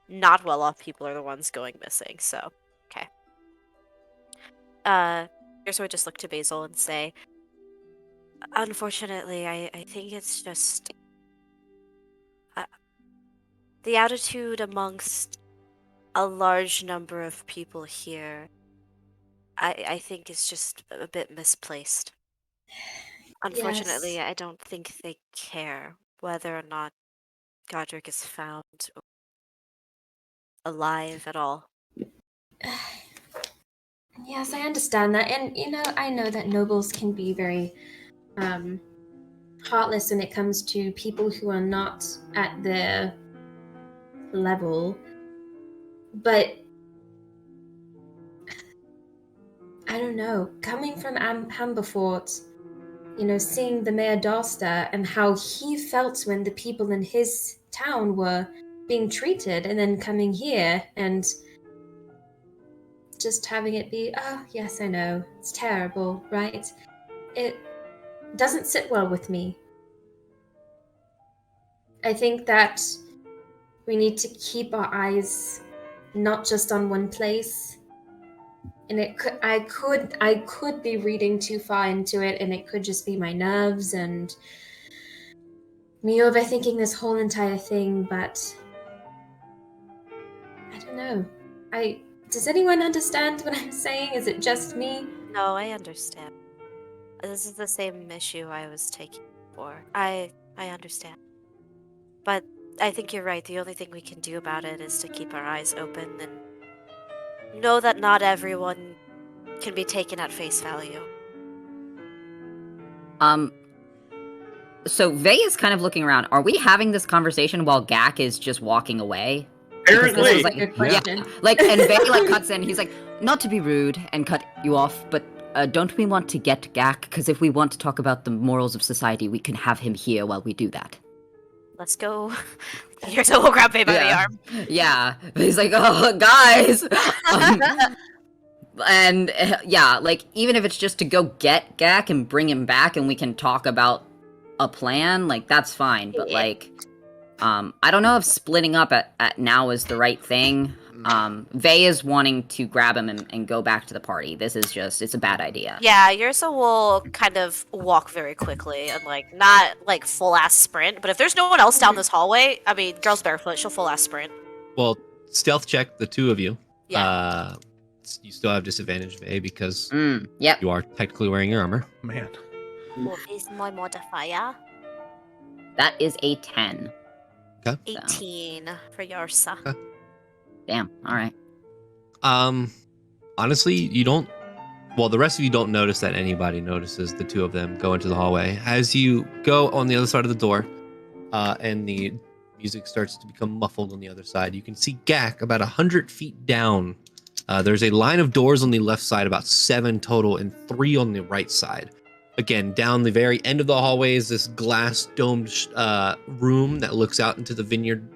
not well off people are the ones going missing, so okay. Here's where I just look to Basil and say, unfortunately, I think it's just the attitude amongst a large number of people here. I think is just a bit misplaced. Unfortunately, Yes. I don't think they care whether or not Godric is found alive at all. Yes, I understand that. And, I know that nobles can be very heartless when it comes to people who are not at their level. But I don't know. Coming from Humberfort, seeing the Mayor Doster and how he felt when the people in his town were being treated, and then coming here and just having it be, oh, yes, I know, it's terrible, right? It doesn't sit well with me. I think that we need to keep our eyes not just on one place. And I could be reading too far into it, and it could just be my nerves and me overthinking this whole entire thing, but I don't know. Does anyone understand what I'm saying? Is it just me? No, I understand. This is the same issue I was taking for. I understand. But I think you're right. The only thing we can do about it is to keep our eyes open and know that not everyone can be taken at face value. So Vey is kind of looking around. Are we having this conversation while Gak is just walking away? Because this is Apparently. like, Good question. and Vey cuts in. He's like, not to be rude and cut you off, but don't we want to get Gak? Because if we want to talk about the morals of society, we can have him here while we do that. Let's go. Here's a we'll grab Faye by the arm. Yeah. He's like, oh, guys. And even if it's just to go get Gak and bring him back and we can talk about a plan, that's fine. But I don't know if splitting up at now is the right thing. Vey is wanting to grab him and go back to the party. This is it's a bad idea. Yeah, Yursa will kind of walk very quickly and not full ass sprint. But if there's no one else down this hallway, I mean, girl's barefoot, she'll full ass sprint. Well, stealth check the two of you. Yeah. You still have disadvantage, Vey, because Yep. you are technically wearing your armor. Man. What is my modifier? That is a 10. 18 for Yarsa. Okay. Damn. All right. Honestly, you don't. Well, the rest of you don't notice that anybody notices the two of them go into the hallway. As you go on the other side of the door, and the music starts to become muffled on the other side, you can see Gak about 100 feet down. There's a line of doors on the left side, about 7 total, and 3 on the right side. Again, down the very end of the hallway is this glass domed room that looks out into the vineyard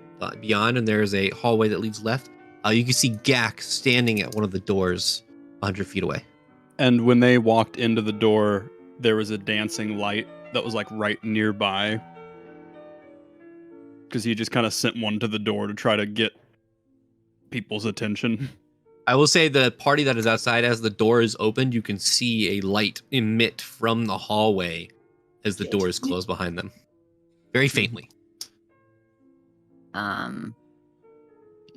beyond, and there's a hallway that leads left. You can see Gak standing at one of the doors 100 feet away. And when they walked into the door, there was a dancing light that was right nearby. Because he just kind of sent one to the door to try to get people's attention. I will say the party that is outside, as the door is opened, you can see a light emit from the hallway as the door is closed behind them. very faintly.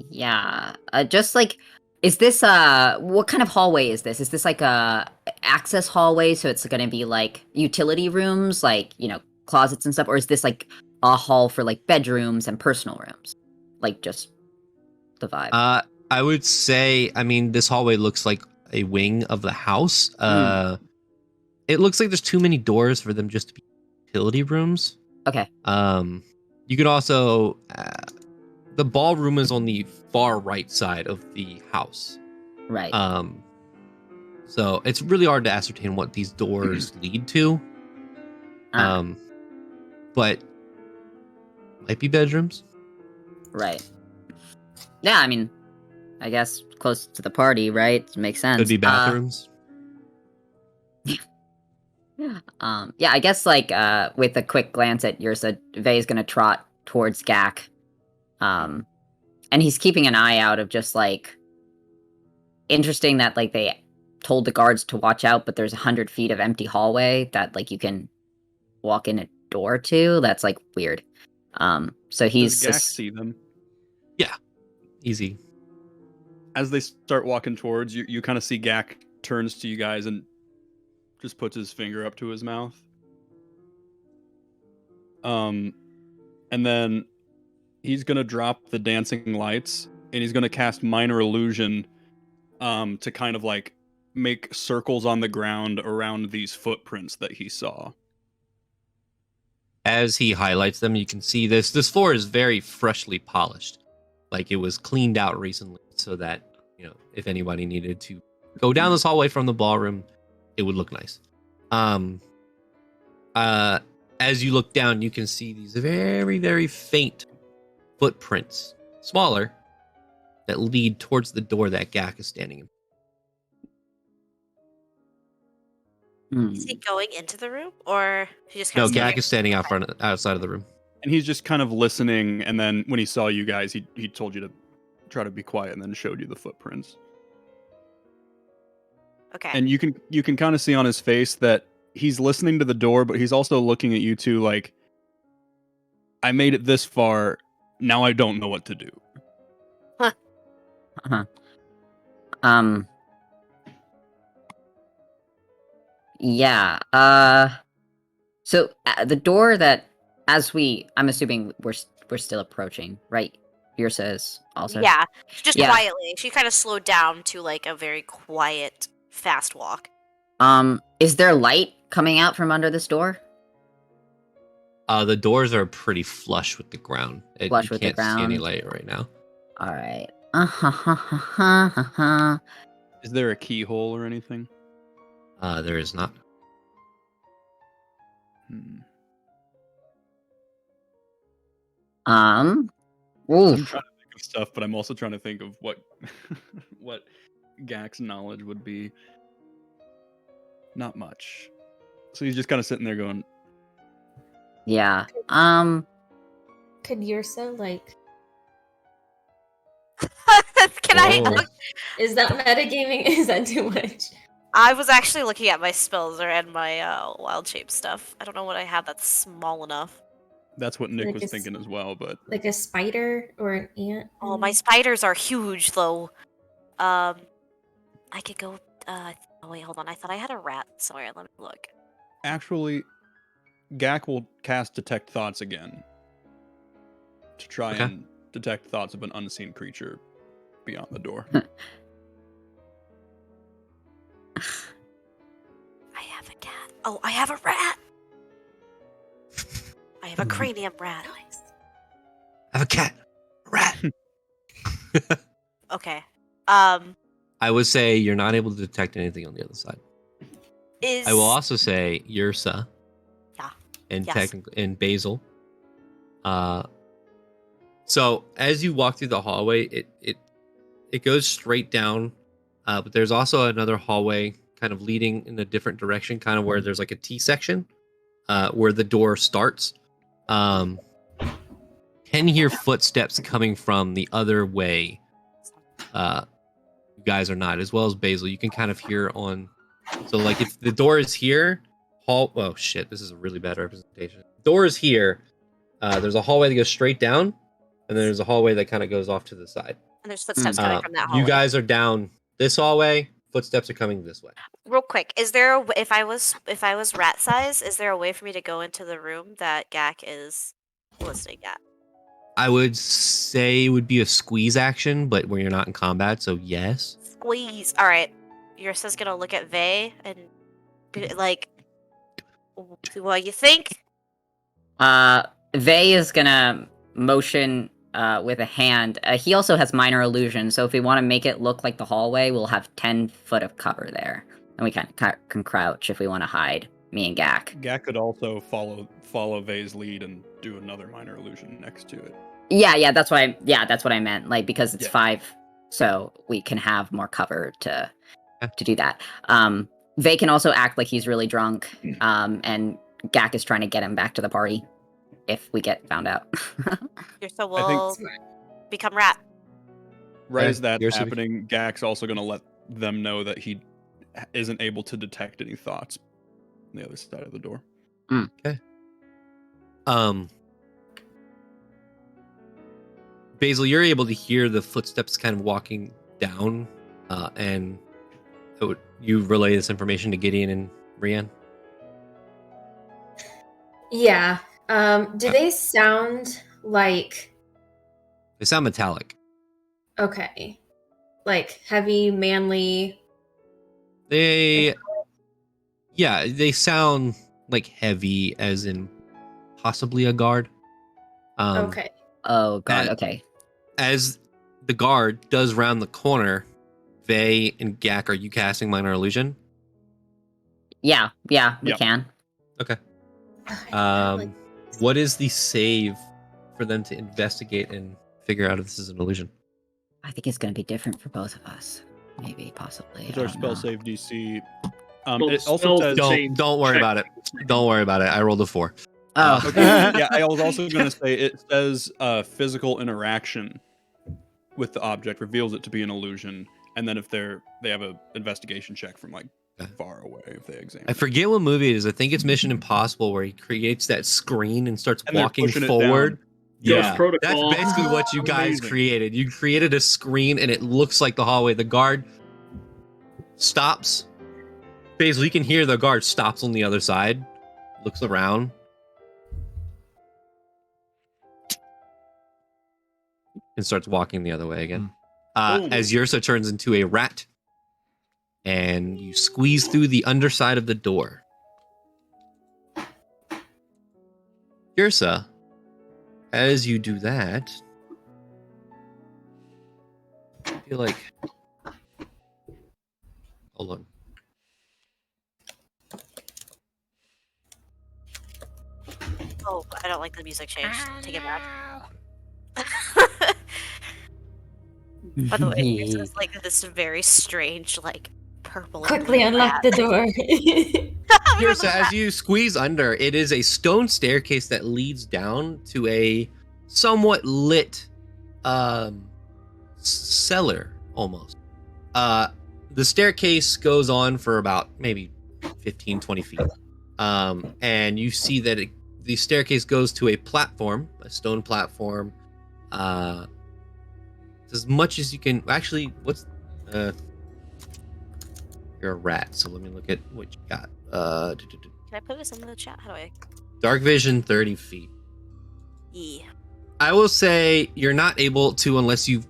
Yeah. Just like, is this what kind of hallway is this? Is this like a access hallway? So it's gonna be like utility rooms, like, you know, closets and stuff, or is this like a hall for like bedrooms and personal rooms? Like just the vibe. I would say, I mean, this hallway looks like a wing of the house. It looks like there's too many doors for them just to be utility rooms. Okay. You could also the ballroom is on the far right side of the house. Right. So it's really hard to ascertain what these doors lead to. But might be bedrooms. Right. Yeah, I mean, I guess close to the party, right? Makes sense. Could be bathrooms. Yeah, I guess like with a quick glance at Yursa, Vey is gonna trot towards Gak. And he's keeping an eye out of just like interesting that like they told the guards to watch out, but there's 100 feet of empty hallway that like you can walk in a door to. That's like weird. So he's Does Gak see them? Yeah. Easy. As they start walking towards you, you kind of see Gak turns to you guys and just puts his finger up to his mouth. And then he's gonna drop the dancing lights and he's gonna cast minor illusion to kind of like make circles on the ground around these footprints that he saw. As he highlights them, you can see this floor is very freshly polished. Like it was cleaned out recently so that, you know, if anybody needed to go down this hallway from the ballroom, it would look nice. As you look down, you can see these very, very faint footprints, smaller, that lead towards the door that Gak is standing in. Is he going into the room, or he just No, kind of Gak is standing outside of the room. And he's just kind of listening, and then when he saw you guys, he told you to try to be quiet and then showed you the footprints. Okay. And you can kind of see on his face that he's listening to the door, but he's also looking at you two like, I made it this far, now I don't know what to do. Yeah. So the door that, I'm assuming we're still approaching, right? Your says also. Yeah, just quietly. She kind of slowed down to like a very quiet, fast walk. Is there light coming out from under this door? The doors are pretty flush with the ground. Flush you with can't the ground. see any light right now. All right. Is there a keyhole or anything? There is not. I'm Oof. trying to think of stuff, but I'm also trying to think of what what Gak's knowledge would be. Not much. So he's just kind of sitting there going, Yeah. Could Yursa like? Can I? Oh. Is that metagaming? Is that too much? I was actually looking at my spells and my wild shape stuff. I don't know what I have that's small enough. that's what Nick Like was thinking as well, but Like a spider or an ant? Oh, my spiders are huge though. I could go. Oh wait, hold on. I thought I had a rat somewhere. Let me look. actually, Gak will cast Detect Thoughts again to try Okay. and detect thoughts of an unseen creature beyond the door. I have a cat. Oh, I have a rat. I have a cranium rat. I have a cat. A rat. Okay. I would say you're not able to detect anything on the other side. Is I will also say Yursa. Yeah. And Yes. technically and Basil. So as you walk through the hallway, it goes straight down, but there's also another hallway kind of leading in a different direction, kind of where there's like a T section, where the door starts. Can hear footsteps coming from the other way. You guys are not, as well as Basil. You can kind of hear on. So like if the door is here, oh shit, this is a really bad representation. Door is here. There's a hallway that goes straight down, and then there's a hallway that kind of goes off to the side. And there's footsteps coming from that hallway. You guys are down this hallway. Footsteps are coming this way. Real quick, is there if I was rat size, is there a way for me to go into the room that Gak is listening at? I would say it would be a squeeze action, but when you're not in combat, so yes. Squeeze. All right. Yursa's gonna look at Vey and be like, "What you think?" Vey is gonna motion with a hand. He also has minor illusion, so if we want to make it look like the hallway, we'll have 10 foot of cover there, and we can crouch if we want to hide. Me and Gak. Gak could also follow Vey's lead and do another minor illusion next to it. Yeah, that's what I meant. Like, because it's 5, so we can have more cover to do that. Vey can also act like he's really drunk, and Gak is trying to get him back to the party if we get found out. Yursa will become rat. Right as that's happening, Gak's also going to let them know that he isn't able to detect any thoughts on the other side of the door. Okay. Basil, you're able to hear the footsteps kind of walking down, and you relay this information to Gideon and Rian? Yeah. Do they sound like... They sound metallic. Okay. Like heavy, manly... They sound like heavy, as in possibly a guard. Okay. Oh, God, okay. As the guard does round the corner, Vey and Gak, are you casting minor illusion? Yeah, we can. Okay. What is the save for them to investigate and figure out if this is an illusion? I think it's going to be different for both of us. Maybe, possibly. It's our spell save DC. Well, It also says Don't worry about it. Don't worry about it. I rolled a 4. Oh. Okay. Yeah, I was also going to say it says physical interaction with the object reveals it to be an illusion, and then if they have an investigation check from like far away if they examine. I forget what movie it is. I think it's Mission Impossible, where he creates that screen and starts walking forward. Yeah, that's basically what you guys created. You created a screen, and it looks like the hallway. The guard stops. Basil, you can hear the guard stops on the other side, looks around. And starts walking the other way again. As Yursa turns into a rat, and you squeeze through the underside of the door. Yursa, as you do that, I feel like... Hold on. Oh, I don't like the music change. Take it back. By the way, it's just like this very strange, like purple. Quickly unlock the door. Yursa, as you squeeze under, it is a stone staircase that leads down to a somewhat lit cellar, almost. The staircase goes on for about maybe 15, 20 feet. And you see that the staircase goes to a platform, a stone platform. As much as you can... Actually, what's... You're a rat, so let me look at what you got. Can I put this in the chat? How do I... Dark vision, 30 feet. Yeah. I will say you're not able to unless you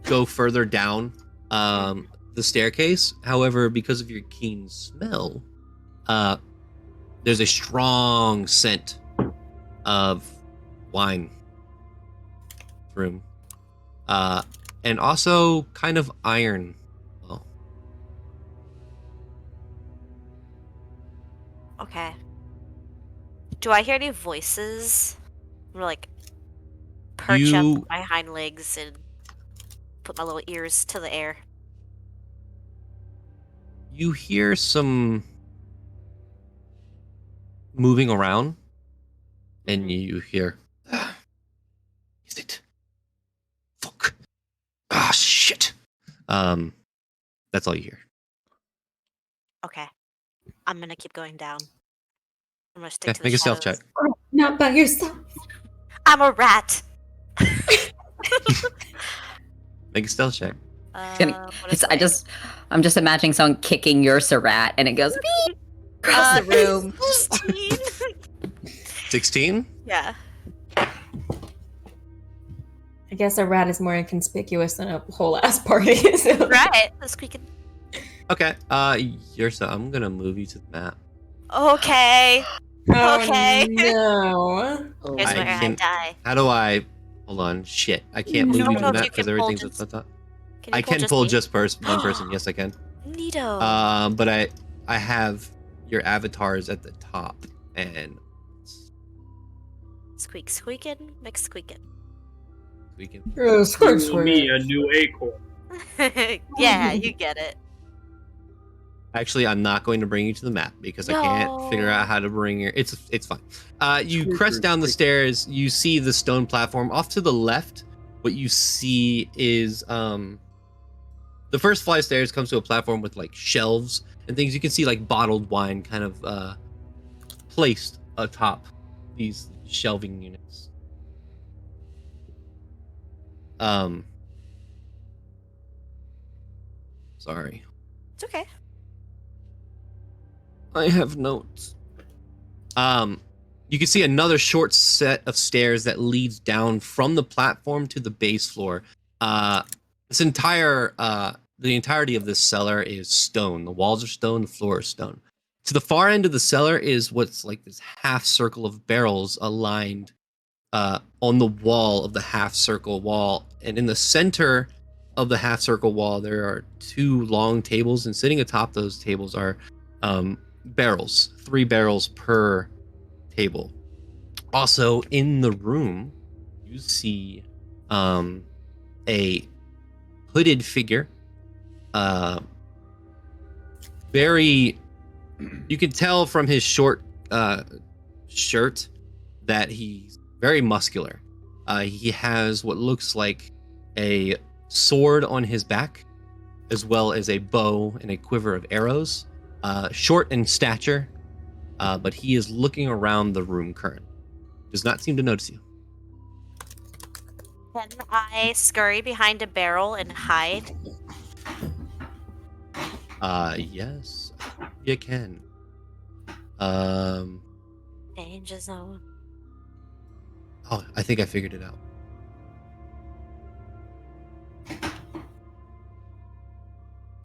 go further down the staircase. However, because of your keen smell, there's a strong scent of wine room. And also kind of iron. Well. Okay. Do I hear any voices? I'm gonna, like, perch up my hind legs and put my little ears to the air. You hear some moving around, and you hear, is it? Fuck. Ah, shit. That's all you hear. Okay. I'm gonna keep going down. I'm gonna stick to the Make a stealth shadows. check. Not by yourself. I'm a rat. Make a stealth check. What is I'm just imagining someone kicking your Sarat, and it goes beep across the room. 16. 16? Yeah. I guess a rat is more inconspicuous than a whole ass party. So. Right. The squeaking. Okay. Yursa, I'm gonna move you to the map. Okay. Oh, Okay. no. Here's I where I can- die. How do I? Hold on. Shit. I can't move I you don't to know the if map you because can pull everything's just- at the top. Can you I can pull me? just one person. Yes, I can. Neato. But I have your avatars at the top and Squeak squeaking, mix squeaking. we can. Me, a new acorn. Yeah, you get it. Actually, I'm not going to bring you to the map because I can't figure out how to bring your. It's fine. You crest down the stairs. You see the stone platform off to the left. What you see is the first flight of stairs comes to a platform with like shelves and things. You can see like bottled wine kind of placed atop these shelving units. Sorry. It's okay. I have notes. You can see another short set of stairs that leads down from the platform to the base floor. The entirety of this cellar is stone. The walls are stone, the floor is stone. To the far end of the cellar is what's like this half circle of barrels aligned on the wall of the half circle wall. And in the center of the half circle wall, there are two long tables, and sitting atop those tables are barrels, 3 barrels per table. Also in the room, you see a hooded figure. You can tell from his short shirt that he's very muscular. He has what looks like a sword on his back, as well as a bow and a quiver of arrows. Short in stature, but he is looking around the room currently. Does not seem to notice you. Can I scurry behind a barrel and hide? Yes, you can. Danger zone. Oh, I think I figured it out.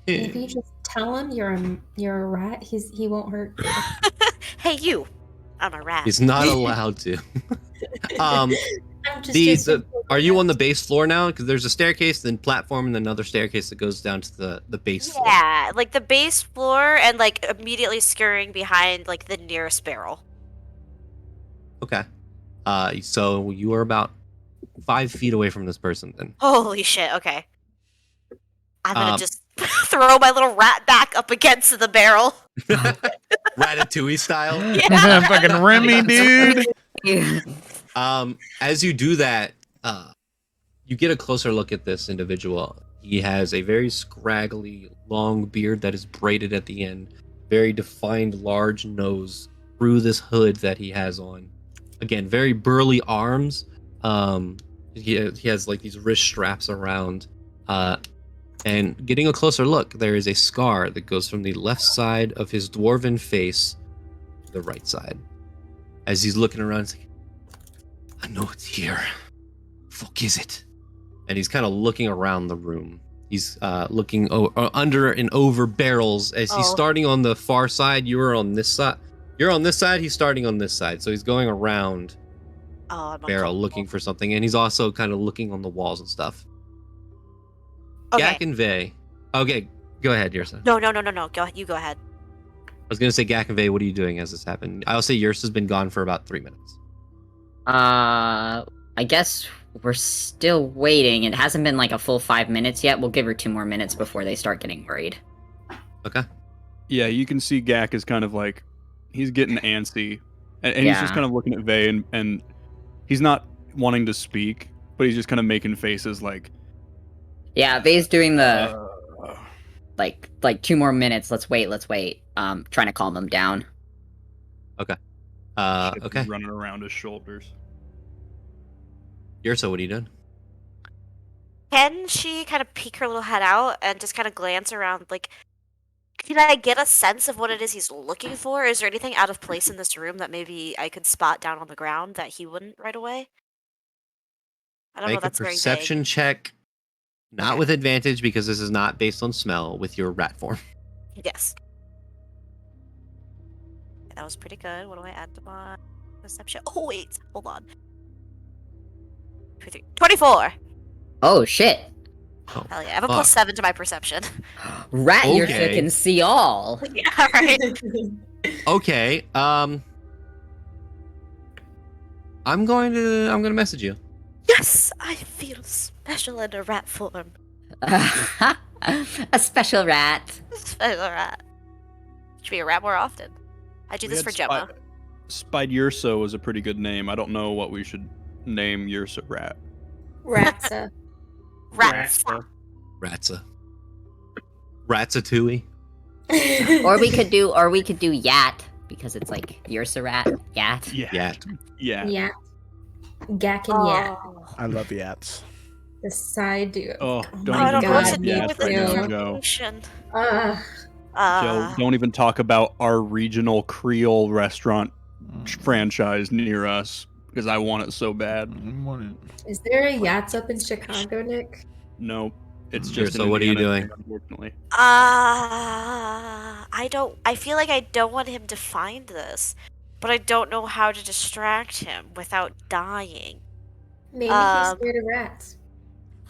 Maybe you just tell him you're a rat. He won't hurt you. Hey, you. I'm a rat. He's not allowed to. I'm just Are you on the base floor now? Because there's a staircase, then platform, and another staircase that goes down to the base floor. Yeah, like the base floor and like immediately scurrying behind like the nearest barrel. Okay. So you are about 5 feet away from this person then. Holy shit, okay. I'm gonna just throw my little rat back up against the barrel. Ratatouille style. Yeah. Fucking Remy, dude. As you do that, you get a closer look at this individual. He has a very scraggly, long beard that is braided at the end. Very defined, large nose through this hood that he has on. Again, very burly arms. He has like these wrist straps around. And getting a closer look, there is a scar that goes from the left side of his dwarven face to the right side. As he's looking around, he's like, I know it's here. Fuck is it? And he's kind of looking around the room. He's looking under and over barrels as he's starting on the far side. You are on this side. You're on this side. He's starting on this side. So he's going around barrel looking for something. And he's also kind of looking on the walls and stuff. Okay. Gak and Vey. Okay, go ahead, Yursa. No. Go ahead. You go ahead. I was going to say, Gak and Vey, what are you doing as this happened? I'll say Yursa's been gone for about 3 minutes. I guess we're still waiting. It hasn't been like a full 5 minutes yet. We'll give her 2 more minutes before they start getting worried. Okay. Yeah, you can see Gak is kind of like, he's getting antsy. And he's just kind of looking at Vey, and he's not wanting to speak, but he's just kind of making faces like... Yeah, Vey's doing the... like 2 more minutes. Let's wait. Trying to calm them down. Okay. shit Okay. running around his shoulders. Yursa, what are you doing? Can she kind of peek her little head out and just kind of glance around? Like, can I get a sense of what it is he's looking for? Is there anything out of place in this room that maybe I could spot down on the ground that he wouldn't right away? I don't know. Make a That's very perception vague. check, not Okay. with advantage because this is not based on smell, with your rat form. Yes. Okay, that was pretty good. What do I add to my perception? Oh wait, hold on. 24. Oh shit! Oh, Hell yeah! I have a fuck. +7 to my perception. Rat Yursa Okay. can see all. Yeah, right. Okay. I'm gonna message you. Yes, I feel special in a rat form. A special rat. Special rat. Should be a rat more often. I do this for Gemma. Spidurso was a pretty good name. I don't know what we should name Yursa Rat. Ratsa. Rats. Ratsa. Ratatouille. Or we could do Yat because it's like Yursa rat. Yat. Yeah. Yeah. Yeah. Gak and Yat. Oh. I love yats. The side duo. Oh, don't I even don't know what bring to up do Yats with right now, this Joe. information. Joe, don't even talk about our regional Creole restaurant franchise near us because I want it so bad. Is there a Yats up in Chicago, Nick? Nope. It's Sure, just so an what are you Indiana doing? thing, unfortunately. I feel like I don't want him to find this, but I don't know how to distract him without dying. Maybe he's scared of rats.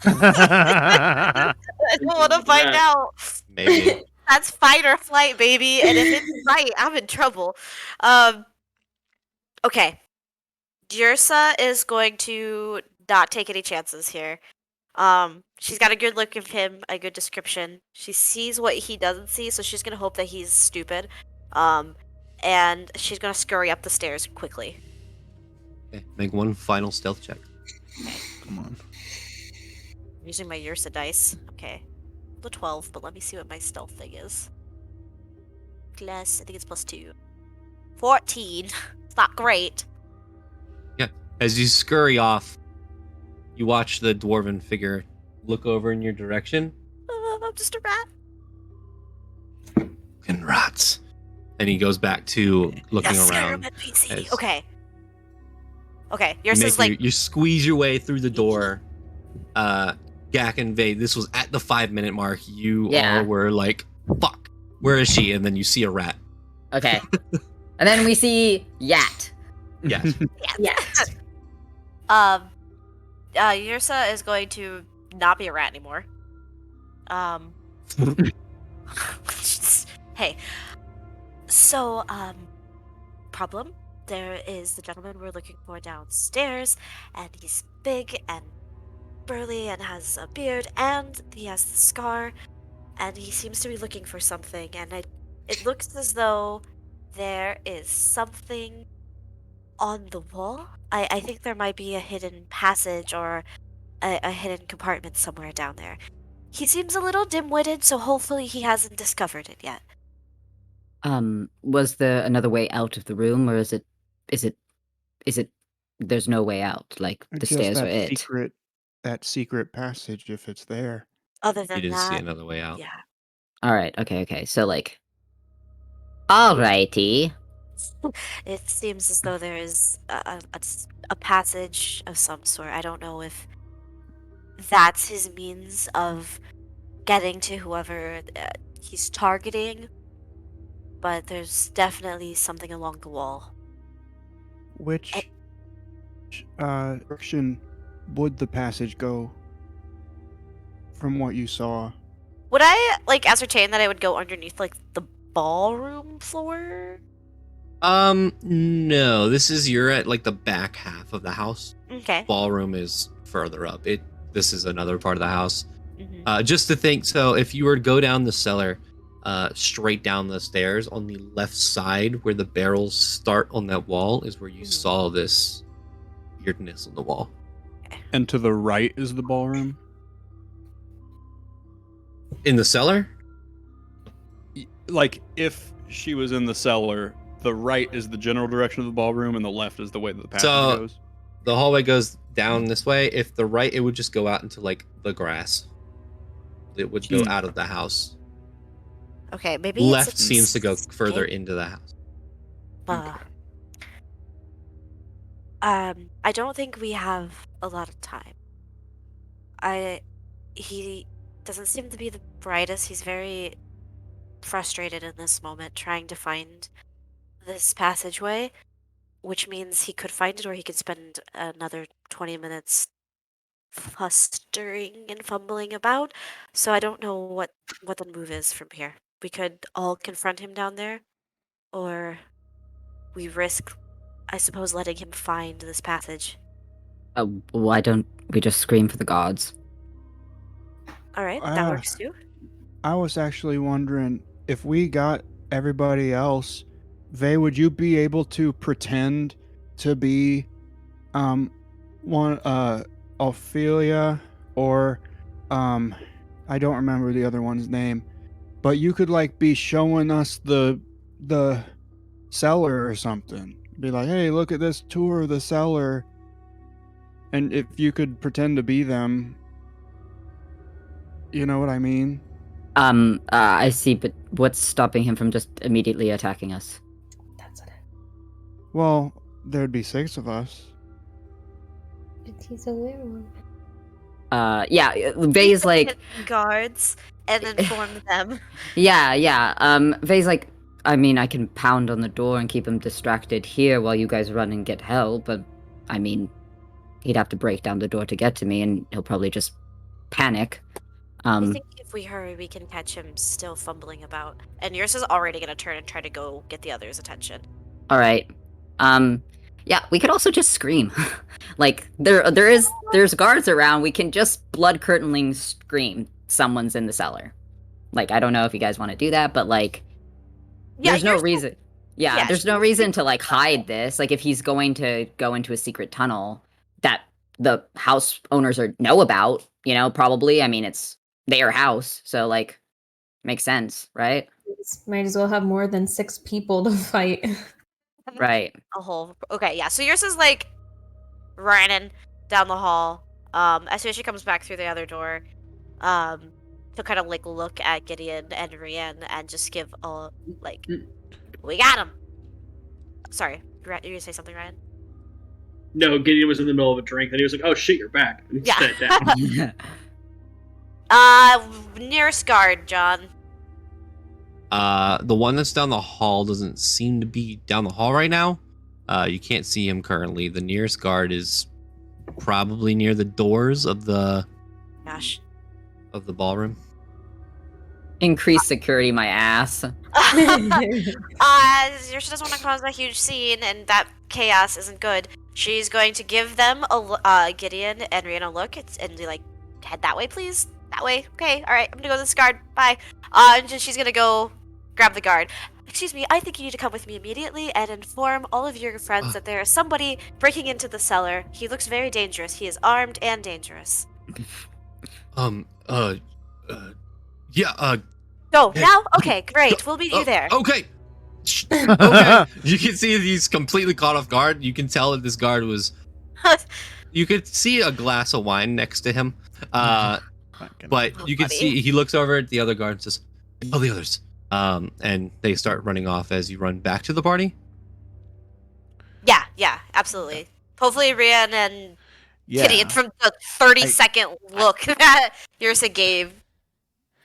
I don't want to find out. Maybe. That's fight or flight, baby. And if it's fight, I'm in trouble. Okay. Jirsa is going to not take any chances here. She's got a good look of him, a good description. She sees what he doesn't see, so she's gonna hope that he's stupid. And she's gonna scurry up the stairs quickly. Okay, make one final stealth check. Come on. I'm using my Yursa dice. Okay. The 12, but let me see what my stealth thing is. Plus, I think it's +2. 14. It's not great. As you scurry off, you watch the dwarven figure look over in your direction. I'm just a rat. Fucking rats. And he goes back to looking Yes, around. NPC. as- Okay. Okay, You, Yursa's like, you squeeze your way through the door. Gak and Vade, this was at the 5-minute mark. You Yeah. all were like, fuck, where is she? And then you see a rat. Okay. And then we see Yat. Yes. Yes. Yursa is going to not be a rat anymore. Hey. So, problem. There is the gentleman we're looking for downstairs, and he's big and burly and has a beard, and he has the scar, and he seems to be looking for something, and it looks as though there is something on the wall. I think there might be a hidden passage or a hidden compartment somewhere down there. He seems a little dim-witted, so hopefully he hasn't discovered it yet. Was there another way out of the room, or is it there's no way out? Like the Just stairs are that it. that secret passage, if it's there. Other You than didn't see that, another way out. yeah. Alright, okay. So like alrighty. It seems as though there is a passage of some sort. I don't know if that's his means of getting to whoever he's targeting, but there's definitely something along the wall. Which direction would the passage go from what you saw? Would I ascertain that I would go underneath the ballroom floor? No. You're at the back half of the house. Okay. Ballroom is further up. This is another part of the house. Mhm. Just to think, so if you were to go down the cellar, straight down the stairs, on the left side where the barrels start on that wall is where you saw this weirdness on the wall. And to the right is the ballroom. In the cellar? Like if she was in the cellar, the right is the general direction of the ballroom, and the left is the way that the passage So- goes. The hallway goes down this way. If the right, it would just go out into like the grass. It would go out of the house. Okay, maybe Left it's a seems to go further escape. into the house. I don't think we have a lot of time. He doesn't seem to be the brightest. He's very frustrated in this moment, trying to find this passageway, which means he could find it or he could spend another 20 minutes flustering and fumbling about. So I don't know what the move is from here. We could all confront him down there, or we risk, I suppose, letting him find this passage. Why don't we just scream for the gods? All right, that works too. I was actually wondering if we got everybody else, Vey, would you be able to pretend to be one Ophelia or I don't remember the other one's name, but you could like be showing us the cellar or something. Be like, "Hey, look at this tour of the cellar." And if you could pretend to be them, you know what I mean? I see, but what's stopping him from just immediately attacking us? That's it. Well, there'd be 6 of us. He's a werewolf. Yeah, Vey's like... Guards, and inform them. Yeah. Vey's like, I mean, I can pound on the door and keep him distracted here while you guys run and get help, but, I mean, he'd have to break down the door to get to me, and he'll probably just panic. I think if we hurry, we can catch him still fumbling about. And yours is already going to turn and try to go get the others' attention. Alright. Yeah, we could also just scream. Like, there's guards around, we can just blood curdling scream someone's in the cellar. Like, I don't know if you guys want to do that, but like, there's no reason. Yeah, there's no reason to like hide this. Like, if he's going to go into a secret tunnel that the house owners know about, you know, probably. I mean, it's their house, so like, makes sense, right? Might as well have more than 6 people to fight. Right. Okay, yeah. So yours is like running down the hall. As soon as she comes back through the other door, she'll kind of like look at Gideon and Rian and just give a like, we got him. Sorry, you were gonna say something, Ryan? No, Gideon was in the middle of a drink, and he was like, "Oh shit, you're back." And he sat down. Nearest guard, John. The one that's down the hall doesn't seem to be down the hall right now. You can't see him currently. The nearest guard is probably near the doors of the ballroom. Increase security, my ass. She doesn't want to cause a huge scene, and that chaos isn't good. She's going to give them Gideon and Rian a look and be like, head that way, please. That way. Okay, all right. I'm gonna go to this guard. Bye. And she's gonna go grab the guard. Excuse me, I think you need to come with me immediately and inform all of your friends that there is somebody breaking into the cellar. He looks very dangerous. He is armed and dangerous. Yeah, Go, now? Okay, great. We'll meet you there. Okay. Okay. You can see he's completely caught off guard. You can tell that this guard was... You could see a glass of wine next to him. But you can see he looks over at the other guard and says, "Oh, the others." And they start running off as you run back to the party. Yeah, absolutely. Hopefully Rian and Gideon, from the 30-second look that Yursa gave,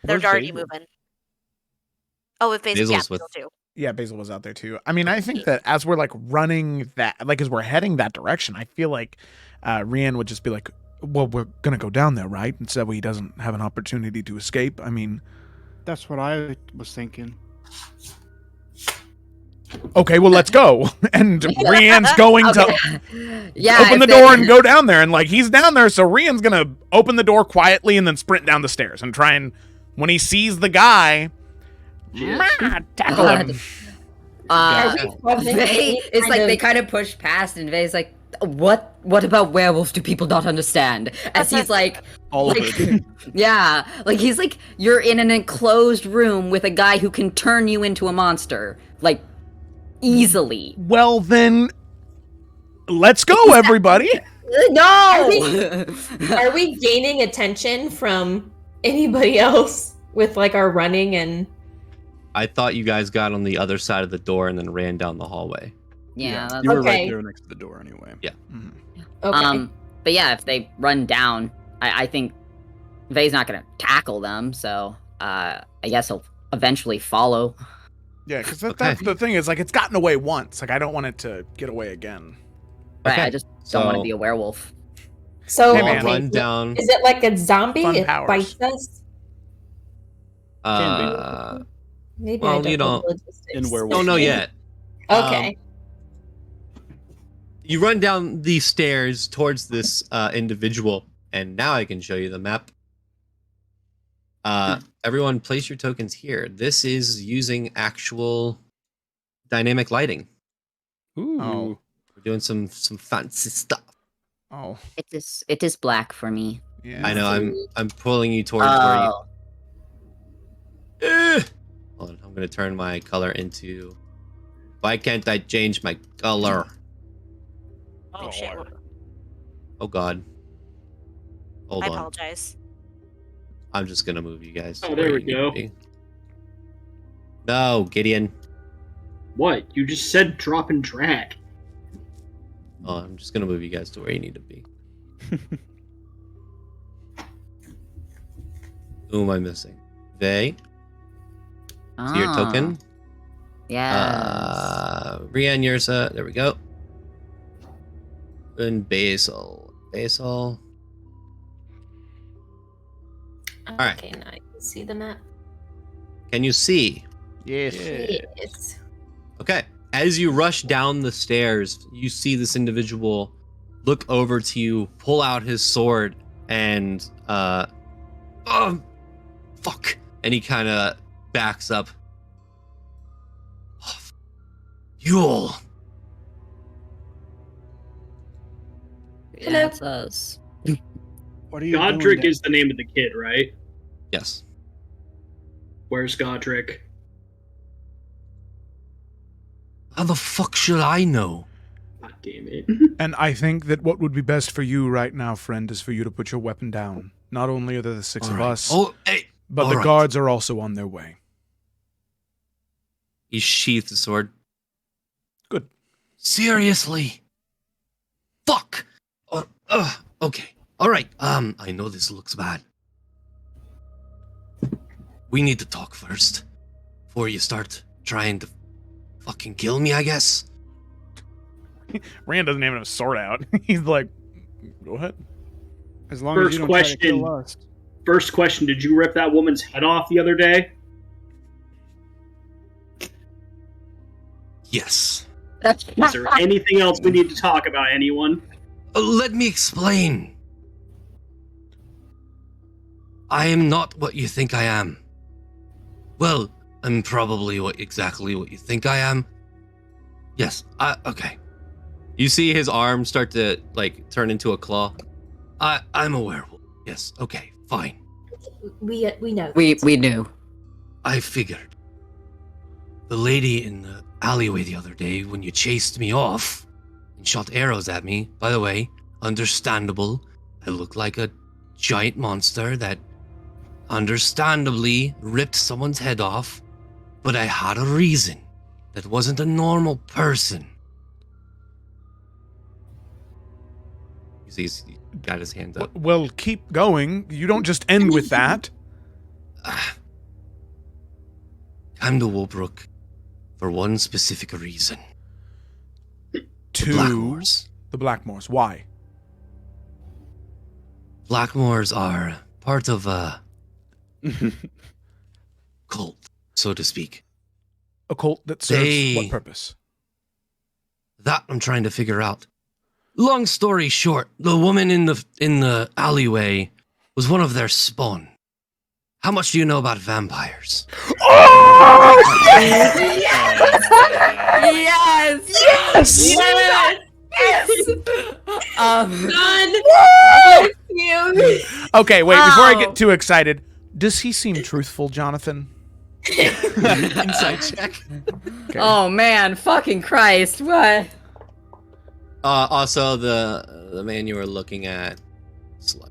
they're already moving. Oh, with Basil too. Yeah, Basil was out there too. I mean, I think that as we're like running that, like as we're heading that direction, I feel like Rian would just be like, "Well, we're gonna go down there, right? And so he doesn't have an opportunity to escape." I mean, that's what I was thinking. Okay, well, let's go. And Rian's going to open the door and go down there. And like, he's down there, so Rian's gonna open the door quietly and then sprint down the stairs and try and, when he sees the guy, tackle him. Vey, it's like they kind of push past, and Vey's like, What about werewolves do people not understand? As he's like, all of it. Yeah, like he's like, you're in an enclosed room with a guy who can turn you into a monster, like, easily. Well then, let's go, everybody. No! Are we gaining attention from anybody else with like our running and? I thought you guys got on the other side of the door and then ran down the hallway. Yeah, that's you were right Okay. there next to the door anyway. Yeah. Okay. But yeah, if they run down, I think Vay's not gonna tackle them, so I guess he'll eventually follow. Yeah, because Okay. that's the thing is, like, it's gotten away once. Like, I don't want it to get away again. Right, Okay, I just don't want to so- be a werewolf. So Hey, I'll man. run down. is it like a zombie? Fun It powers. bites us? Maybe I well, don't you know don't- the logistics. In werewolf. Don't know yet. Okay. You run down the stairs towards this individual, and now I can show you the map. Everyone, place your tokens here. This is using actual dynamic lighting. Ooh. Oh. We're doing some fancy stuff. Oh, It is black for me. yeah. I know. I'm pulling you towards where you. Oh, Hold on, I'm gonna turn my color into. Why can't I change my color? Oh shit! Oh God. Hold I on. apologize. I'm just gonna move you guys. to Oh, there where we you need go. to be. No, Gideon. What? You just said drop and drag. Oh, I'm just gonna move you guys to where you need to be. Who am I missing? They. See your token. Yeah. Brienne, yours. There we go. And Basil. Basil. right. Okay, now I can see the map. Can you see? Yes. Yes. Okay. As you rush down the stairs, you see this individual look over to you, pull out his sword, and fuck. And he kind of backs up. Oh, you all. Yeah, Hello. it's us. What are you Godric doing? is the name of the kid, right? Yes. Where's Godric? How the fuck should I know? God damn it. And I think that what would be best for you right now, friend, is for you to put your weapon down. Not only are there the six of All right. us, Oh, hey. but all the right. guards are also on their way. He sheathed the sword. Good. Seriously? Fuck. Okay. All right. I know this looks bad. We need to talk first before you start trying to fucking kill me, I guess. Rand doesn't even have a sword out. He's like, go ahead. As long as First you don't try to question. kill us. First question, did you rip that woman's head off the other day? Yes. Is there anything else we need to talk about, anyone? Let me explain. I am not what you think I am. Well, I'm probably exactly what you think I am. Yes. Okay. You see his arm start to like turn into a claw. I'm a werewolf. Yes. Okay. Fine. We know. We knew. I figured. The lady in the alleyway the other day when you chased me off and shot arrows at me, by the way, understandable. I look like a giant monster that understandably ripped someone's head off, but I had a reason. That wasn't a normal person. You see he's got his hand up. Well, keep going. You don't just end with that. I'm to Woolbrook for one specific reason. To Blackmoors. the Blackmoors. Why? Blackmoors are part of a cult, so to speak. A cult that serves They- what purpose? That I'm trying to figure out. Long story short, the woman in the alleyway was one of their spawn. How much do you know about vampires? Yes! Yes! Yes! Done! You. Okay, wait, before I Oh. get too excited, does he seem truthful, Jonathan? Inside check. Okay. Oh man, fucking Christ, what? Also, the man you were looking at, slut.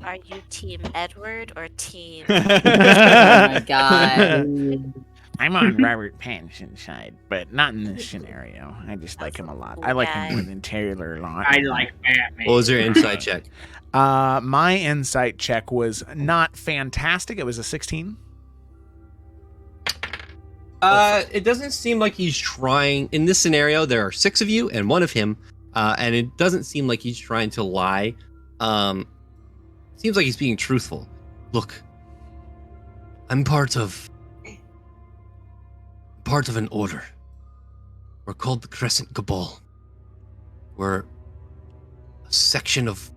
Are you Team Edward or Team? Oh my god. I'm on Robert Pattinson's side, but not in this scenario. I just like him a lot. I like him more than Taylor a lot. I like Batman. What was your insight check? My insight check was not fantastic. It was a 16. It doesn't seem like he's trying. In this scenario, there are 6 of you and 1 of him, and it doesn't seem like he's trying to lie. Seems like he's being truthful. Look, I'm part of an order. We're called the Crescent Cabal. We're a section of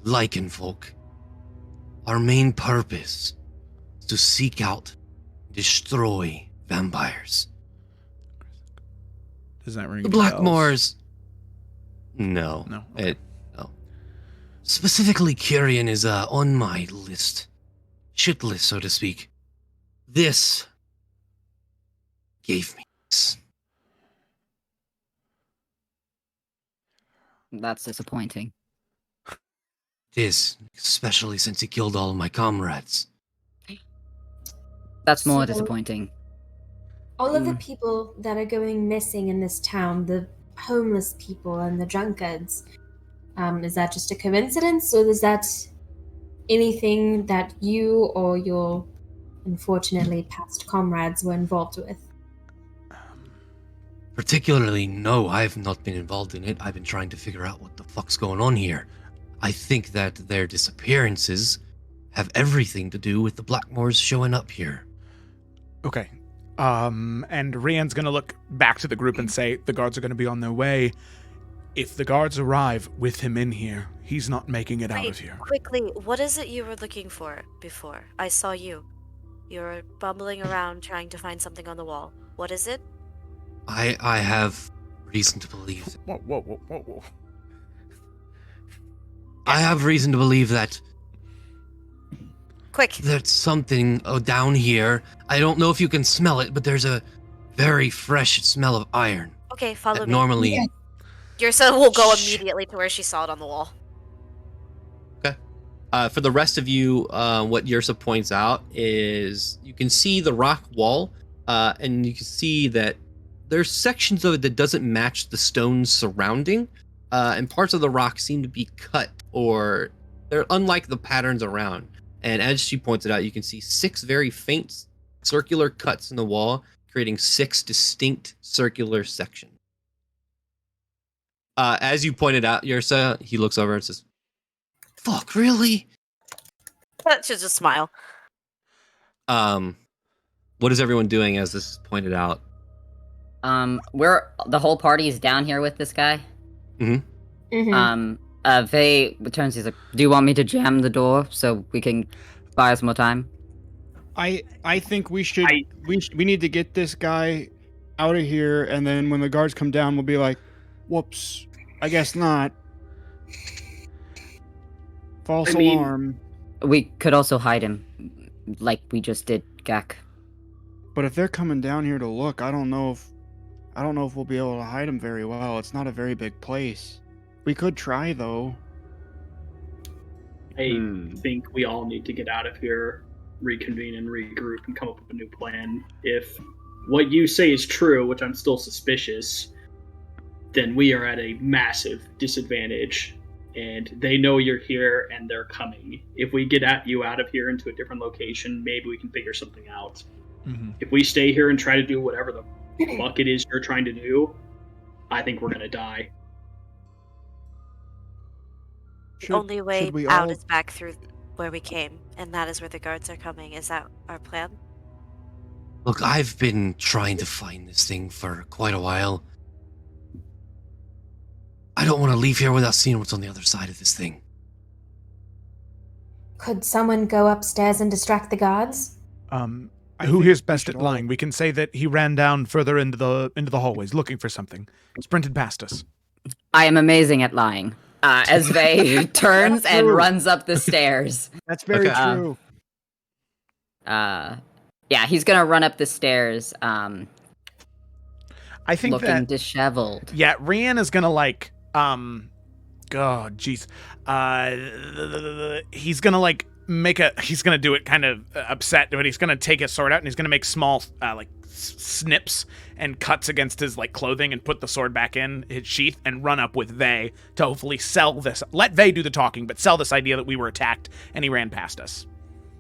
Lycan folk. Our main purpose is to seek out and destroy vampires. Does that ring The any bells? Blackmoors. No. No. No. Specifically, Kyrian is on my list. Shit list, so to speak. This gave me this. That's disappointing. It is, especially since he killed all of my comrades. That's more So- disappointing. All of the people that are going missing in this town, the homeless people and the drunkards, is that just a coincidence, or is that anything that you or your unfortunately past comrades were involved with? Particularly, no, I've not been involved in it. I've been trying to figure out what the fuck's going on here. I think that their disappearances have everything to do with the Blackmoors showing up here. Okay. And Rian's gonna look back to the group and say, the guards are gonna be on their way. If the guards arrive with him in here, he's not making it out Wait, of here. quickly, what is it you were looking for before? I saw you. You were bumbling around trying to find something on the wall. What is it? I have reason to believe. Whoa, whoa, whoa, whoa, whoa. I have reason to believe that Quick. there's something down here. I don't know if you can smell it, but there's a very fresh smell of iron. Okay, follow That me. normally, Your son will go Shh. immediately to where she saw it on the wall. For the rest of you, what Yursa points out is you can see the rock wall, and you can see that there's sections of it that doesn't match the stones surrounding, and parts of the rock seem to be cut, or they're unlike the patterns around. And as she points it out, you can see 6 very faint circular cuts in the wall, creating 6 distinct circular sections. As you pointed out, Yursa, he looks over and says, fuck, really? That should just smile. what is everyone doing as this is pointed out? We're the whole party is down here with this guy. Mhm. Vey turns. He's like, "Do you want me to jam the door so we can buy us more time?" I think we should we need to get this guy out of here, and then when the guards come down, we'll be like, "Whoops, I guess not." False I mean- alarm. We could also hide him, like we just did Gak. But if they're coming down here to look, I don't know if we'll be able to hide him very well. It's not a very big place. We could try though. I think we all need to get out of here, reconvene and regroup, and come up with a new plan. If what you say is true, which I'm still suspicious, then we are at a massive disadvantage. And they know you're here and they're coming. If we get you out of here into a different location, maybe we can figure something out. Mhm. If we stay here and try to do whatever the fuck it is you're trying to do, I think we're gonna die. The only way should we out all- is back through where we came, and that is where the guards are coming. Is that our plan? Look, I've been trying to find this thing for quite a while. I don't want to leave here without seeing what's on the other side of this thing. Could someone go upstairs and distract the guards? I Who think here's we best should at all- lying? We can say that he ran down further into the hallways looking for something. Sprinted past us. I am amazing at lying. As Vey turns and True. runs up the stairs. That's very Okay. true. Yeah, he's gonna run up the stairs. I think looking that disheveled. yeah, Rian is gonna like God, jeez. He's gonna like he's gonna do it kind of upset, but he's gonna take his sword out and he's gonna make small like snips and cuts against his like clothing and put the sword back in his sheath and run up with Vey to hopefully sell this. Let Vey do the talking, but sell this idea that we were attacked and he ran past us.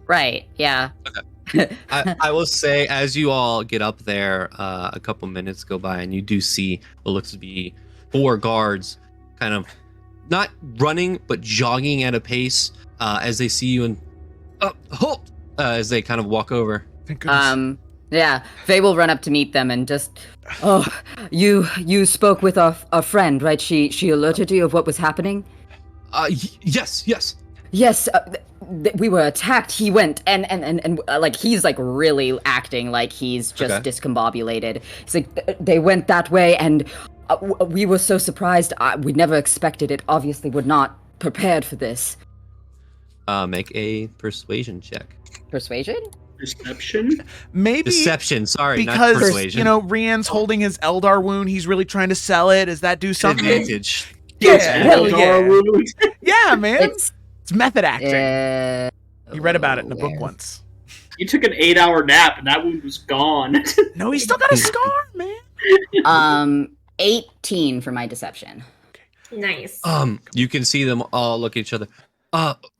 Right, yeah. Okay. I will say, as you all get up there, a couple minutes go by, and you do see what looks to be 4 guards kind of not running, but jogging at a pace as they see you and halt as they kind of walk over. Thank goodness. Yeah, Faye will run up to meet them and just, you spoke with our friend, right? She alerted you of what was happening? Yes. Yes, we were attacked. He went and like he's like really acting like he's just discombobulated. He's like, they went that way, and we were so surprised. We never expected it. Obviously, we're not prepared for this. Make a persuasion check. Persuasion? Deception? Maybe Deception. Sorry, because not persuasion. you know Rian's holding his Eldar wound. He's really trying to sell it. Does that do something? Advantage. Yeah, hell yeah. Wound. Yeah, man. It's method acting. You read about it in a book once. You took an 8-hour nap and that wound was gone. No, he's still got a scar, man. 18 for my deception. Nice. You can see them all look at each other.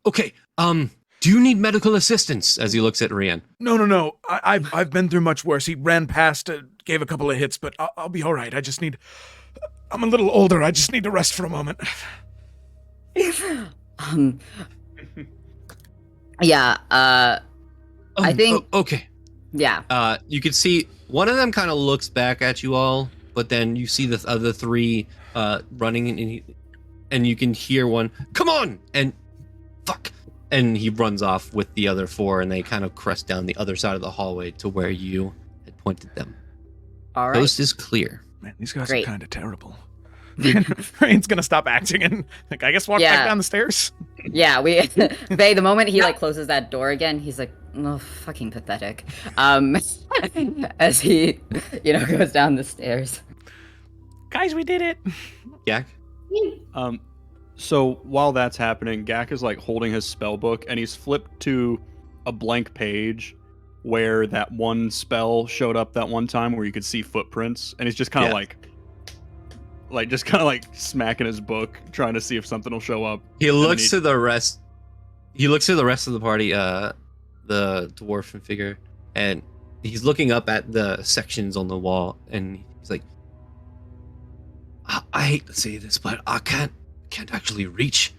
Okay. Do you need medical assistance? As he looks at Rian. No. I've been through much worse. He ran past, gave a couple of hits, but I'll be all right. I'm a little older. I just need to rest for a moment. Yeah. I think. Okay. Yeah. You can see one of them kind of looks back at you all, but then you see the other 3 running, and you can hear one. Come on! And fuck! And he runs off with the other 4, and they kind of crest down the other side of the hallway to where you had pointed them. All right. Coast is clear. Man, these guys Great. are kind of terrible. Ryan's gonna stop acting and like, I guess walk back down the stairs. Yeah, Vey, the moment he like closes that door again, he's like, oh, fucking pathetic. As he, goes down the stairs. Guys, we did it. Yak? So while that's happening, Gak is like holding his spell book and he's flipped to a blank page where that one spell showed up that one time where you could see footprints, and he's just kind of like smacking his book, trying to see if something will show up. He looks to the rest. He looks to the rest of the party, the dwarf figure, and he's looking up at the sections on the wall, and he's like, I hate to say this, but I can't actually reach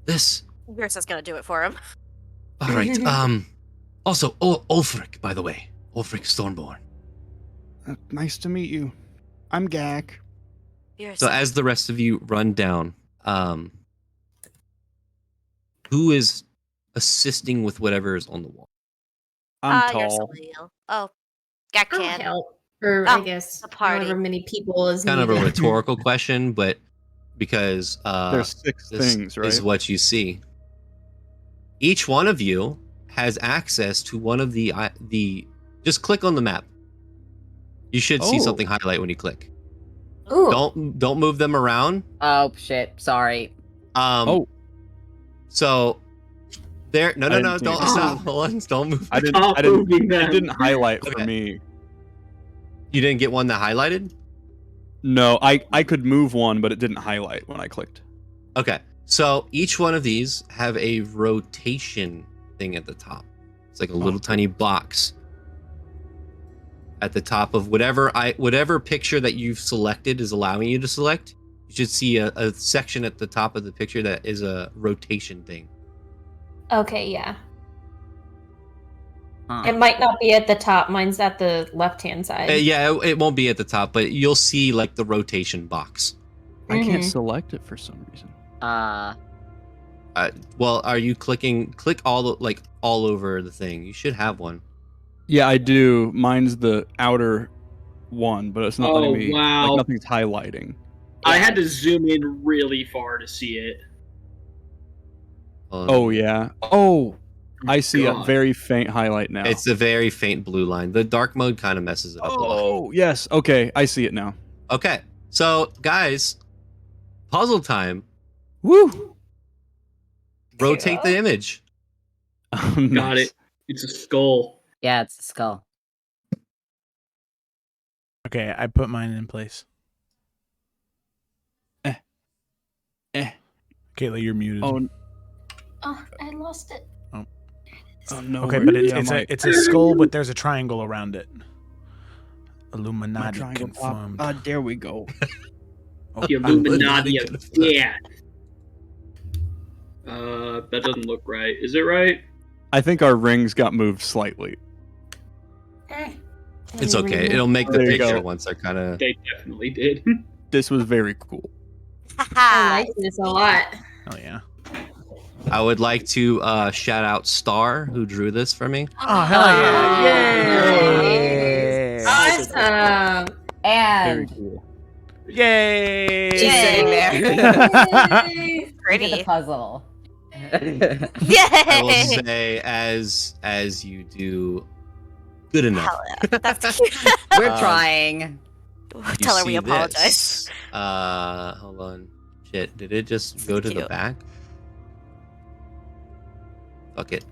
this. Gursa's gonna do it for him. All right. Also, Ulfric, by the way, Ulfric Stormborn. Nice to meet you. I'm Gak. So as the rest of you run down, who is assisting with whatever is on the wall? I'm You're tall. Salil. Oh, Gak I'll can. help. Or I guess the party. however many people is Kind of a needed. rhetorical question, but because There's 6 this things, right? is what you see. Each one of you has access to one of the just click on the map. You should see something highlight when you click. Ooh. Don't move them around. Oh shit! Sorry. So there. No. didn't see Don't it. stop. Hold on. Don't move. I Stop moving them. it didn't highlight for Okay. me. You didn't get one that highlighted. No, I could move one, but it didn't highlight when I clicked. Okay. So each one of these have a rotation thing at the top. It's like a little tiny box at the top of whatever picture that you've selected is allowing you to select. You should see a section at the top of the picture that is a rotation thing. Okay, yeah. Huh. It might not be at the top. Mine's at the left-hand side. It won't be at the top, but you'll see like the rotation box. I can't Mhm. select it for some reason. Well, are you click all over the thing? You should have one. Yeah, I do. Mine's the outer one, but it's not letting me. Wow. Like, nothing's highlighting. I had to zoom in really far to see it. Oh yeah. Oh, I see a God. very faint highlight now. It's a very faint blue line. The dark mode kind of messes it up a lot. Oh, yes. Okay, I see it now. Okay, so guys, puzzle time. Woo! Rotate the image. Got Nice. it. It's a skull. Yeah, it's a skull. Okay, I put mine in place. Kayla, you're muted. Oh, Oh, I lost it. oh no. Okay, where- but yeah, it's a skull, but there's a triangle around it. my Illuminati triangle pop. confirmed. There we go. Oh, The Illuminati of death. That doesn't look right. Is it right? I think our rings got moved slightly. It's okay. It'll make the There you picture go. once I kind of. They definitely did. This was very cool. I like this a lot. Oh yeah. I would like to shout out Star, who drew this for me. Oh hell yeah! Yay! Awesome. Very And cool. Yay! she's sitting there. Yay. Look at the Pretty. puzzle. I will Yay! say, as you do, good enough. Hell yeah. That's cute. We're Um, trying. You Tell her we see apologize. this. Hold on. Shit, did it just go to the Cute. back? Fuck it.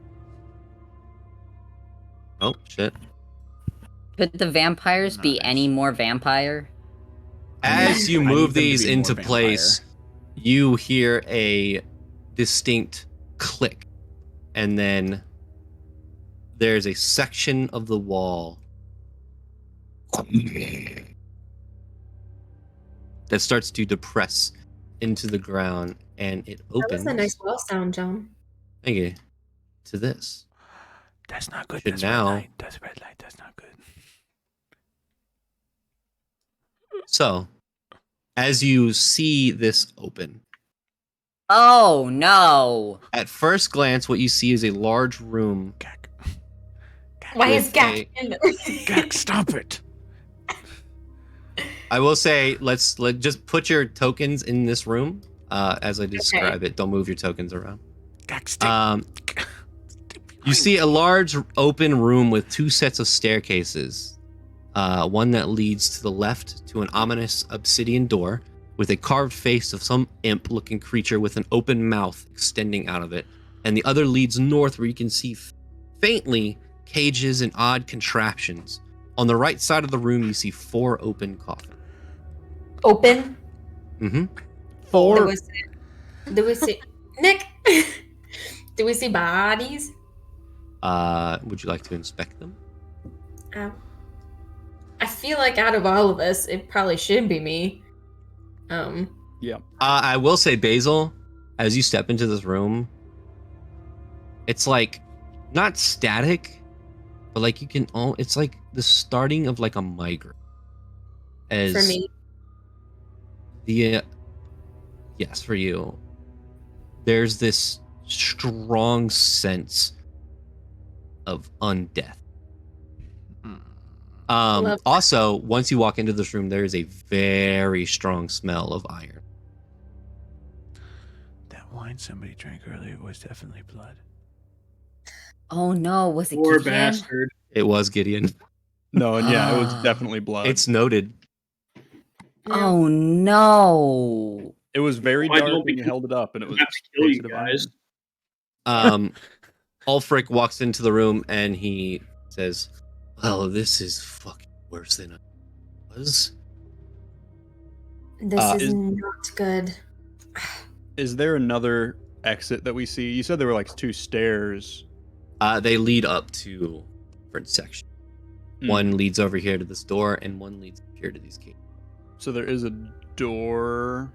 Oh shit. Could the vampires be any more vampire? As you I need move them to these be more into vampire. place, you hear a distinct click, and then there's a section of the wall that starts to depress into the ground, and it That opens. was a nice wall sound, John. Thank you. To this. That's not good. Should That's now- red light. That's red light. That's not good. So, as you see this open, Oh no! at first glance, what you see is a large room. Gak. Why With is Gak in there? Gak, stop it. I will say, let's just put your tokens in this room as I describe it. Don't move your tokens around. Gak, stay. You see a large open room with two sets of staircases. One that leads to the left to an ominous obsidian door with a carved face of some imp-looking creature with an open mouth extending out of it. And the other leads north where you can see faintly cages and odd contraptions. On the right side of the room, you see 4 open coffins. Open. Mm-hmm. Do we see Nick? Do we see bodies? Would you like to inspect them? I feel like out of all of us, it probably should be me. Yeah. I will say, Basil, as you step into this room, it's like not static, but like you can. It's like the starting of like a migrant. As For me. Yes, for you. There's this strong sense of undeath. Love Also, once you walk into this room, there is a very strong smell of iron. That wine somebody drank earlier was definitely blood. Oh no! Was it Poor Gideon? bastard. It was Gideon. No, and yeah, it was definitely blood. It's noted. Oh no! It was very I dark don't when you think- held it up, and it was Have to kill you tasted of iron. guys. Ulfric walks into the room and he says, "Well, this is fucking worse than I was." This is is- not good. Is there another exit that we see? You said there were like 2 stairs. They lead up to different sections. Hmm. One leads over here to this door, and one leads here to these gates. So there is a door.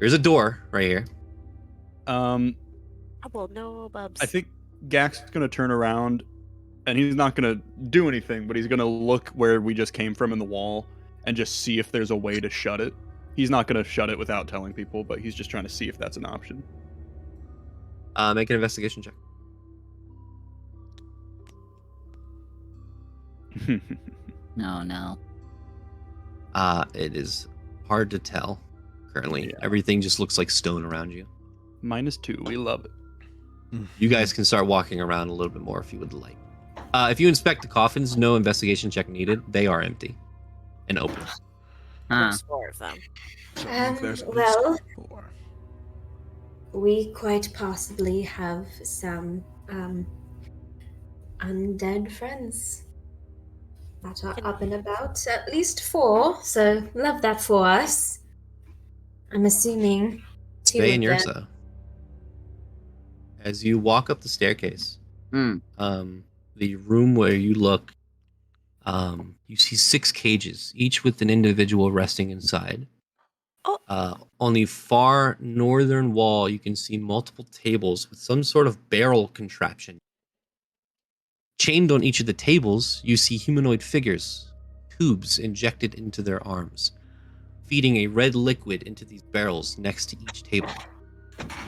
There's a door right here. Well, no, Bubs. I think Gak's gonna turn around, and he's not gonna do anything, but he's gonna look where we just came from in the wall and just see if there's a way to shut it. He's not gonna shut it without telling people, but he's just trying to see if that's an option. Make an investigation check. No, no. It is hard to tell currently. Yeah. Everything just looks like stone around you. -2. We love it. You guys can start walking around a little bit more if you would like. If you inspect the coffins, no investigation check needed. They are empty and open. There's 4 of them. So there's at least Well, 4. we quite possibly have some undead friends that are up and about. At least 4, so love that for us. I'm assuming 2 Faye of and them. Ursa. As you walk up the staircase, the room where you look, you see 6 cages, each with an individual resting inside. On the far northern wall, you can see multiple tables with some sort of barrel contraption. Chained on each of the tables, you see humanoid figures, tubes injected into their arms, feeding a red liquid into these barrels next to each table.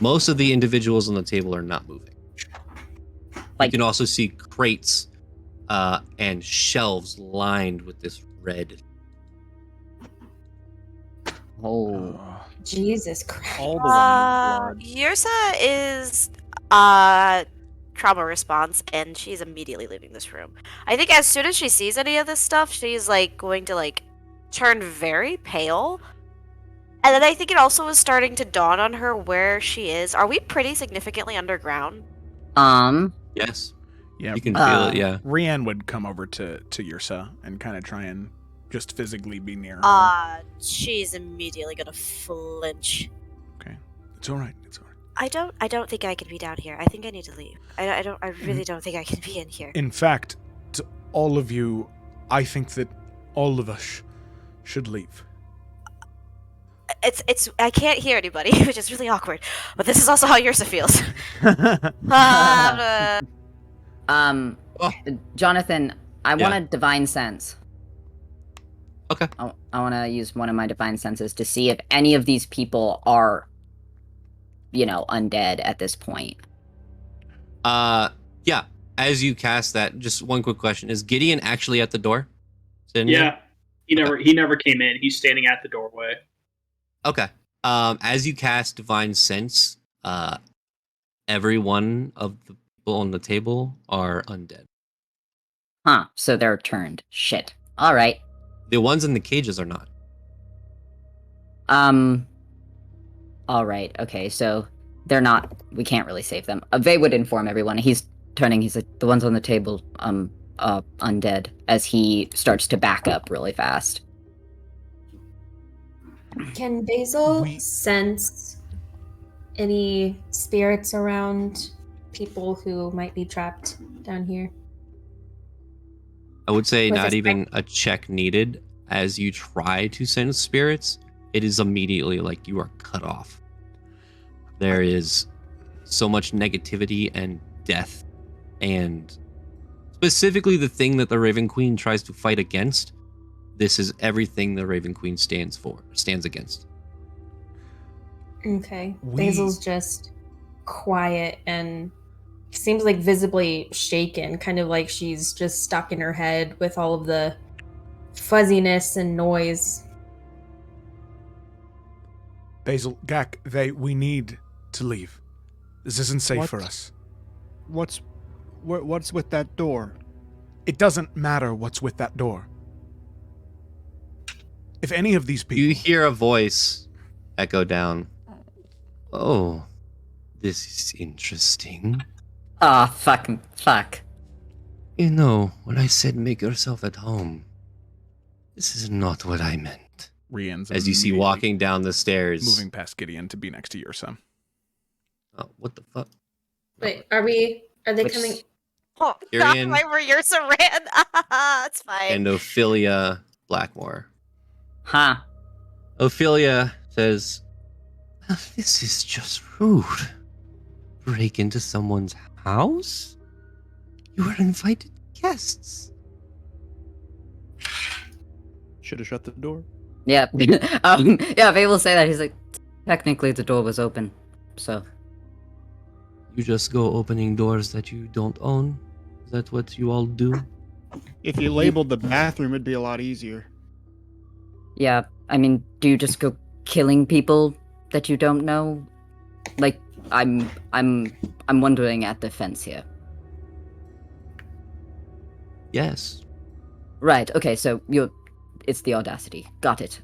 Most of the individuals on the table are not moving. You can also see crates and shelves lined with this red. Oh. Jesus Christ. All the wine blood. Yursa is trauma response, and she's immediately leaving this room. I think as soon as she sees any of this stuff, she's like going to like turn very pale. And then I think it also is starting to dawn on her where she is. Are we pretty significantly underground? Yes. Yeah, You can feel it, yeah. Rianne would come over to Yursa and kind of try and just physically be near her. She's immediately gonna flinch. Okay, it's all right. It's all right. I don't think I can be down here. I think I need to leave. I really don't think I can be in here. In fact, to all of you, I think that all of us should leave. It's I can't hear anybody, which is really awkward. But this is also how Yursa feels. Jonathan, I want a divine sense. Okay. I want to use one of my divine senses to see if any of these people are, undead at this point. Yeah. As you cast that, just one quick question: is Gideon actually at the door? Yeah, he never came in. He's standing at the doorway. Okay. As you cast divine sense, every one of the people on the table are undead. Huh? So they're turned. Shit. All right. The ones in the cages are not. All right. Okay. So they're not. We can't really save them. Vey would inform everyone. He's turning. He's like, the ones on the table, undead. As he starts to back up really fast. Can Basil sense any spirits around people who might be trapped down here? I would say Was not it even a check needed. As you try to sense spirits, it is immediately like you are cut off. There is so much negativity and death, and specifically the thing that the Raven Queen tries to fight against. This is everything the Raven Queen stands against. Okay. Basil's just quiet and seems like visibly shaken, kind of like she's just stuck in her head with all of the fuzziness and noise. Basil, Gak, we need to leave. This isn't safe for us. What's with that door? It doesn't matter what's with that door. If any of these people... You hear a voice echo down. Oh, this is interesting. Fuck. You know, when I said make yourself at home, this is not what I meant. Rianne's As you see walking down the stairs. moving past Gideon to be next to Yursa. Oh, what the fuck? Wait, are they coming? Oh, Tyrion. God, why were Yursa ran? It's fine. And Ophelia Blackmore. Huh? Ophelia says, This is just rude. Break into someone's house? You were invited guests. Should have shut the door. Yeah. Vey will say that. He's like, technically the door was open, so. You just go opening doors that you don't own? Is that what you all do? If you labeled the bathroom, it'd be a lot easier. Yeah, I mean, do you just go killing people that you don't know? Like, I'm wondering at the fence here. Yes. Right. Okay. So it's the audacity. Got it.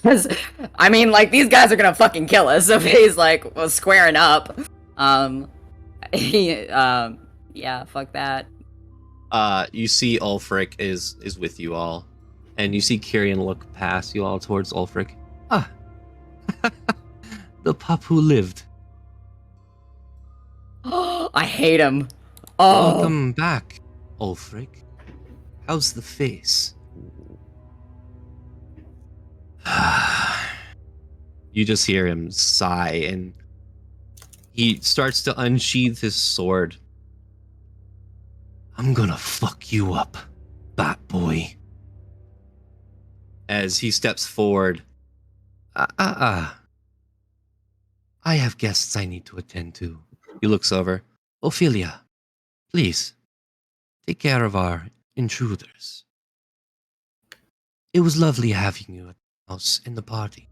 As, I mean, like, these guys are gonna fucking kill us. So he's like, well, squaring up. Yeah. Fuck that. You see Ulfric is with you all, and you see Kyrian look past you all towards Ulfric. Ah, the pup who lived. I hate him. Oh. Welcome back, Ulfric. How's the face? You just hear him sigh, and he starts to unsheath his sword. I'm gonna fuck you up, bat boy. As he steps forward. I have guests I need to attend to. He looks over. Ophelia, please, take care of our intruders. It was lovely having you at the house in the party.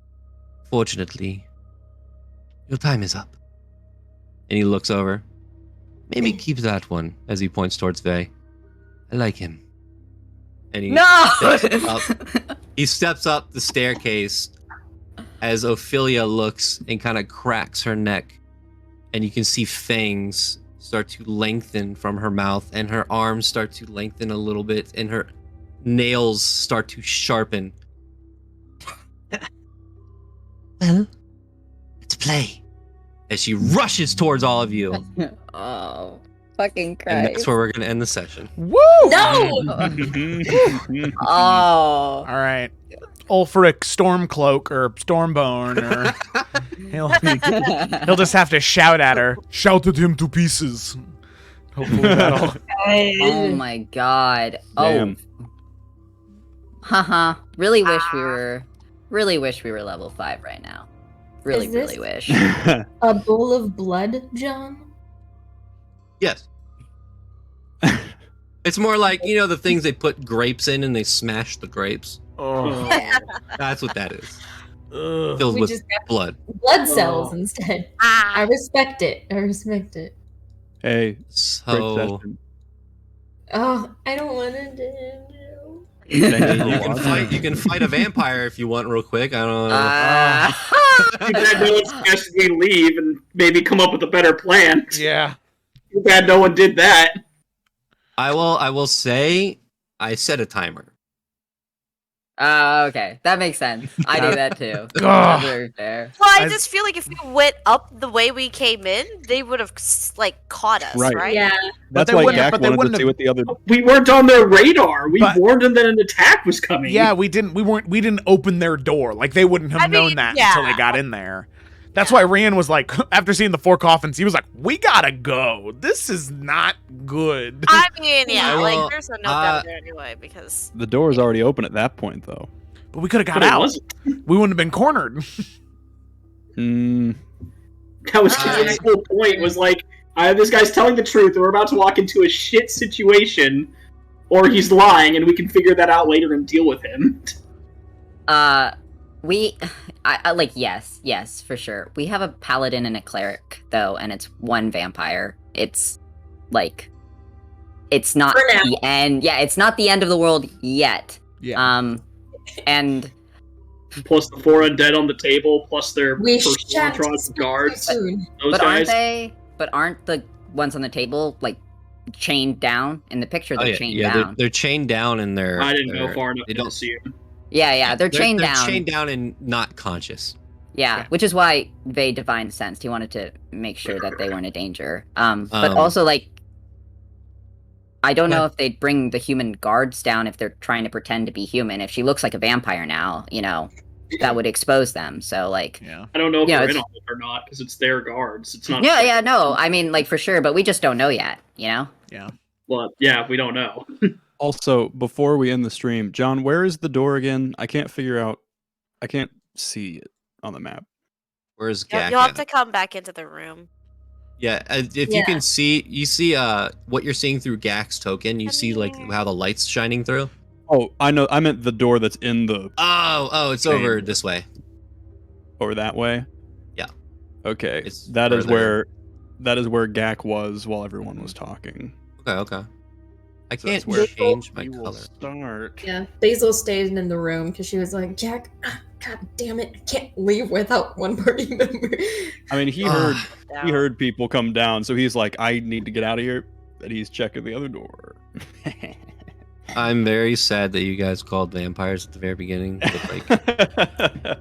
Fortunately, your time is up. And he looks over. Maybe keep that one, as he points towards Vey. I like him. And he steps up. He steps up the staircase as Ophelia looks and kind of cracks her neck. And you can see fangs start to lengthen from her mouth, and her arms start to lengthen a little bit, and her nails start to sharpen. Well, let's play. As she rushes towards all of you. Oh, fucking Christ. And that's where we're going to end the session. Woo! No! Oh. All right. Ulfric Stormcloak or Stormbone, or he'll just have to shout at her. Shouted him to pieces. Hopefully that'll. Oh my god. Damn. Oh. Haha. Really wish we were level 5 right now. Really, Is this- really wish. A bowl of blood, John? Yes. It's more like, you know, the things they put grapes in and they smash the grapes. Oh. That's what that is. Ugh. Filled We with just got blood. blood cells Oh. instead. I Ah, respect it. I respect it. Hey, great So session. Oh, I don't want to do. you Thank you for can watching. fight a vampire if you want real quick. I don't know. Too bad no one suggested we leave and maybe come up with a better plan. Yeah. Too bad no one did that. I will say I set a timer. Okay. That makes sense. I do that too. Ugh. That's very fair. well, I I- just feel like if we went up the way we came in, they would have like caught us, Right. right? Yeah. That's they why wouldn't- Gak but they wanted wouldn't to see have- what the other. We weren't on their radar. We But- warned them that an attack was coming. Yeah, we didn't open their door. Like they wouldn't have I known mean, that yeah. until they got in there. That's why Ryan was like, after seeing the 4 coffins, he was like, "We gotta go. This is not good." I mean, yeah, Well, like there's a note down there anyway because The door was already open at that point, though. But we could have got But it out. wasn't. We wouldn't have been cornered. Mm, That was his whole point. Was like, this guy's telling the truth. And we're about to walk into a shit situation, or he's lying, and we can figure that out later and deal with him. I like, yes, for sure. We have a paladin and a cleric, though, and it's one vampire. It's, like, it's not For now. the end. Yeah, it's not the end of the world yet. Yeah. And Plus the 4 undead on the table, plus their We first shan't Voltron speak too guards. soon. Those but guys. aren't the ones on the table, like, chained down? In the picture, Oh, they're yeah, chained yeah, down. they're chained down and they're. I didn't they're- go far enough They to don't. see him. Yeah, they're chained they're down. chained down and not conscious. Yeah, Okay. which is why they divined sensed. He wanted to make sure that they weren't a danger. But Um, also, like, I don't know Yeah. if they'd bring the human guards down if they're trying to pretend to be human. If she looks like a vampire now, you know, that would expose them. So, like, Yeah. I don't know if Yeah, they're it's- in on it or not, because it's their guards. It's not. yeah, no, I mean, like, for sure, but we just don't know yet, you know? Well, yeah, we don't know. also, before we end the stream, John, where is the door again? I can't figure out. I can't see it on the map. Where's you'll, Gak? you'll have at? to come back into the room. Yeah, if you Yeah. can see, you see what you're seeing through Gak's token. You see like how the light's shining through. Oh, I know. I meant the door that's in the Oh, it's over this way. over that way. Okay, It's that is further. where Gak was while everyone was talking. Okay. I So that's can't where change my we will color. start. Yeah, Basil stayed in the room because she was like, Jack, God damn it, I can't leave without one party member. I mean, he heard people come down, so he's like, I need to get out of here. But he's checking the other door. I'm very sad that you guys called vampires at the very beginning. But like,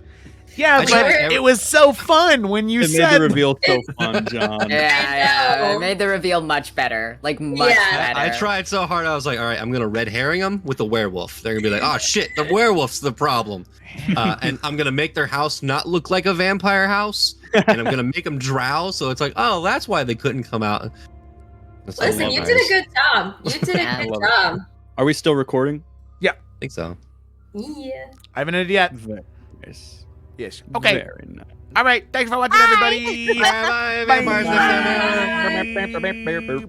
Yeah, I tried but every- it was so fun when you It made said the reveal so fun, John. Yeah, know. it made the reveal much better. Like, much Yeah. better. I tried so hard. I was like, all right, I'm gonna red herring them with a werewolf. They're gonna be like, oh shit, the werewolf's the problem. And I'm gonna make their house not look like a vampire house, and I'm gonna make them drow. So it's like, oh, that's why they couldn't come out. That's not Listen, you vampires. did a good job. You did Yeah, I a good love it. job. Are we still recording? I think so. Yeah. I haven't ended yet. Very nice. Yes. Okay. Very nice. All right. Thanks for watching, everybody. Bye, vampires. Bye.